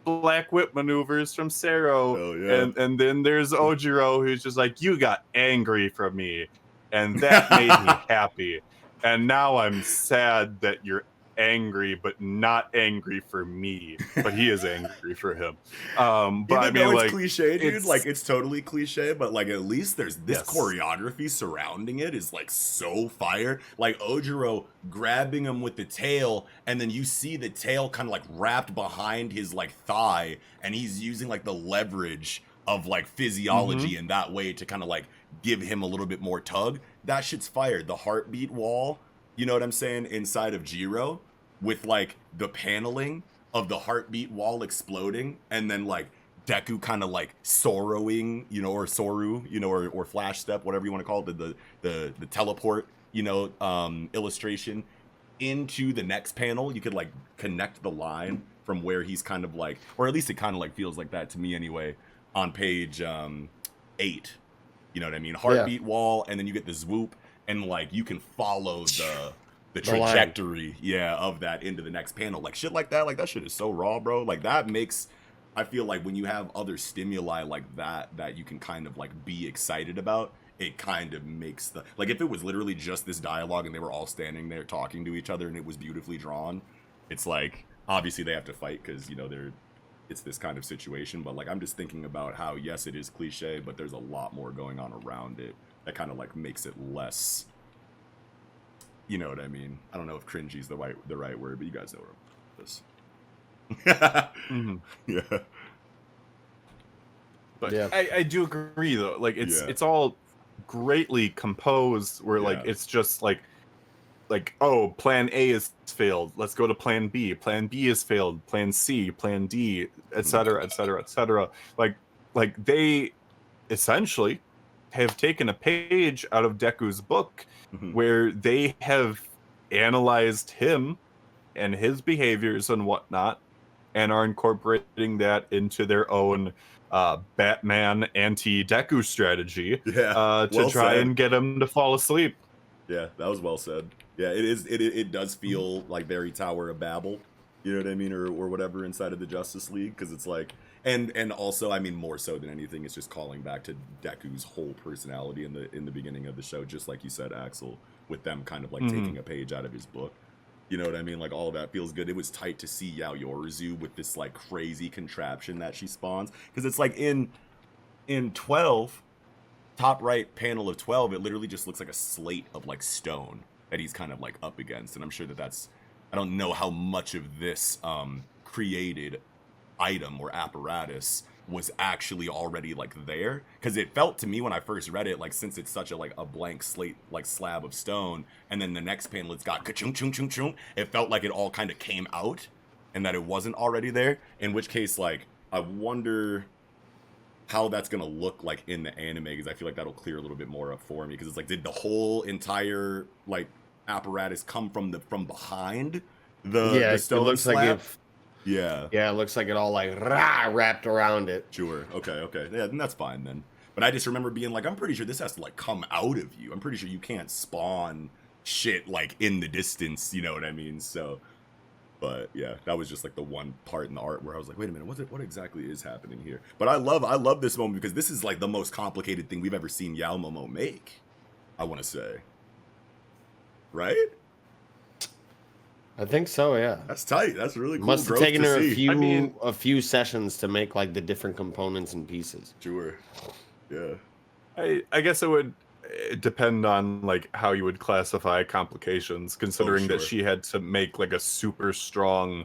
Black Whip maneuvers from Sero, and then there's Ojiro who's just like, you got angry from me, and that made me happy, and now I'm sad that you're angry, but not angry for me, but he is angry for him. But even I mean, though it's like, cliche, dude, like it's totally cliche, but like at least there's this choreography surrounding it is like so fire. Like Ojiro grabbing him with the tail, and then you see the tail kind of like wrapped behind his like thigh, and he's using like the leverage of like physiology in that way to kind of like give him a little bit more tug. That shit's fire. The heartbeat wall, you know what I'm saying, inside of Jiro, with like the paneling of the heartbeat wall exploding, and then like Deku kind of like sorrowing, you know, or Soru, you know, or flash step, whatever you want to call it, the teleport, you know, illustration into the next panel. You could like connect the line from where he's kind of like, or at least it kind of like feels like that to me anyway, on page 8. You know what I mean? Heartbeat wall, and then you get the swoop, and like you can follow the trajectory, of that into the next panel. Like shit like that shit is so raw, bro. Like that makes, I feel like when you have other stimuli like that you can kind of like be excited about, it kind of makes the, like if it was literally just this dialogue and they were all standing there talking to each other and it was beautifully drawn, it's like obviously they have to fight because, you know, it's this kind of situation, but like I'm just thinking about how, yes, it is cliche, but there's a lot more going on around it that kind of like makes it less, you know what I mean? I don't know if cringy is the right word, but you guys know where I'm Yeah. But I do agree though. Like it's all greatly composed where like it's just like oh, plan A is failed, let's go to plan B is failed, plan C, plan D, etc., etc., etc. Like they essentially have taken a page out of Deku's book where they have analyzed him and his behaviors and whatnot and are incorporating that into their own Batman anti-Deku strategy to try and get him to fall asleep. Yeah, that was well said. Yeah, it is. It does feel like very Tower of Babel, you know what I mean, or whatever inside of the Justice League, because it's like, and also, I mean, more so than anything, it's just calling back to Deku's whole personality in the beginning of the show, just like you said, Axel, with them kind of like taking a page out of his book. You know what I mean? Like all of that feels good. It was tight to see Yao Yoruzu with this like crazy contraption that she spawns, because it's like in 12. Top right panel of 12, it literally just looks like a slate of like stone that he's kind of like up against, and I'm sure that's, I don't know how much of this created item or apparatus was actually already like there, because it felt to me when I first read it, like since it's such a like a blank slate like slab of stone, and then the next panel it's got ka-chung chung chung chung, it felt like it all kind of came out and that it wasn't already there, in which case like I wonder how that's gonna look like in the anime, because I feel like that'll clear a little bit more up for me, because it's like, did the whole entire like apparatus come from behind the stone it looks slab? like it looks like it all like wrapped around it. Sure. Okay. Yeah, then that's fine then. But I just remember being like, I'm pretty sure this has to like come out of you. I'm pretty sure you can't spawn shit like in the distance, you know what I mean? So, but yeah, that was just like the one part in the art where I was like, wait a minute, what exactly is happening here? But I love this moment, because this is like the most complicated thing we've ever seen Yao Momo make, I want to say. Right? I think so, yeah. That's tight. That's really cool. Must have taken her see. a few sessions to make like the different components and pieces. Sure. Yeah. I guess it would depend on like how you would classify complications, considering that she had to make like a super strong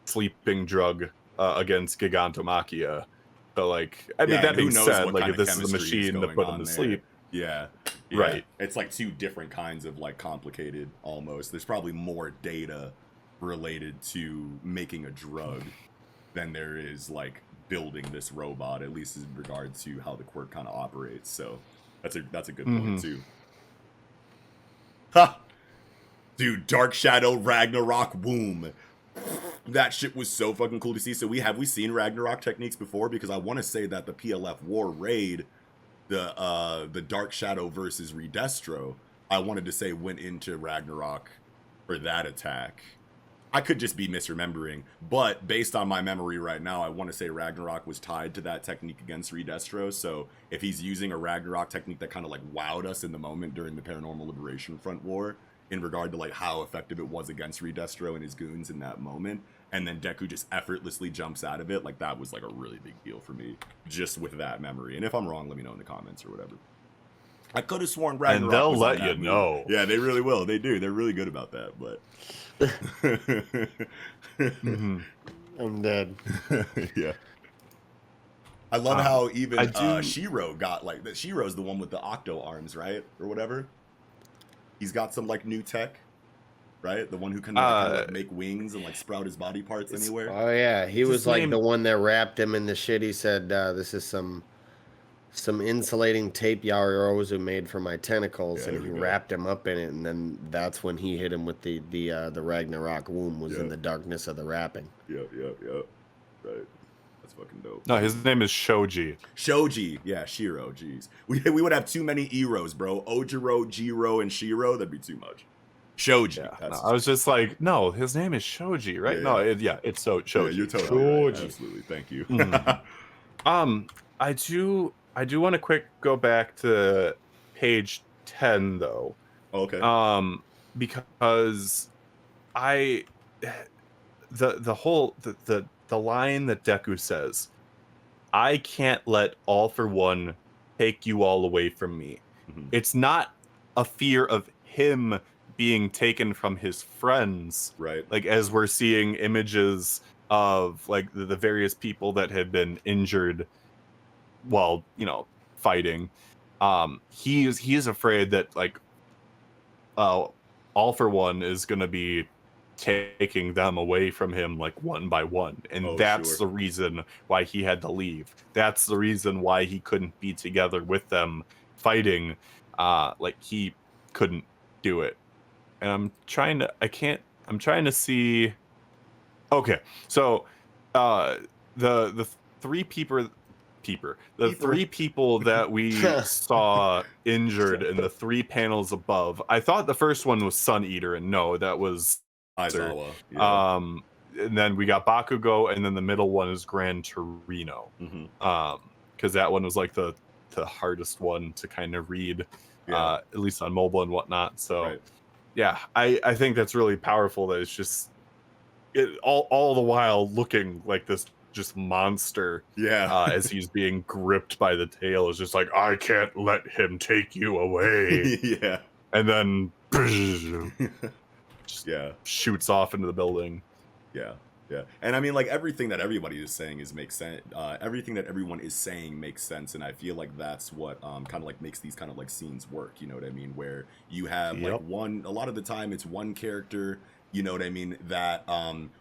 sleeping drug against Gigantomachia. But like, I mean, that being said, like if this is a machine to put him to sleep. Yeah. Right. It's like two different kinds of like complicated almost. There's probably more data related to making a drug than there is like building this robot, at least in regard to how the quirk kind of operates. So that's a good point too. Ha! Dude, Dark Shadow Ragnarok womb. That shit was so fucking cool to see. So we seen Ragnarok techniques before? Because I want to say that the PLF War raid, the Dark Shadow versus Redestro, I wanted to say went into Ragnarok for that attack. I could just be misremembering, but based on my memory right now, I want to say Ragnarok was tied to that technique against Redestro. So if he's using a Ragnarok technique that kind of like wowed us in the moment during the Paranormal Liberation Front War, in regard to like how effective it was against Redestro and his goons in that moment, and then Deku just effortlessly jumps out of it, like that was like a really big deal for me, just with that memory. And if I'm wrong, let me know in the comments or whatever. I could have sworn Ragnarok and they'll was let on that you movie. know. Yeah, they really will. They do. They're really good about that. But I'm dead. Yeah. I love how even Shiro got like that. Shiro's the one with the octo arms, right, or whatever. He's got some like new tech, right? The one who can like make wings and like sprout his body parts anywhere. Oh yeah, he was his like name- the one that wrapped him in the shit. He said, "This is some insulating tape Yaoyorozu made for my tentacles," Yeah, and he there we go. wrapped him up in it. And then that's when he hit him with the Ragnarok womb was in Yeah. the darkness of the wrapping. Yep. Right. That's fucking dope. No, his name is Shoji. Shoji. Yeah, Shiro. Jeez. We would have too many Eros, bro. Ojiro, Jiro, and Shiro. That'd be too much. Shoji. Yeah, That's no, I was just like, no, his name is Shoji, right? Yeah, No, yeah. it's so Shoji. Yeah, you're totally right. Shoji. Absolutely. Thank you. I do want to quick go back to page 10 though. Okay. Because the line that Deku says, "I can't let All for One take you all away from me." Mhm. It's not a fear of him being taken from his friends, Right. like as we're seeing images of like the various people that have been injured while fighting. He is afraid that like All for One is going to be taking them away from him like one by one, and that's sure. the reason why he had to leave. That's the reason why he couldn't be together with them fighting. Like he couldn't do it. And I'm trying to see. Okay, so the three three people that we saw injured in the 3 panels above. I thought the first one was Sun Eater, and no, that was Aizawa. Yeah. and then we got Bakugo, and then the middle one is Gran Torino. Mhm. Because that one was like the hardest one to kind of read, Yeah. at least on mobile and whatnot. So Right. yeah, I think that's really powerful that it's just all the while looking like this just monster Yeah. as he's being gripped by the tail is just like, I can't let him take you away. Yeah. And then just Yeah. shoots off into the building. Yeah. And I mean, like, everything that everybody is saying makes sense. Everything that everyone is saying makes sense, and I feel like that's what kind of like makes these kind of like scenes work. You know what I mean? Where you have Yep. like a lot of the time it's one character. You know what I mean? That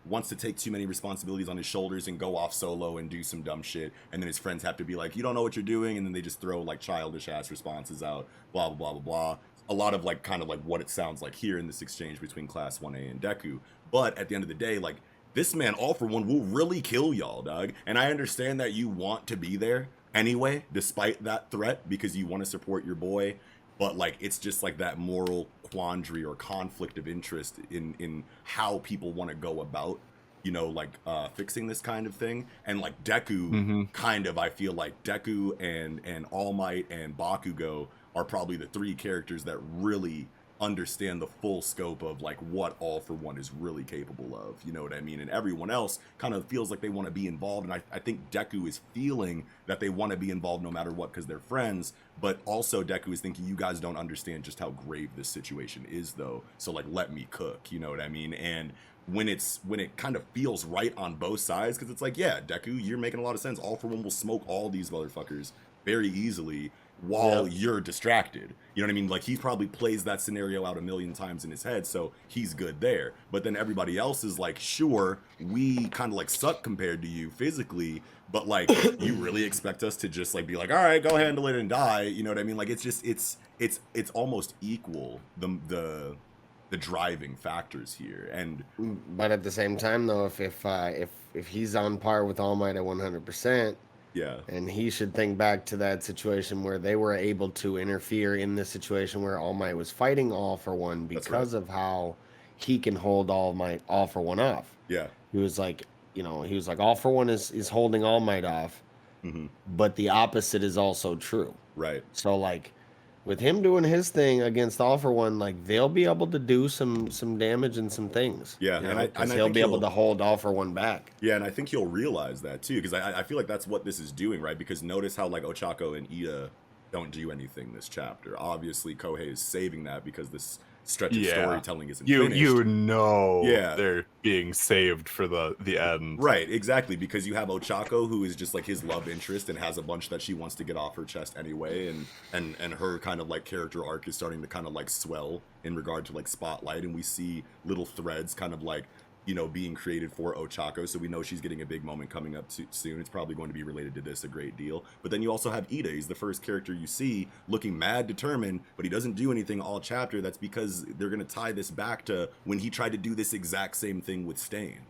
wants to take too many responsibilities on his shoulders and go off solo and do some dumb shit, and then his friends have to be like, "You don't know what you're doing," and then they just throw like childish ass responses out. Blah blah blah blah blah. A lot of like kind of like what it sounds like here in this exchange between Class 1A and Deku. But at the end of the day, like, this man, All for One, will really kill y'all, dog. And I understand that you want to be there anyway, despite that threat, because you want to support your boy. But like, it's just like that moral quandary or conflict of interest in how people want to go about, like fixing this kind of thing. And like Deku, kind of, I feel like Deku and All Might and Bakugo are probably the 3 characters that really understand the full scope of like what All for One is really capable of, you know what I mean? And everyone else kind of feels like they want to be involved, and I think Deku is feeling that they want to be involved no matter what because they're friends, but also Deku is thinking, you guys don't understand just how grave this situation is though, so like let me cook, you know what I mean? And when it kind of feels right on both sides, because it's like, yeah, Deku, you're making a lot of sense. All for One will smoke all these motherfuckers very easily while you're distracted. You know what I mean? Like, he probably plays that scenario out a million times in his head, so he's good there. But then everybody else is like, sure, we kind of like suck compared to you physically, but like, you really expect us to just like be like, all right, go handle it and die. You know what I mean? Like, it's just it's almost equal the driving factors here. And But at the same time, though, if he's on par with All Might at 100%, yeah, and he should think back to that situation where they were able to interfere in the situation where All Might was fighting All for One because of how he can hold All for One off. yeah, He was like, All for One is holding All Might off, but the opposite is also true. right. So like, with him doing his thing against All for One, like, they'll be able to do some damage and some things. Yeah, you and know, I 'cause think he'll be able to hold All for One back. Yeah, and I think he'll realize that too, because I feel like that's what this is doing, right? Because notice how like Ochako and Ida don't do anything this chapter. Obviously, Kohei is saving that because this stretch of storytelling isn't you finished. you know Yeah. they're being saved for the end. Right, exactly, because you have Ochako, who is just like his love interest and has a bunch that she wants to get off her chest anyway, and her kind of like character arc is starting to kind of like swell in regard to like Spotlight, and we see little threads kind of like, you know, being created for Ochako, so we know she's getting a big moment coming up soon. It's probably going to be related to this a great deal. But then you also have Ida. He's the first character you see looking mad determined, but he doesn't do anything all chapter. That's because they're going to tie this back to when he tried to do this exact same thing with Stain.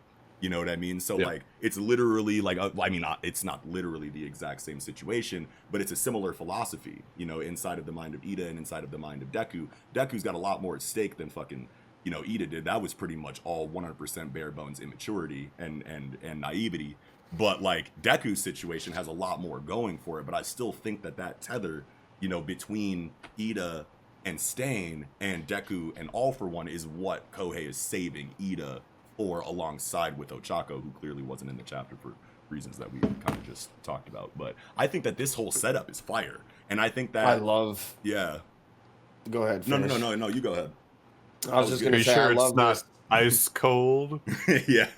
You know what I mean? So like, it's literally like, I mean, it's not literally the exact same situation, but it's a similar philosophy, you know, inside of the mind of Ida and inside of the mind of Deku. Deku's got a lot more at stake than fucking, you know, Ida did. That was pretty much all 100% bare bones immaturity and naivety. But like Deku's situation has a lot more going for it. But I still think that tether, you know, between Ida and Stain and Deku and All For One is what Kohei is saving Ida for, alongside with Ochako, who clearly wasn't in the chapter for reasons that we kind of just talked about. But I think that this whole setup is fire, and I think that Yeah. Go ahead. No, you go ahead. I was just Are gonna you say, sure I it's love not this. ice cold? Yeah.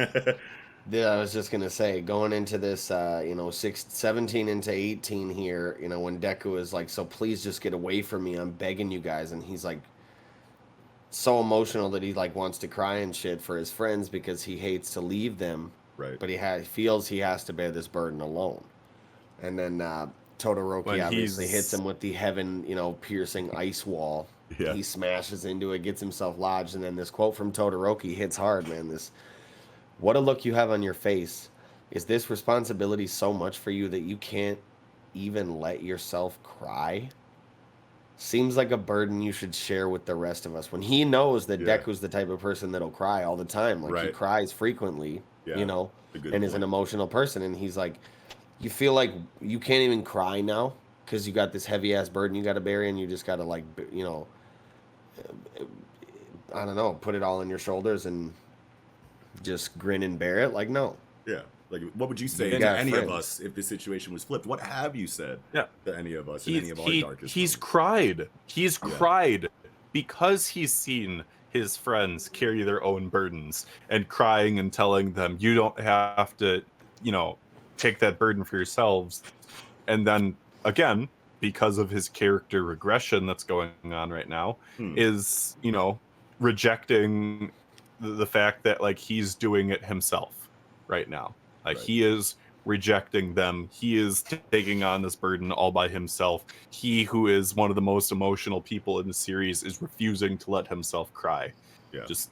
Yeah, I was just gonna say, going into this, 17 into 18 here, you know, when Deku is like, so please just get away from me, I'm begging you guys, and he's like so emotional that he like wants to cry and shit for his friends because he hates to leave them, Right. but he feels he has to bear this burden alone. And then Todoroki obviously hits him with the heaven, piercing ice wall. Yeah. He smashes into it, gets himself lodged, and then this quote from Todoroki hits hard, man. What a look you have on your face. Is this responsibility so much for you that you can't even let yourself cry? Seems like a burden you should share with the rest of us. When he knows that Deku's the type of person that'll cry all the time. Like, he cries frequently, and is an emotional person. And he's like, you feel like you can't even cry now because you got this heavy-ass burden you got to bear, and you just got to, like, I don't know, put it all on your shoulders and just grin and bear it. Like, no. Yeah. Like, what would you say to any of us if this situation was flipped? What have you said to any of us in any of our darkest He's moments? cried. He's cried because he's seen his friends carry their own burdens and crying and telling them, you don't have to, take that burden for yourselves. And then, again, because of his character regression that's going on right now, is, rejecting the fact that, like, he's doing it himself right now. Like, he is rejecting them. He is taking on this burden all by himself. He, who is one of the most emotional people in the series, is refusing to let himself cry. Yeah. Just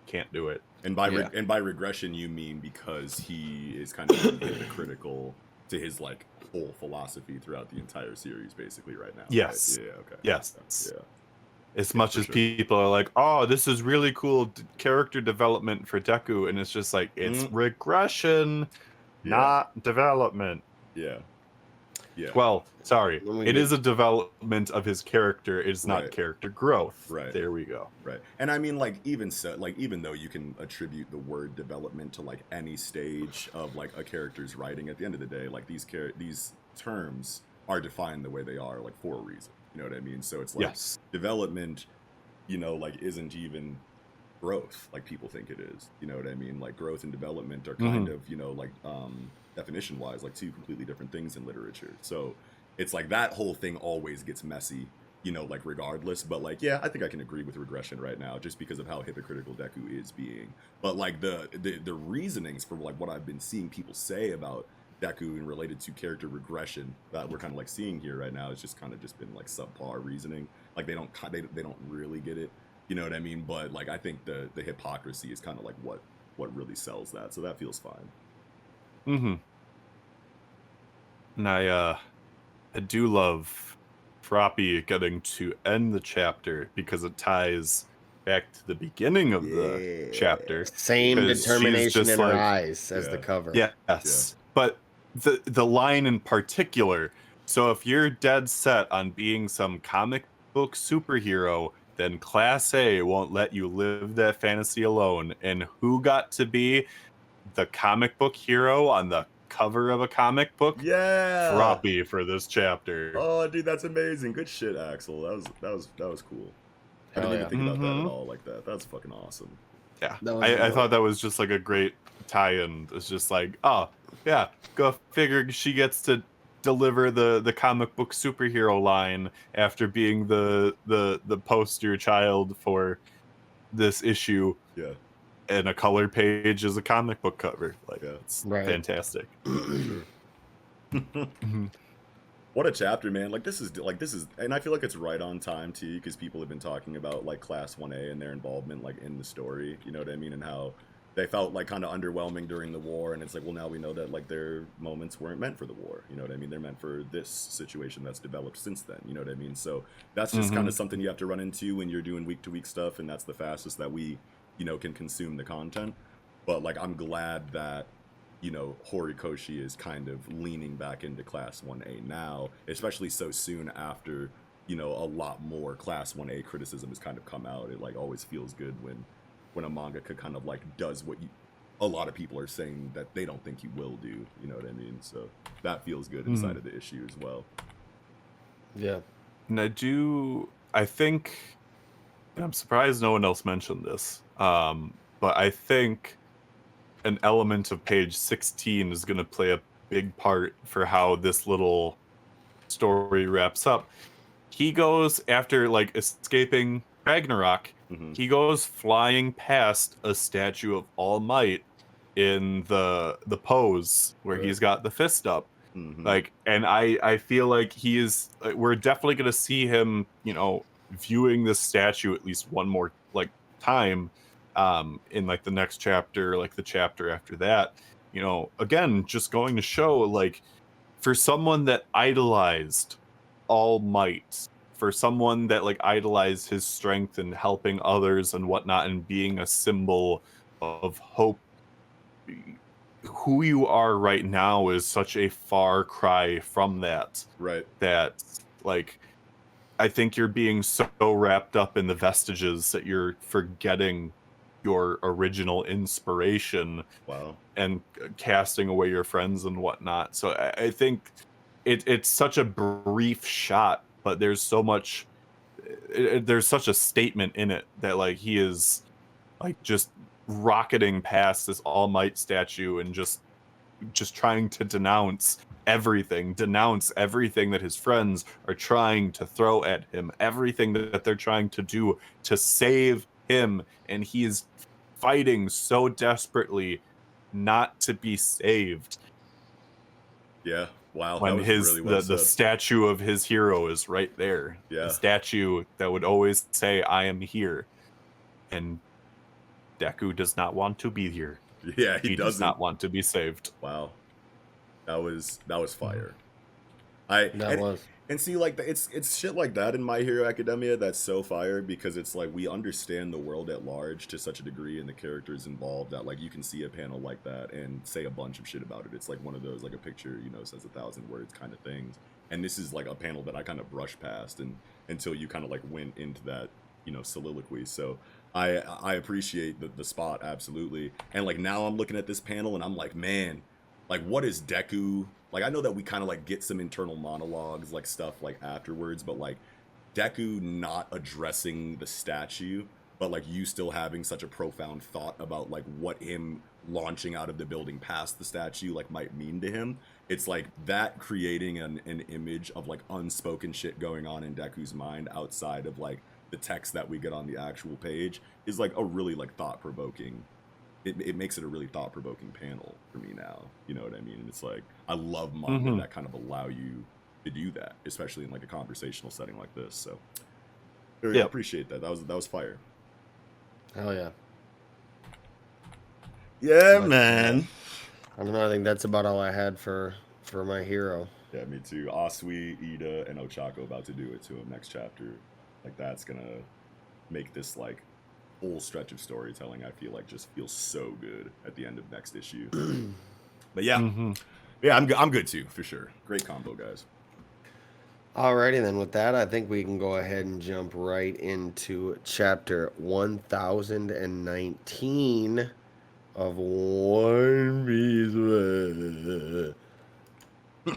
can't do it. And by regression, you mean because he is kind of hypocritical to his, like, whole philosophy throughout the entire series, basically, right now. Yes. Right? Yeah, okay. Yes. Yeah. As much as people are like, oh, this is really cool character development for Deku, and it's just like, it's regression, not development. Yeah. Yeah. Well, sorry. It is a development of his character. It's not character growth. Right. There we go. Right. And I mean, like, even though you can attribute the word development to, like, any stage of, like, a character's writing, at the end of the day, like, these terms are defined the way they are, like, for a reason. You know what I mean? So it's like development, like, isn't even growth like people think it is. You know what I mean? Like, growth and development are kind of, definition wise, like, two completely different things in literature. So it's like that whole thing always gets messy, like, regardless. But, like, yeah, I think I can agree with regression right now just because of how hypocritical Deku is being. But, like, the reasonings for, like, what I've been seeing people say about Deku and related to character regression that we're kind of, like, seeing here right now, it's just kind of just been, like, subpar reasoning. Like, they don't really get it. You know what I mean? But, like, I think the hypocrisy is kind of like what really sells that. So that feels fine. And I do love Froppy getting to end the chapter because it ties back to the beginning of the chapter. Same determination in her eyes as the cover. Yes. But the line in particular, so if you're dead set on being some comic book superhero, then Class A won't let you live that fantasy alone. And who got to be the comic book hero on the cover of a comic book? Yeah, Froppy for this chapter. Oh, dude, that's amazing. Good shit, Axel. That was cool. I didn't Hell even yeah. think about that at all like that. That's fucking awesome. Yeah, That was I dope. thought that was just like a great tie-in. It's just like, oh yeah, go figure she gets to deliver the comic book superhero line after being the poster child for this issue, Yeah, and a color page is a comic book cover. Like, yeah, it's Right. fantastic. yeah, for sure. Mhm. What a chapter, man. Like this is, and I feel like it's right on time too, because people have been talking about like Class 1A and their involvement like in the story, you know what I mean, and how they felt like kind of underwhelming during the war, and it's like, well, now we know that like their moments weren't meant for the war, you know what I mean, they're meant for this situation that's developed since then, you know what I mean. So that's just kind of something you have to run into when you're doing week to week stuff, and that's the fastest that we, you know, can consume the content. But like, I'm glad that, you know, Horikoshi is kind of leaning back into Class 1A now, especially so soon after, you know, a lot more Class 1A criticism has kind of come out. It like always feels good when a mangaka kind of like does what a lot of people are saying that they don't think he will do, you know what I mean? So that feels good inside of the issue as well. Yeah. And I think, and I'm surprised no one else mentioned this, but I think an element of page 16 is going to play a big part for how this little story wraps up. He goes, after like escaping Ragnarok, he goes flying past a statue of All Might in the pose where Right. he's got the fist up. Like, and I feel like we're definitely going to see him, you know, viewing this statue at least one more like time in like the next chapter, like the chapter after that, you know, again, just going to show like, for someone that idolized All Might, for someone that like idolized his strength and helping others and whatnot and being a symbol of hope, who you are right now is such a far cry from that. Right. That like, I think you're being so wrapped up in the vestiges that you're forgetting your original inspiration. Wow. And casting away your friends and whatnot. So I think it's such a brief shot, but there's so much. There's such a statement in it that like he is like just rocketing past this All Might statue and just trying to denounce everything that his friends are trying to throw at him, everything that they're trying to do to save him, and he is fighting so desperately not to be saved. Yeah. Wow. When that was really well the said. statue of his hero is right there. Yeah. The statue that would always say, "I am here." And Deku does not want to be here. Yeah, he does doesn't. not want to be saved. Wow. That was fire. And see, like, it's shit like that in My Hero Academia that's so fire, because it's like we understand the world at large to such a degree and the characters involved that like you can see a panel like that and say a bunch of shit about it. It's like one of those, like, a picture, you know, says 1,000 words kind of things. And this is like a panel that I kind of brushed past and until you kind of like went into that, you know, soliloquy. So I appreciate the spot, absolutely. And like now I'm looking at this panel and I'm like, man, like, what is Deku? Like, I know that we kind of like get some internal monologues, like stuff like afterwards, but like Deku not addressing the statue, but like you still having such a profound thought about like what him launching out of the building past the statue like might mean to him. It's like that creating an image of like unspoken shit going on in Deku's mind outside of like the text that we get on the actual page is like a really like thought-provoking. It makes it a really thought-provoking panel for me now, you know what I mean? And it's like, I love manga that kind of allow you to do that, especially in like a conversational setting like this. So I appreciate that. That was fire. Hell yeah. Yeah, man. I don't know. I think that's about all I had for My Hero. Yeah, me too. Asui, Ida, and Ochako about to do it to him next chapter. Like, that's gonna make this like whole stretch of storytelling, I feel like, just feels so good at the end of next issue. But yeah, yeah, I'm good too, for sure. Great combo, guys. Alrighty then, with that, I think we can go ahead and jump right into chapter 1019 of One Piece.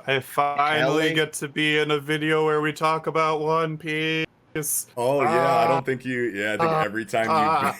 I finally Kelly? get to be in a video where we talk about One Piece. Oh yeah, I don't think you. Yeah, I think every time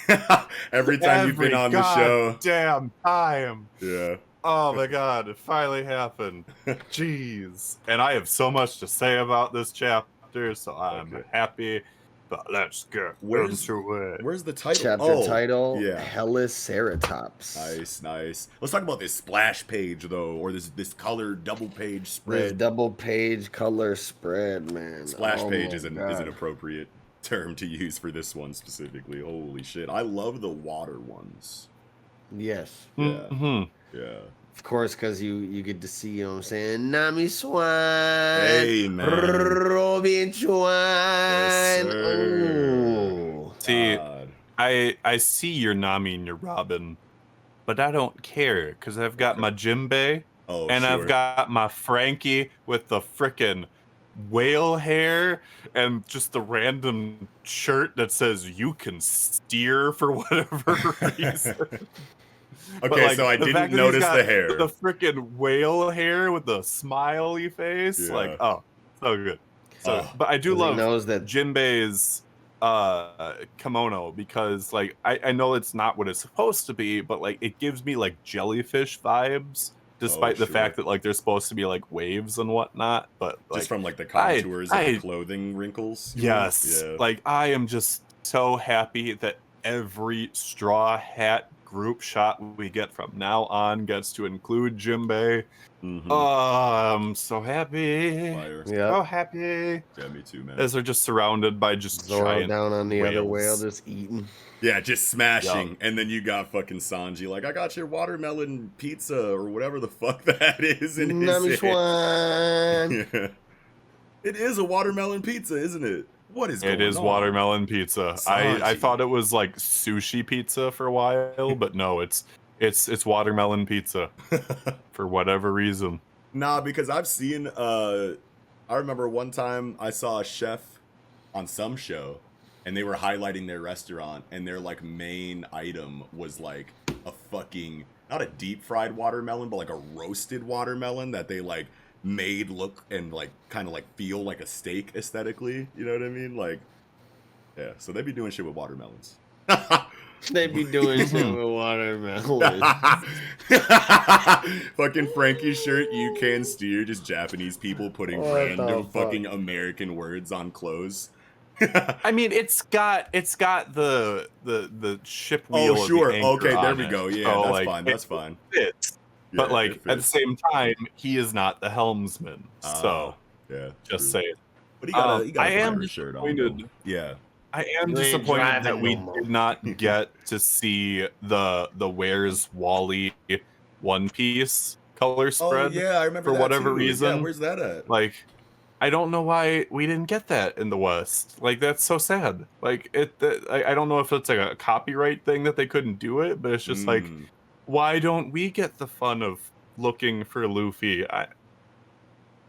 every time you've been on the show. Damn time. Yeah. Oh my god, it finally happened. Jeez. And I have so much to say about this chapter, so I'm happy. But let's get into it. Where's the title? Chapter title, yeah. Heliceratops. Nice. Let's talk about this splash page though, or this color double page spread. This double page color spread, man. Splash page is an appropriate term to use for this one specifically. Holy shit. I love the water ones. Yes. Yeah. Mm-hmm. Yeah. Of course, because you get to see, you know what I'm saying? Nami Swan. Hey, man. Robin Swan. Yes, sir. See, I see your Nami and your Robin, but I don't care because I've got my Jimbei and I've got my Frankie with the frickin' whale hair and just the random shirt that says you can steer for whatever reason. Okay, like, so I didn't notice the hair. The freaking whale hair with the smiley face. Yeah. Like, oh, so good. So, but I do love Jinbei's kimono because, like, I know it's not what it's supposed to be, but, like, it gives me, like, jellyfish vibes, despite the fact that, like, there's supposed to be, like, waves and whatnot. But, like, just from, like, the contours of the clothing wrinkles? Yes. Yeah. Like, I am just so happy that every Straw Hat group shot we get from now on gets to include Jimbei. Mm-hmm. Oh, I'm so happy. Yeah. So happy. Yeah, me too, man. As they're just surrounded by just giant down on the whales. other whale, just eating. Yeah, just smashing. Yep. And then you got fucking Sanji like, I got your watermelon pizza or whatever the fuck that is in his hand. Yeah. It is a watermelon pizza, isn't it? What is going on? It is watermelon pizza. I thought it was like sushi pizza for a while, but no, it's watermelon pizza for whatever reason. Nah, because I've seen I remember one time I saw a chef on some show and they were highlighting their restaurant and their like main item was like a fucking, not a deep fried watermelon, but like a roasted watermelon that they like made look and like kind of like feel like a steak aesthetically, you know what I mean? Like, yeah, so they be doing shit with watermelons. They be doing shit with watermelons. Fucking Frankie's shirt, you can steer, just Japanese people putting random fucking American words on clothes. I mean, it's got the ship wheel. Oh sure, of the okay, there on we go. Yeah, so, that's like, fine. That's fine. Fits. But yeah, like at the same time, he is not the helmsman. So yeah, just saying. But he got I am disappointed. Yeah, I am disappointed that we did not get to see the Where's Wally One Piece color spread. Oh yeah, I remember for that whatever too. reason. Yeah, where's that at? Like, I don't know why we didn't get that in the West. Like, that's so sad. Like, I don't know if it's like a copyright thing that they couldn't do it, but it's just like, why don't we get the fun of looking for Luffy?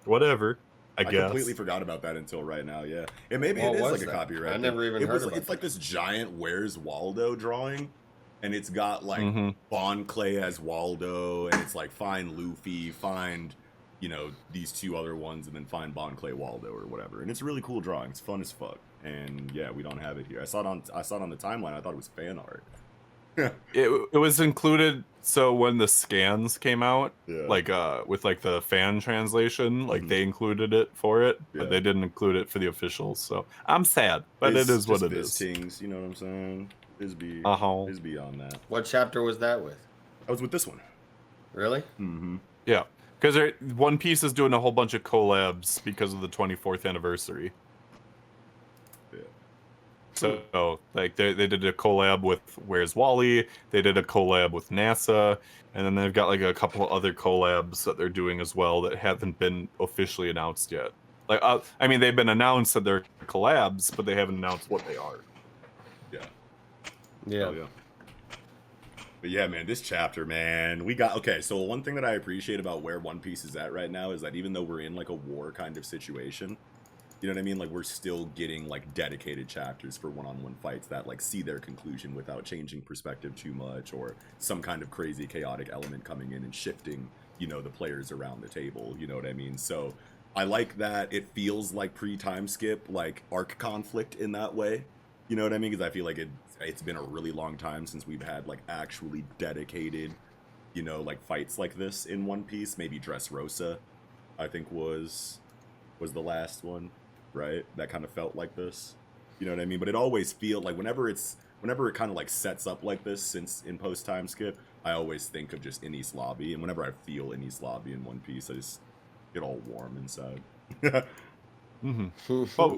Whatever. I guess. Completely forgot about that until right now. Yeah, it maybe it is like a copyright. I never even heard of it. It's like this giant Where's Waldo drawing, and it's got like Bon Clay as Waldo, and it's like find Luffy, find these two other ones, and then find Bon Clay Waldo or whatever. And it's a really cool drawing. It's fun as fuck. And yeah, we don't have it here. I saw it on the timeline. I thought it was fan art. It was included. So when the scans came out, like with like the fan translation, like they included it for it, but they didn't include it for the officials. So I'm sad, but it is what it is. Things, you know what I'm saying? Is beyond that. What chapter was that with? I was with this one. Really? Mm-hmm. Yeah, because One Piece is doing a whole bunch of collabs because of the 24th anniversary. So, like, they did a collab with Where's Wally, they did a collab with NASA, and then they've got, like, a couple of other collabs that they're doing as well that haven't been officially announced yet. Like, I mean, they've been announced that they're collabs, but they haven't announced what they are. Yeah. Yeah. Oh, yeah. But yeah, man, this chapter, man, okay, so one thing that I appreciate about where One Piece is at right now is that even though we're in, like, a war kind of situation, you know what I mean? Like, we're still getting, like, dedicated chapters for one-on-one fights that, like, see their conclusion without changing perspective too much or some kind of crazy, chaotic element coming in and shifting, the players around the table. You know what I mean? So I like that it feels like pre-time skip, like arc conflict in that way. You know what I mean? Because I feel like it's been a really long time since we've had like actually dedicated, you know, like fights like this in One Piece. Maybe Dressrosa, I think was the last one, right? That kind of felt like this. You know what I mean? But it always feels like whenever it kind of like sets up like this since in post time skip, I always think of just Enies Lobby, and whenever I feel Enies Lobby in One Piece, I just get all warm inside. But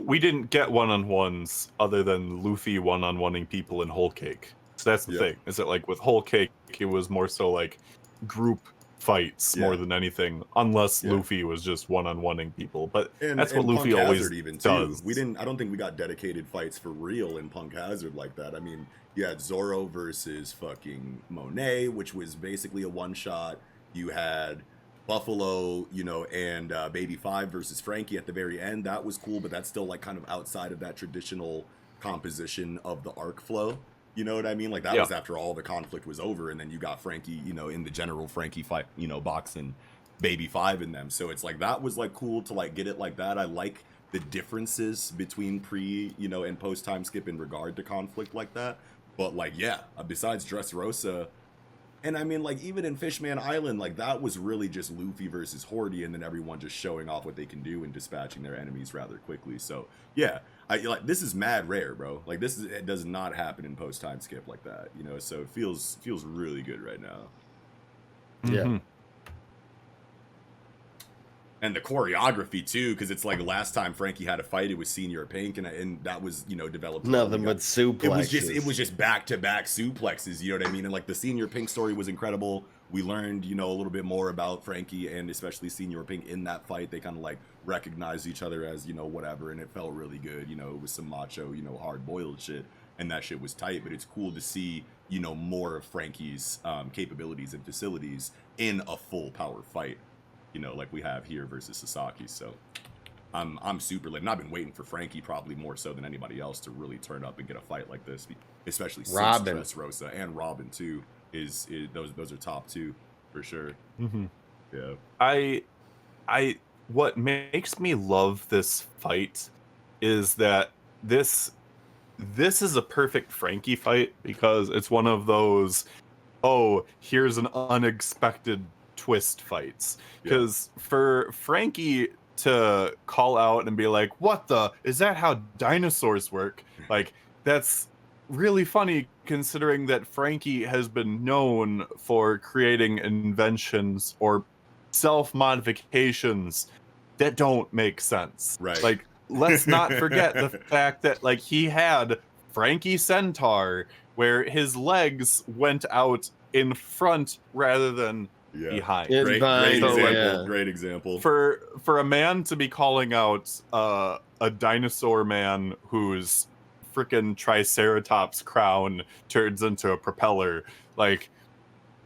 we didn't get one-on-ones other than Luffy one-on-oneing people in Whole Cake. So that's the thing. Is that like with Whole Cake, it was more so like group fights more than anything, unless Luffy was just one-on-oneing people. But that's what Luffy Punk always Hazard even does. too. I don't think we got dedicated fights for real in Punk Hazard like that. I mean, you had Zoro versus fucking Monet, which was basically a one-shot. You had Buffalo, you know, and Baby 5 versus Frankie at the very end. That was cool, but that's still like kind of outside of that traditional composition of the arc flow. You know what I mean? Like that was after all the conflict was over, and then you got Frankie, you know, in the general Frankie fight, you know, boxing Baby 5 in them. So it's like that was like cool to like get it like that. I like the differences between pre, you know, and post time skip in regard to conflict like that. But like, yeah, besides Dressrosa, and I mean, like, even in Fishman Island, like, that was really just Luffy versus Hordy, and then everyone just showing off what they can do and dispatching their enemies rather quickly. So, yeah, like this is mad rare, bro. Like, it does not happen in post-time skip like that, you know? So it feels really good right now. Yeah. And the choreography, too, because it's like last time Frankie had a fight, it was Senior Pink, and that was, you know, developed. Nothing but suplexes. It was just back-to-back suplexes, you know what I mean? And, like, the Senior Pink story was incredible. We learned, you know, a little bit more about Frankie and especially Senior Pink in that fight. They kind of, like, recognized each other as, you know, whatever, and it felt really good. You know, it was some macho, you know, hard-boiled shit, and that shit was tight. But it's cool to see, you know, more of Frankie's capabilities and facilities in a full power fight. You know, like we have here versus Sasaki. So I'm super lit. And I've been waiting for Frankie probably more so than anybody else to really turn up and get a fight like this, especially Robin. since Dressrosa and Robin too is those are top two for sure. Yeah. I what makes me love this fight is that this is a perfect Frankie fight because it's one of those, oh, here's an unexpected twist fights. Because for Frankie to call out and be like, what the, is that how dinosaurs work? Like, that's really funny considering that Frankie has been known for creating inventions or self-modifications that don't make sense. Right. Like, let's not forget the fact that, like, he had Frankie Centaur, where his legs went out in front rather than behind. Great example. For a man to be calling out a dinosaur man whose freaking Triceratops crown turns into a propeller, like,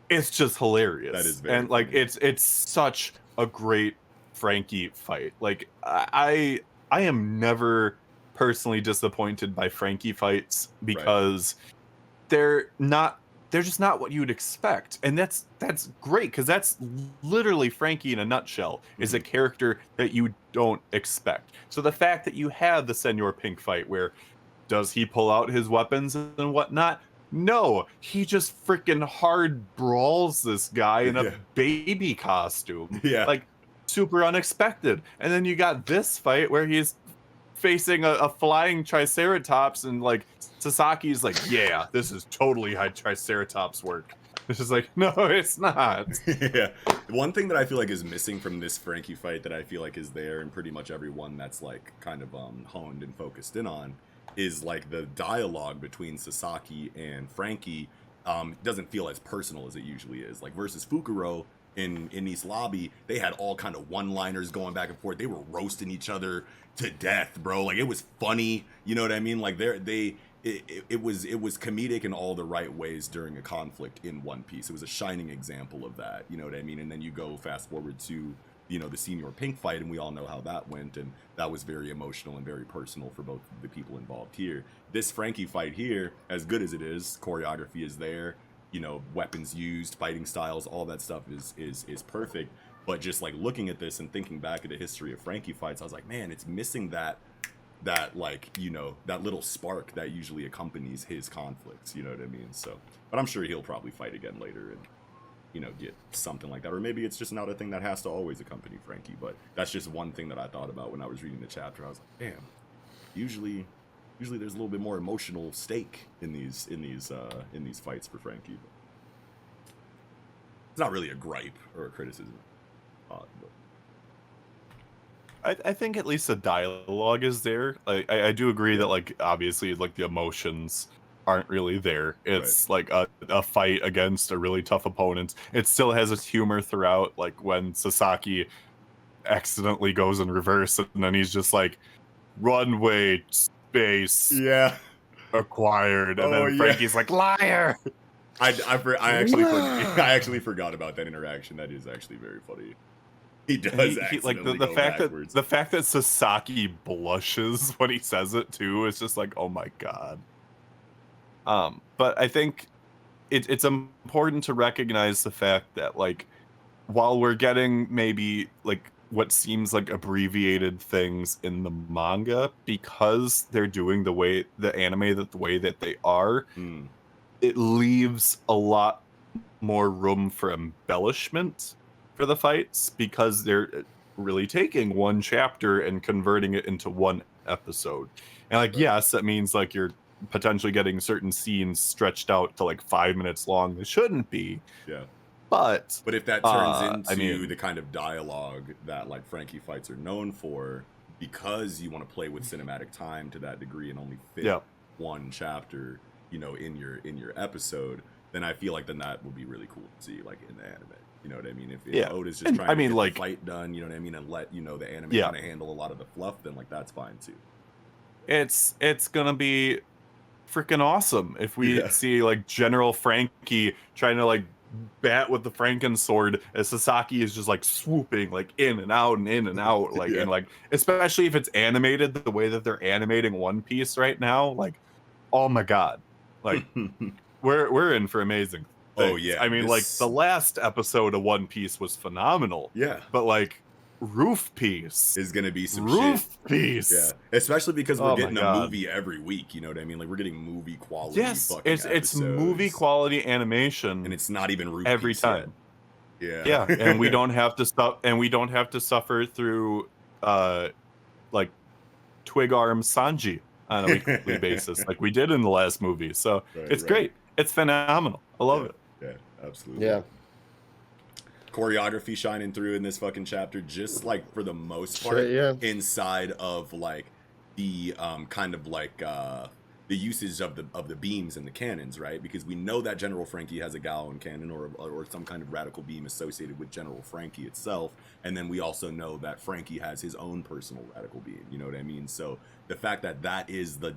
it's just hilarious. That is very and like funny. it's such a great Frankie fight. Like I am never personally disappointed by Frankie fights because they're just not what you would expect. And that's great because that's literally Frankie in a nutshell, is a character that you don't expect. So the fact that you have the Senor Pink fight where does he pull out his weapons and whatnot? No, he just freaking hard brawls this guy in a baby costume. Like, super unexpected. And then you got this fight where he's facing a flying Triceratops, and like Sasaki's like, yeah, this is totally how Triceratops work. This is like, no, it's not. One thing that I feel like is missing from this Frankie fight that I feel like is there in pretty much everyone that's like kind of honed and focused in on is like the dialogue between Sasaki and Frankie doesn't feel as personal as it usually is. Like versus Fukuro in East Lobby, they had all kind of one-liners going back and forth. They were roasting each other to death, bro. Like, it was funny, you know what I mean? Like it was comedic in all the right ways during a conflict in One Piece. It was a shining example of that, you know what I mean? And then you go fast forward to, you know, the Senior Pink fight, and we all know how that went, and that was very emotional and very personal for both the people involved here. This Frankie fight here, as good as it is, choreography is there, you know, weapons used, fighting styles, all that stuff is perfect. But just like looking at this and thinking back at the history of Frankie fights, I was like, man, it's missing that like, you know, that little spark that usually accompanies his conflicts, you know what I mean? So, but I'm sure he'll probably fight again later and, you know, get something like that. Or maybe it's just not a thing that has to always accompany Frankie, but that's just one thing that I thought about when I was reading the chapter. I was like, damn, usually there's a little bit more emotional stake in these fights for Frankie. But it's not really a gripe or a criticism. But I think at least the dialogue is there. Like, I do agree that, like, obviously, like, the emotions aren't really there. It's like a fight against a really tough opponent. It still has its humor throughout, like when Sasaki accidentally goes in reverse and then he's just like, runway space acquired, and then Frankie's like, liar. I actually forgot about that interaction. That is actually very funny. He does like the fact that Sasaki blushes when he says it too is just like, oh my god. But I think it's important to recognize the fact that, like, while we're getting maybe like what seems like abbreviated things in the manga, because they're doing the way that they are, it leaves a lot more room for embellishment for the fights, because they're really taking one chapter and converting it into one episode. And like, yes, that means like you're potentially getting certain scenes stretched out to like 5 minutes long. They shouldn't be. Yeah. But if that turns into the kind of dialogue that like Frankie fights are known for, because you want to play with cinematic time to that degree and only fit one chapter, you know, in your episode, then I feel like then that would be really cool to see, like, in the anime. You know what I mean? If Oda's just trying to get the fight done, you know what I mean, and let, you know, the anime kind of handle a lot of the fluff, then like that's fine too. It's gonna be freaking awesome if we see like General Frankie trying to like bat with the Frankensword as Sasaki is just like swooping like in and out like and like, especially if it's animated the way that they're animating One Piece right now, like, oh my god, like we're in for amazing things. Oh yeah, I mean, like, the last episode of One Piece was phenomenal, but like Roof Piece is gonna be some Piece. Yeah, especially because we're getting a movie every week. You know what I mean? Like, we're getting movie quality. Yes, it's movie quality animation, and it's not even Roof every Piece time. Yeah, and we don't have to stop, and we don't have to suffer through like twig arm Sanji on a weekly basis like we did in the last movie. So it's great. It's phenomenal. I love it. Yeah, absolutely. Yeah. Choreography shining through in this fucking chapter, just like for the most part, inside of like the kind of like the usage of the beams and the cannons, right? Because we know that General Frankie has a Gallon cannon or some kind of radical beam associated with General Frankie itself, and then we also know that Frankie has his own personal radical beam. You know what I mean? So the fact that that is the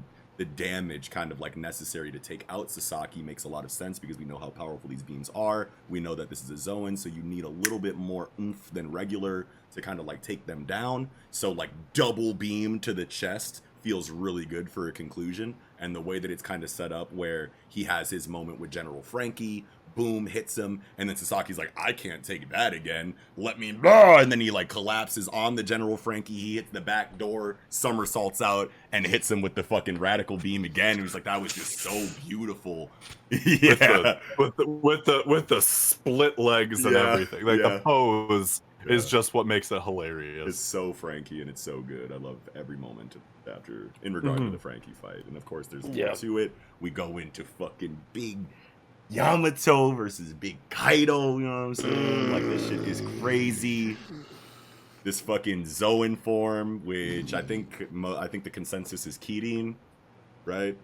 damage kind of like necessary to take out Sasaki makes a lot of sense, because we know how powerful these beams are. We know that this is a Zoan, so you need a little bit more oomph than regular to kind of like take them down. So like double beam to the chest feels really good for a conclusion. And the way that it's kind of set up, where he has his moment with General Frankie, boom, hits him, and then Sasaki's like, I can't take that again, let me, and then he like collapses on the General Frankie, he hits the back door, somersaults out, and hits him with the fucking radical beam again. He was like, that was just so beautiful. with the split legs and everything, like the pose is just what makes it hilarious. It's so Frankie and it's so good. I love every moment after in regard to the Frankie fight. And of course there's more to it. We go into fucking big Yamato versus Big Kaido, you know what I'm saying? Like, this shit is crazy. This fucking Zoan form, which I think the consensus is Kirin, right?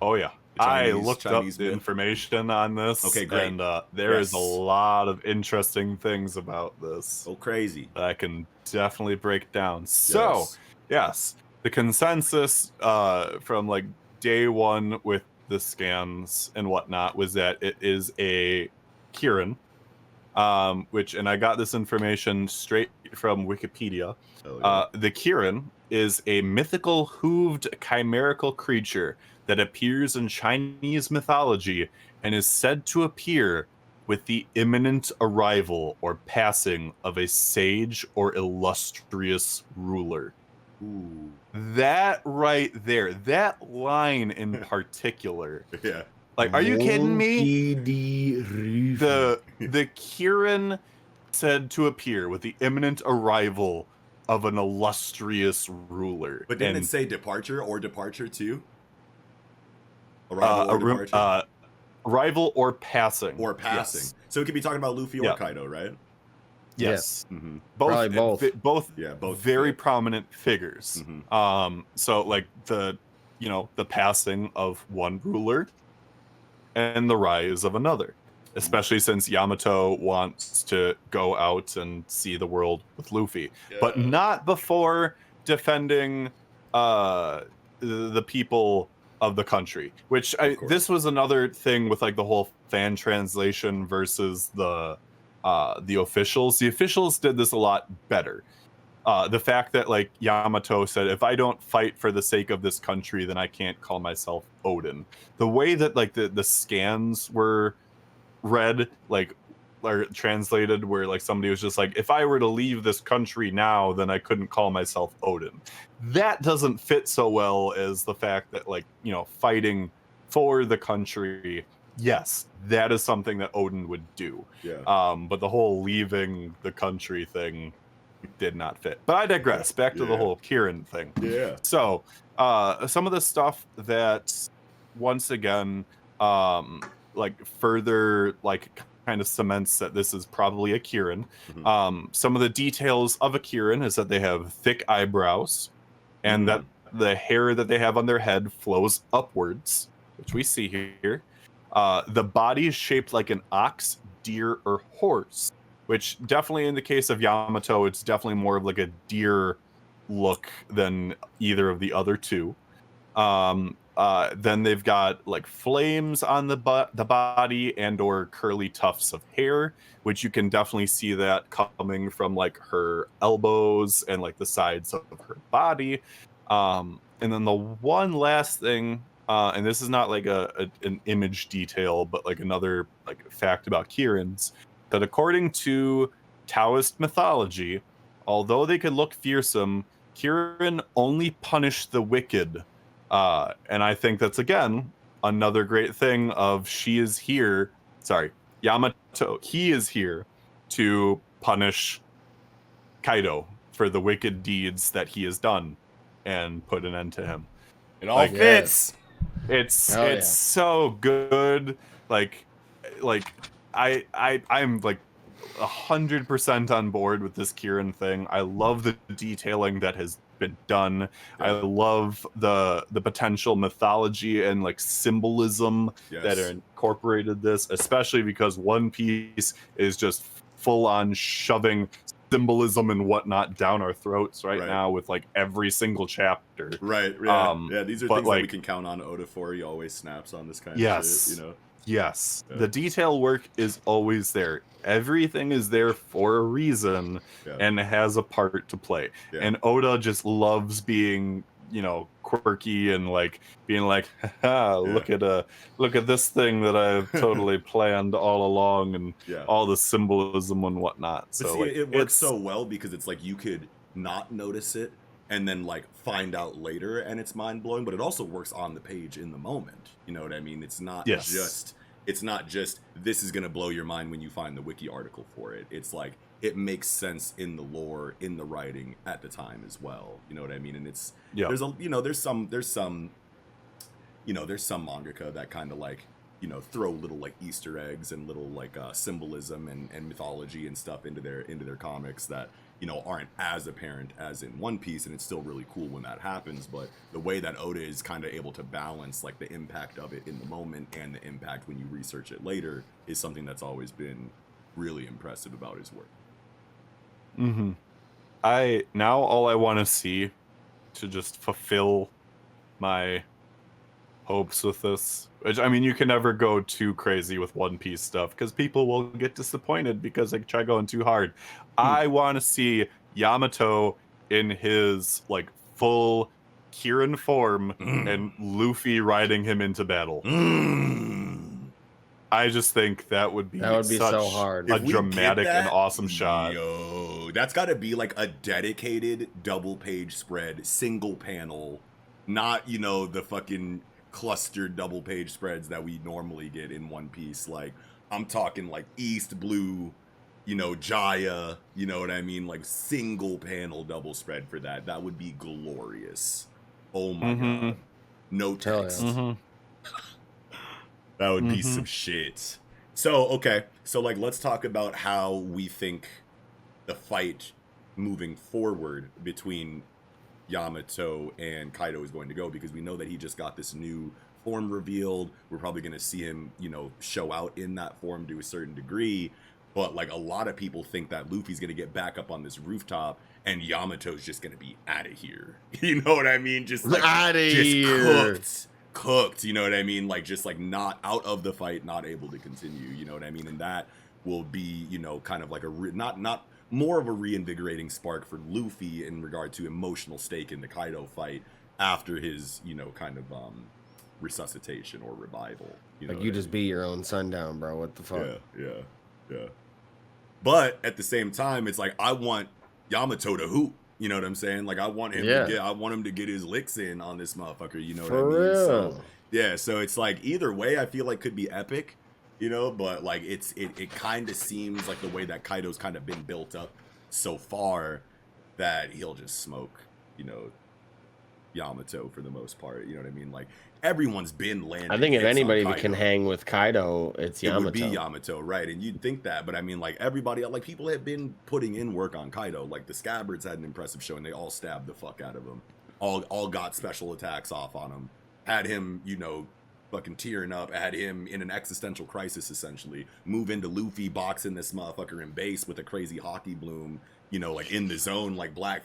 Oh yeah. I looked up the information on this. Okay, great. And there is a lot of interesting things about this. So crazy. That I can definitely break down. So, yes, the consensus from like day one with the scans and whatnot was that it is a Kirin, and I got this information straight from Wikipedia. The Kirin is a mythical hooved chimerical creature that appears in Chinese mythology and is said to appear with the imminent arrival or passing of a sage or illustrious ruler. Ooh. That right there, that line in particular. Yeah. Like, are you kidding me? The The Kirin said to appear with the imminent arrival of an illustrious ruler. But didn't And, it say departure or departure too? Arrival or departure? arrival or passing. Or passing. Yes. So it could be talking about Luffy or Yeah. Kaido, right? Yes. Mm-hmm. Probably both. Both Yeah, both very fit. prominent figures. Mhm. So like the passing of one ruler and the rise of another, especially since Yamato wants to go out and see the world with Luffy, but not before defending the people of the country, which this was another thing with like the whole fan translation versus the officials. The officials did this a lot better. The fact that like Yamato said, if I don't fight for the sake of this country, then I can't call myself Odin. The way that like the scans were read, like, or translated, where like somebody was just like, if I were to leave this country now, then I couldn't call myself Odin. That doesn't fit so well as the fact that like, fighting for the country, yes, that is something that Odin would do. Yeah. But the whole leaving the country thing did not fit. But I digress. Back to the whole Kirin thing. Yeah. So some of the stuff that once again like further like kind of cements that this is probably a Kirin. Some of the details of a Kirin is that they have thick eyebrows and that the hair that they have on their head flows upwards, which we see here. The body is shaped like an ox, deer, or horse, which definitely in the case of Yamato, it's definitely more of like a deer look than either of the other two. Then they've got like flames on the body and or curly tufts of hair, which you can definitely see that coming from like her elbows and like the sides of her body. And then the one last thing, and this is not like an image detail, but like another like fact about Kirins, that according to Taoist mythology, although they could look fearsome, Kirin only punish the wicked. And I think that's, again, another great thing of Yamato, he is here to punish Kaido for the wicked deeds that he has done and put an end to him. It all fits. It's so good. I'm like 100% on board with this Kirin thing. I love the detailing that has been done. I love the potential mythology and like symbolism that are incorporated this, especially because One Piece is just full on shoving symbolism and whatnot down our throats right now with like every single chapter. Right. Yeah. These are things that we can count on Oda for. He always snaps on this kind of shit, Yes, the detail work is always there. Everything is there for a reason and has a part to play. And Oda just loves being, quirky and like being like, look at this thing that I've totally planned all along and all the symbolism and whatnot. But see, it works so well because it's like you could not notice it and then like find out later and it's mind blowing, but it also works on the page in the moment. You know what I mean? It's not just this is gonna blow your mind when you find the wiki article for it. It's like it makes sense in the lore, in the writing at the time as well. You know what I mean? And it's there's some mangaka that kind of like throw little like Easter eggs and little like symbolism and mythology and stuff into their comics that aren't as apparent as in One Piece, and it's still really cool when that happens. But the way that Oda is kind of able to balance like the impact of it in the moment and the impact when you research it later is something that's always been really impressive about his work. Now all I want to see to just fulfill my hopes with this, which I mean you can never go too crazy with One Piece stuff because people will get disappointed because they try going too hard. I want to see Yamato in his like full Kirin form and Luffy riding him into battle. I just think that would be such so hard. a If we get dramatic and that, awesome shot. Yo, that's got to be like a dedicated double page spread, single panel, not, you know, the fucking clustered double page spreads that we normally get in One Piece. Like, I'm talking like East Blue, you know, Jaya, you know what I mean? Like single panel double spread for that. That would be glorious. Oh my God. No Hell yeah. text. That would be some shit. So, okay. So, like, let's talk about how we think the fight moving forward between Yamato and Kaido is going to go, because we know that he just got this new form revealed. We're probably going to see him, you know, show out in that form to a certain degree. But, like, a lot of people think that Luffy's going to get back up on this rooftop and Yamato's just going to be out of here. You know what I mean? Just, like, Outta just here. cooked, you know what I mean? Like, just like not out of the fight, not able to continue, you know what I mean? And that will be, you know, kind of like a not more of a reinvigorating spark for Luffy in regard to emotional stake in the Kaido fight after his, you know, kind of resuscitation or revival. You know, Like, you just beat your own sundown, bro. What the fuck? Yeah. But at the same time, it's like, I want Yamato to hoop. You know what I'm saying? Like, I want him to get his licks in on this motherfucker. You know what I mean? For real. So, yeah. So it's like, either way, I feel like could be epic, you know, but like it kind of seems like the way that Kaido's kind of been built up so far that he'll just smoke, you know, Yamato for the most part. You know what I mean? Like, everyone's been landing. I think if hits on anybody Kaido. can hang with Kaido, it's Yamato. It would be Yamato, right? And you'd think that, but I mean, like, everybody, like, people have been putting in work on Kaido. Like, the Scabbards had an impressive show, and they all stabbed the fuck out of him. All got special attacks off on him. Had him, you know, fucking tearing up. Had him in an existential crisis, essentially. Move into Luffy, boxing this motherfucker in base with a crazy hockey bloom. You know, like, in the zone, like Black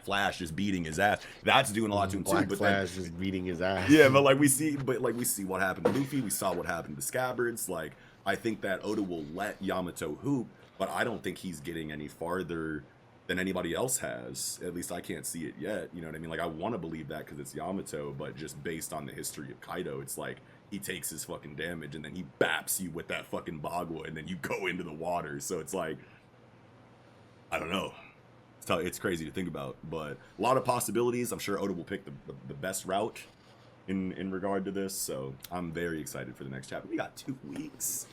Flash just beating his ass. That's doing a lot to him, Black too. But Flash just beating his ass. yeah, but we see what happened to Luffy. We saw what happened to Scabbards. Like, I think that Oda will let Yamato hoop, but I don't think he's getting any farther than anybody else has. At least I can't see it yet. You know what I mean? Like, I want to believe that because it's Yamato, but just based on the history of Kaido, it's like he takes his fucking damage and then he baps you with that fucking Bagua and then you go into the water. So it's like, I don't know. It's crazy to think about, but a lot of possibilities. I'm sure Oda will pick the best route in regard to this. So I'm very excited for the next chapter. We got 2 weeks.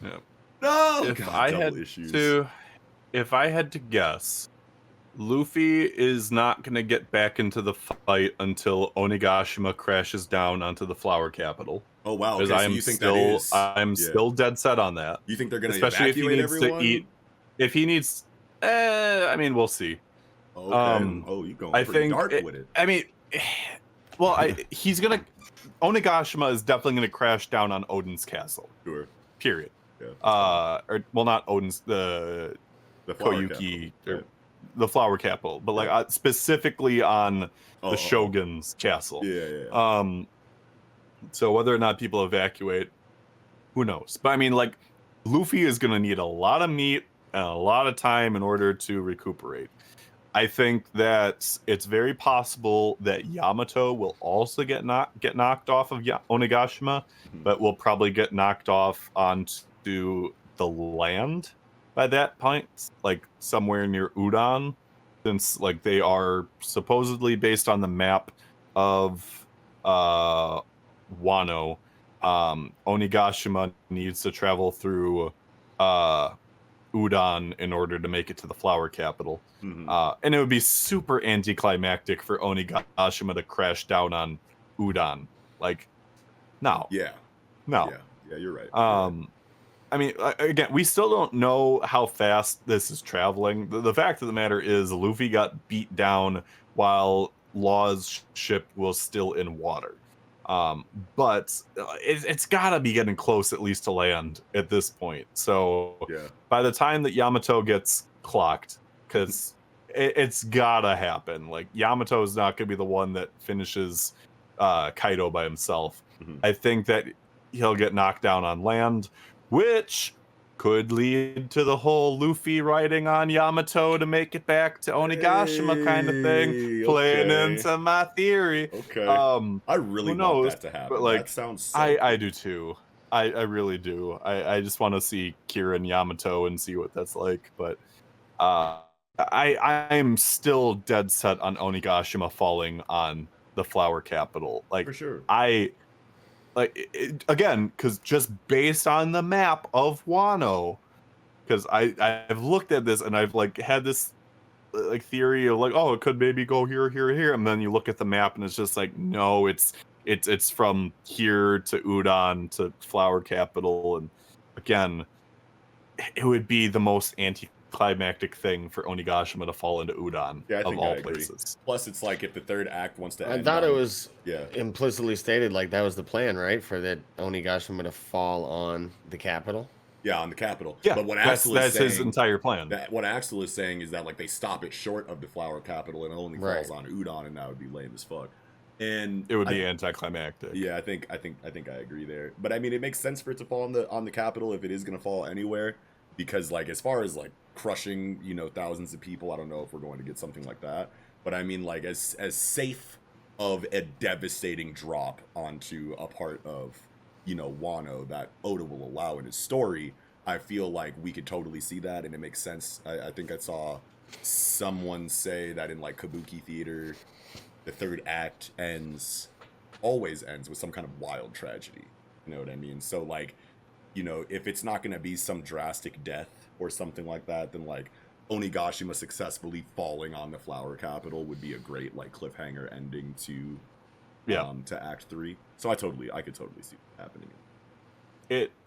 Yeah. No, If God, I double had issues. if I had to guess, Luffy is not going to get back into the fight until Onigashima crashes down onto the Flower Capital. Oh wow! Because Okay, so you think that is? I'm still dead set on that. You think they're going to Especially if he evacuate needs everyone? to eat. If he needs, I mean, we'll see. Okay. You going I pretty think dark with it? I mean, well, he's gonna. Onigashima is definitely gonna crash down on Odin's castle. Sure. Period. Yeah. Or well, not Odin's, the Flower Koyuki, Capital. or the Flower Capital, but like specifically on the Shogun's castle. Yeah. So whether or not people evacuate, who knows? But I mean, like, Luffy is gonna need a lot of meat and a lot of time in order to recuperate. I think that it's very possible that Yamato will also get knocked off of Onigashima, but will probably get knocked off onto the land by that point, like somewhere near Udon, since like they are supposedly based on the map of Wano. Onigashima needs to travel through Udon in order to make it to the Flower Capital. And it would be super anticlimactic for Onigashima to crash down on Udon. Like, no. Yeah, you're right. I mean, again, we still don't know how fast this is traveling. The fact of the matter is Luffy got beat down while Law's ship was still in water. But it's got to be getting close at least to land at this point. So by the time that Yamato gets clocked, because it's got to happen. Like, Yamato is not going to be the one that finishes Kaido by himself. I think that he'll get knocked down on land, which could lead to the whole Luffy riding on Yamato to make it back to Onigashima kind of thing, playing into my theory. Okay. I really want that to happen. But like, that sounds so I do too. I really do. I just want to see Kira and Yamato and see what that's like. But I am still dead set on Onigashima falling on the Flower Capital. Like For sure. Again, because just based on the map of Wano, because I've looked at this and I've like had this like theory of like, oh, it could maybe go here, here, here, and then you look at the map and it's just like, no, it's from here to Udon to Flower Capital, and again, it would be the most anticlimactic thing for Onigashima to fall into Udon of all places. Plus, it's like if the third act wants to I end thought on, it was implicitly stated like that was the plan, right? For that Onigashima to fall on the capital. Yeah, on the capital. Yeah, but what that's Axel is saying, his entire plan. What Axel is saying is that like they stop it short of the Flower Capital and it only falls on Udon, and that would be lame as fuck. And it would be anticlimactic. Yeah, I think I agree there. But I mean, it makes sense for it to fall on the capital if it is going to fall anywhere, because like as far as like crushing, you know, thousands of people, I don't know if we're going to get something like that. But I mean, like as safe of a devastating drop onto a part of, you know, Wano that Oda will allow in his story, I feel like we could totally see that, and it makes sense. I think I saw someone say that in like Kabuki theater, the third act always ends with some kind of wild tragedy. You know what I mean? So like, you know, if it's not going to be some drastic death or something like that, then like Onigashima successfully falling on the Flower Capital would be a great like cliffhanger ending to Act 3. So I could totally see that happening.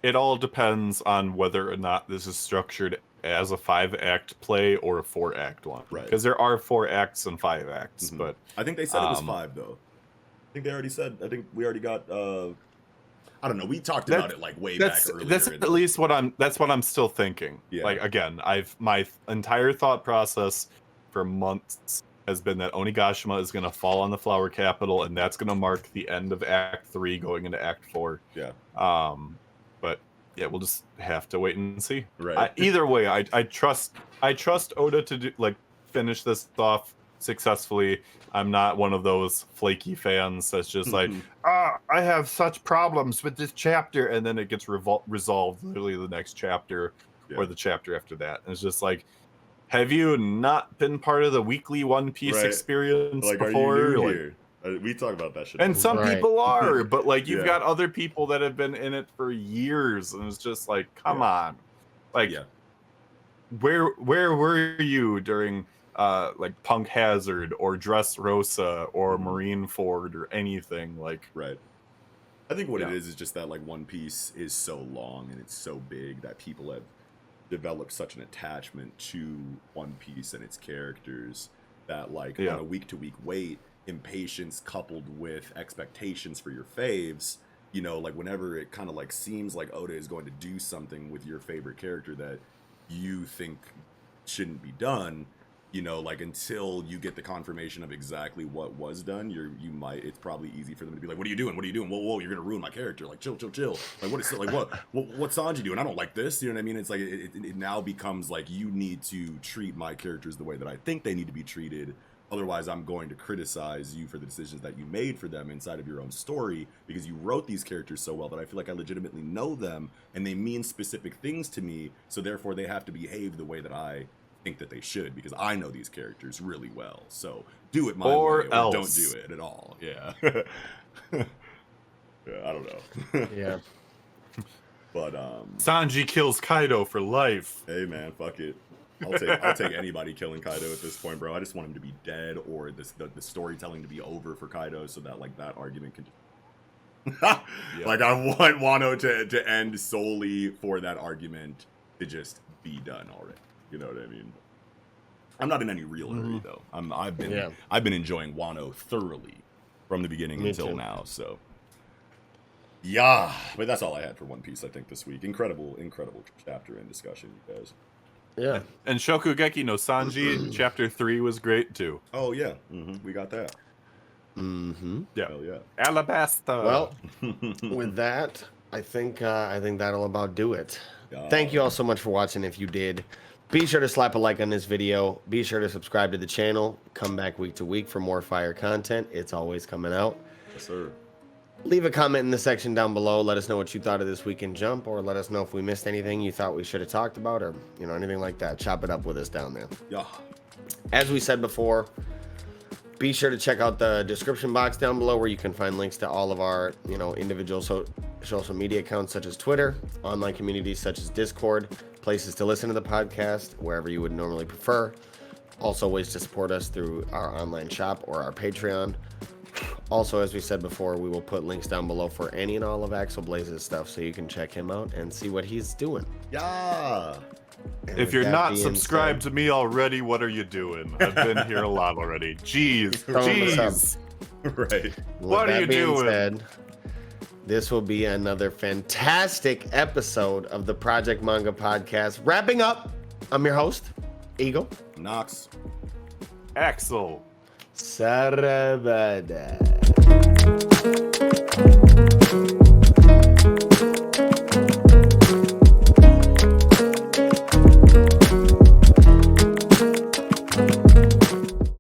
It all depends on whether or not this is structured as a 5-act play or a 4-act one. Right. Because there are 4 acts and 5 acts, but I think they said it was 5 though. I think they already said. I think we already got. I don't know. We talked about it like way back earlier. That's at least what I'm still thinking. Yeah. Like again, my entire thought process for months has been that Onigashima is going to fall on the Flower Capital, and that's going to mark the end of Act 3 going into Act 4. Yeah. But yeah, we'll just have to wait and see. Right. Either way, I trust Oda to finish this off successfully. I'm not one of those flaky fans that's just like, I have such problems with this chapter, and then it gets resolved literally the next chapter or the chapter after that. And it's just like, have you not been part of the weekly One Piece experience like, before? Are you new here? We talk about that shit. And some people are, but like you've got other people that have been in it for years, and it's just like, come on, like, where were you during like Punk Hazard or Dressrosa or Marineford or anything like? Right. I think what it is just that like One Piece is so long and it's so big that people have developed such an attachment to One Piece and its characters that like on a week-to-week wait, impatience coupled with expectations for your faves, you know, like whenever it kind of like seems like Oda is going to do something with your favorite character that you think shouldn't be done, you know, like until you get the confirmation of exactly what was done, it's probably easy for them to be like, what are you doing? Whoa, you're gonna ruin my character. Like, chill. Like, what's Sanji doing? I don't like this. You know what I mean? It's like it now becomes like you need to treat my characters the way that I think they need to be treated. Otherwise, I'm going to criticize you for the decisions that you made for them inside of your own story, because you wrote these characters so well that I feel like I legitimately know them and they mean specific things to me. So therefore, they have to behave the way that I think that they should, because I know these characters really well. So do it my way or don't do it at all. Yeah. I don't know. Yeah. But Sanji kills Kaido for life. Hey man, fuck it. I'll take anybody killing Kaido at this point, bro. I just want him to be dead, or the storytelling to be over for Kaido, so that like that argument can like I want Wano to end solely for that argument to just be done already. You know what I mean? I'm not in any real hurry though. I've been enjoying Wano thoroughly from the beginning until now. So yeah, but that's all I had for One Piece. I think this week, incredible chapter and discussion, you guys. Yeah, and Shokugeki no Sanji chapter 3 was great too. Oh yeah, we got that. Yeah, hell yeah. Alabasta. Well, with that, I think that'll about do it. Thank you all so much for watching. If you did, be sure to slap a like on this video. Be sure to subscribe to the channel. Come back week to week for more fire content. It's always coming out. Yes, sir. Leave a comment in the section down below. Let us know what you thought of this Weekend Jump, or let us know if we missed anything you thought we should have talked about, or anything like that. Chop it up with us down there. Yeah. As we said before, be sure to check out the description box down below where you can find links to all of our individual social media accounts such as Twitter, online communities such as Discord, places to listen to the podcast wherever you would normally prefer. Also, ways to support us through our online shop or our Patreon. Also, as we said before, we will put links down below for any and all of Axel Blaze's stuff so you can check him out and see what he's doing. Yeah. And If with you're that not being subscribed said, to me already, what are you doing? I've been here a lot already. Jeez. Throwing us Jeez. Right. with What are that you being doing? said, this will be another fantastic episode of the Project Manga Podcast. Wrapping up, I'm your host, Eagle. Knox. Axel. Sarabada.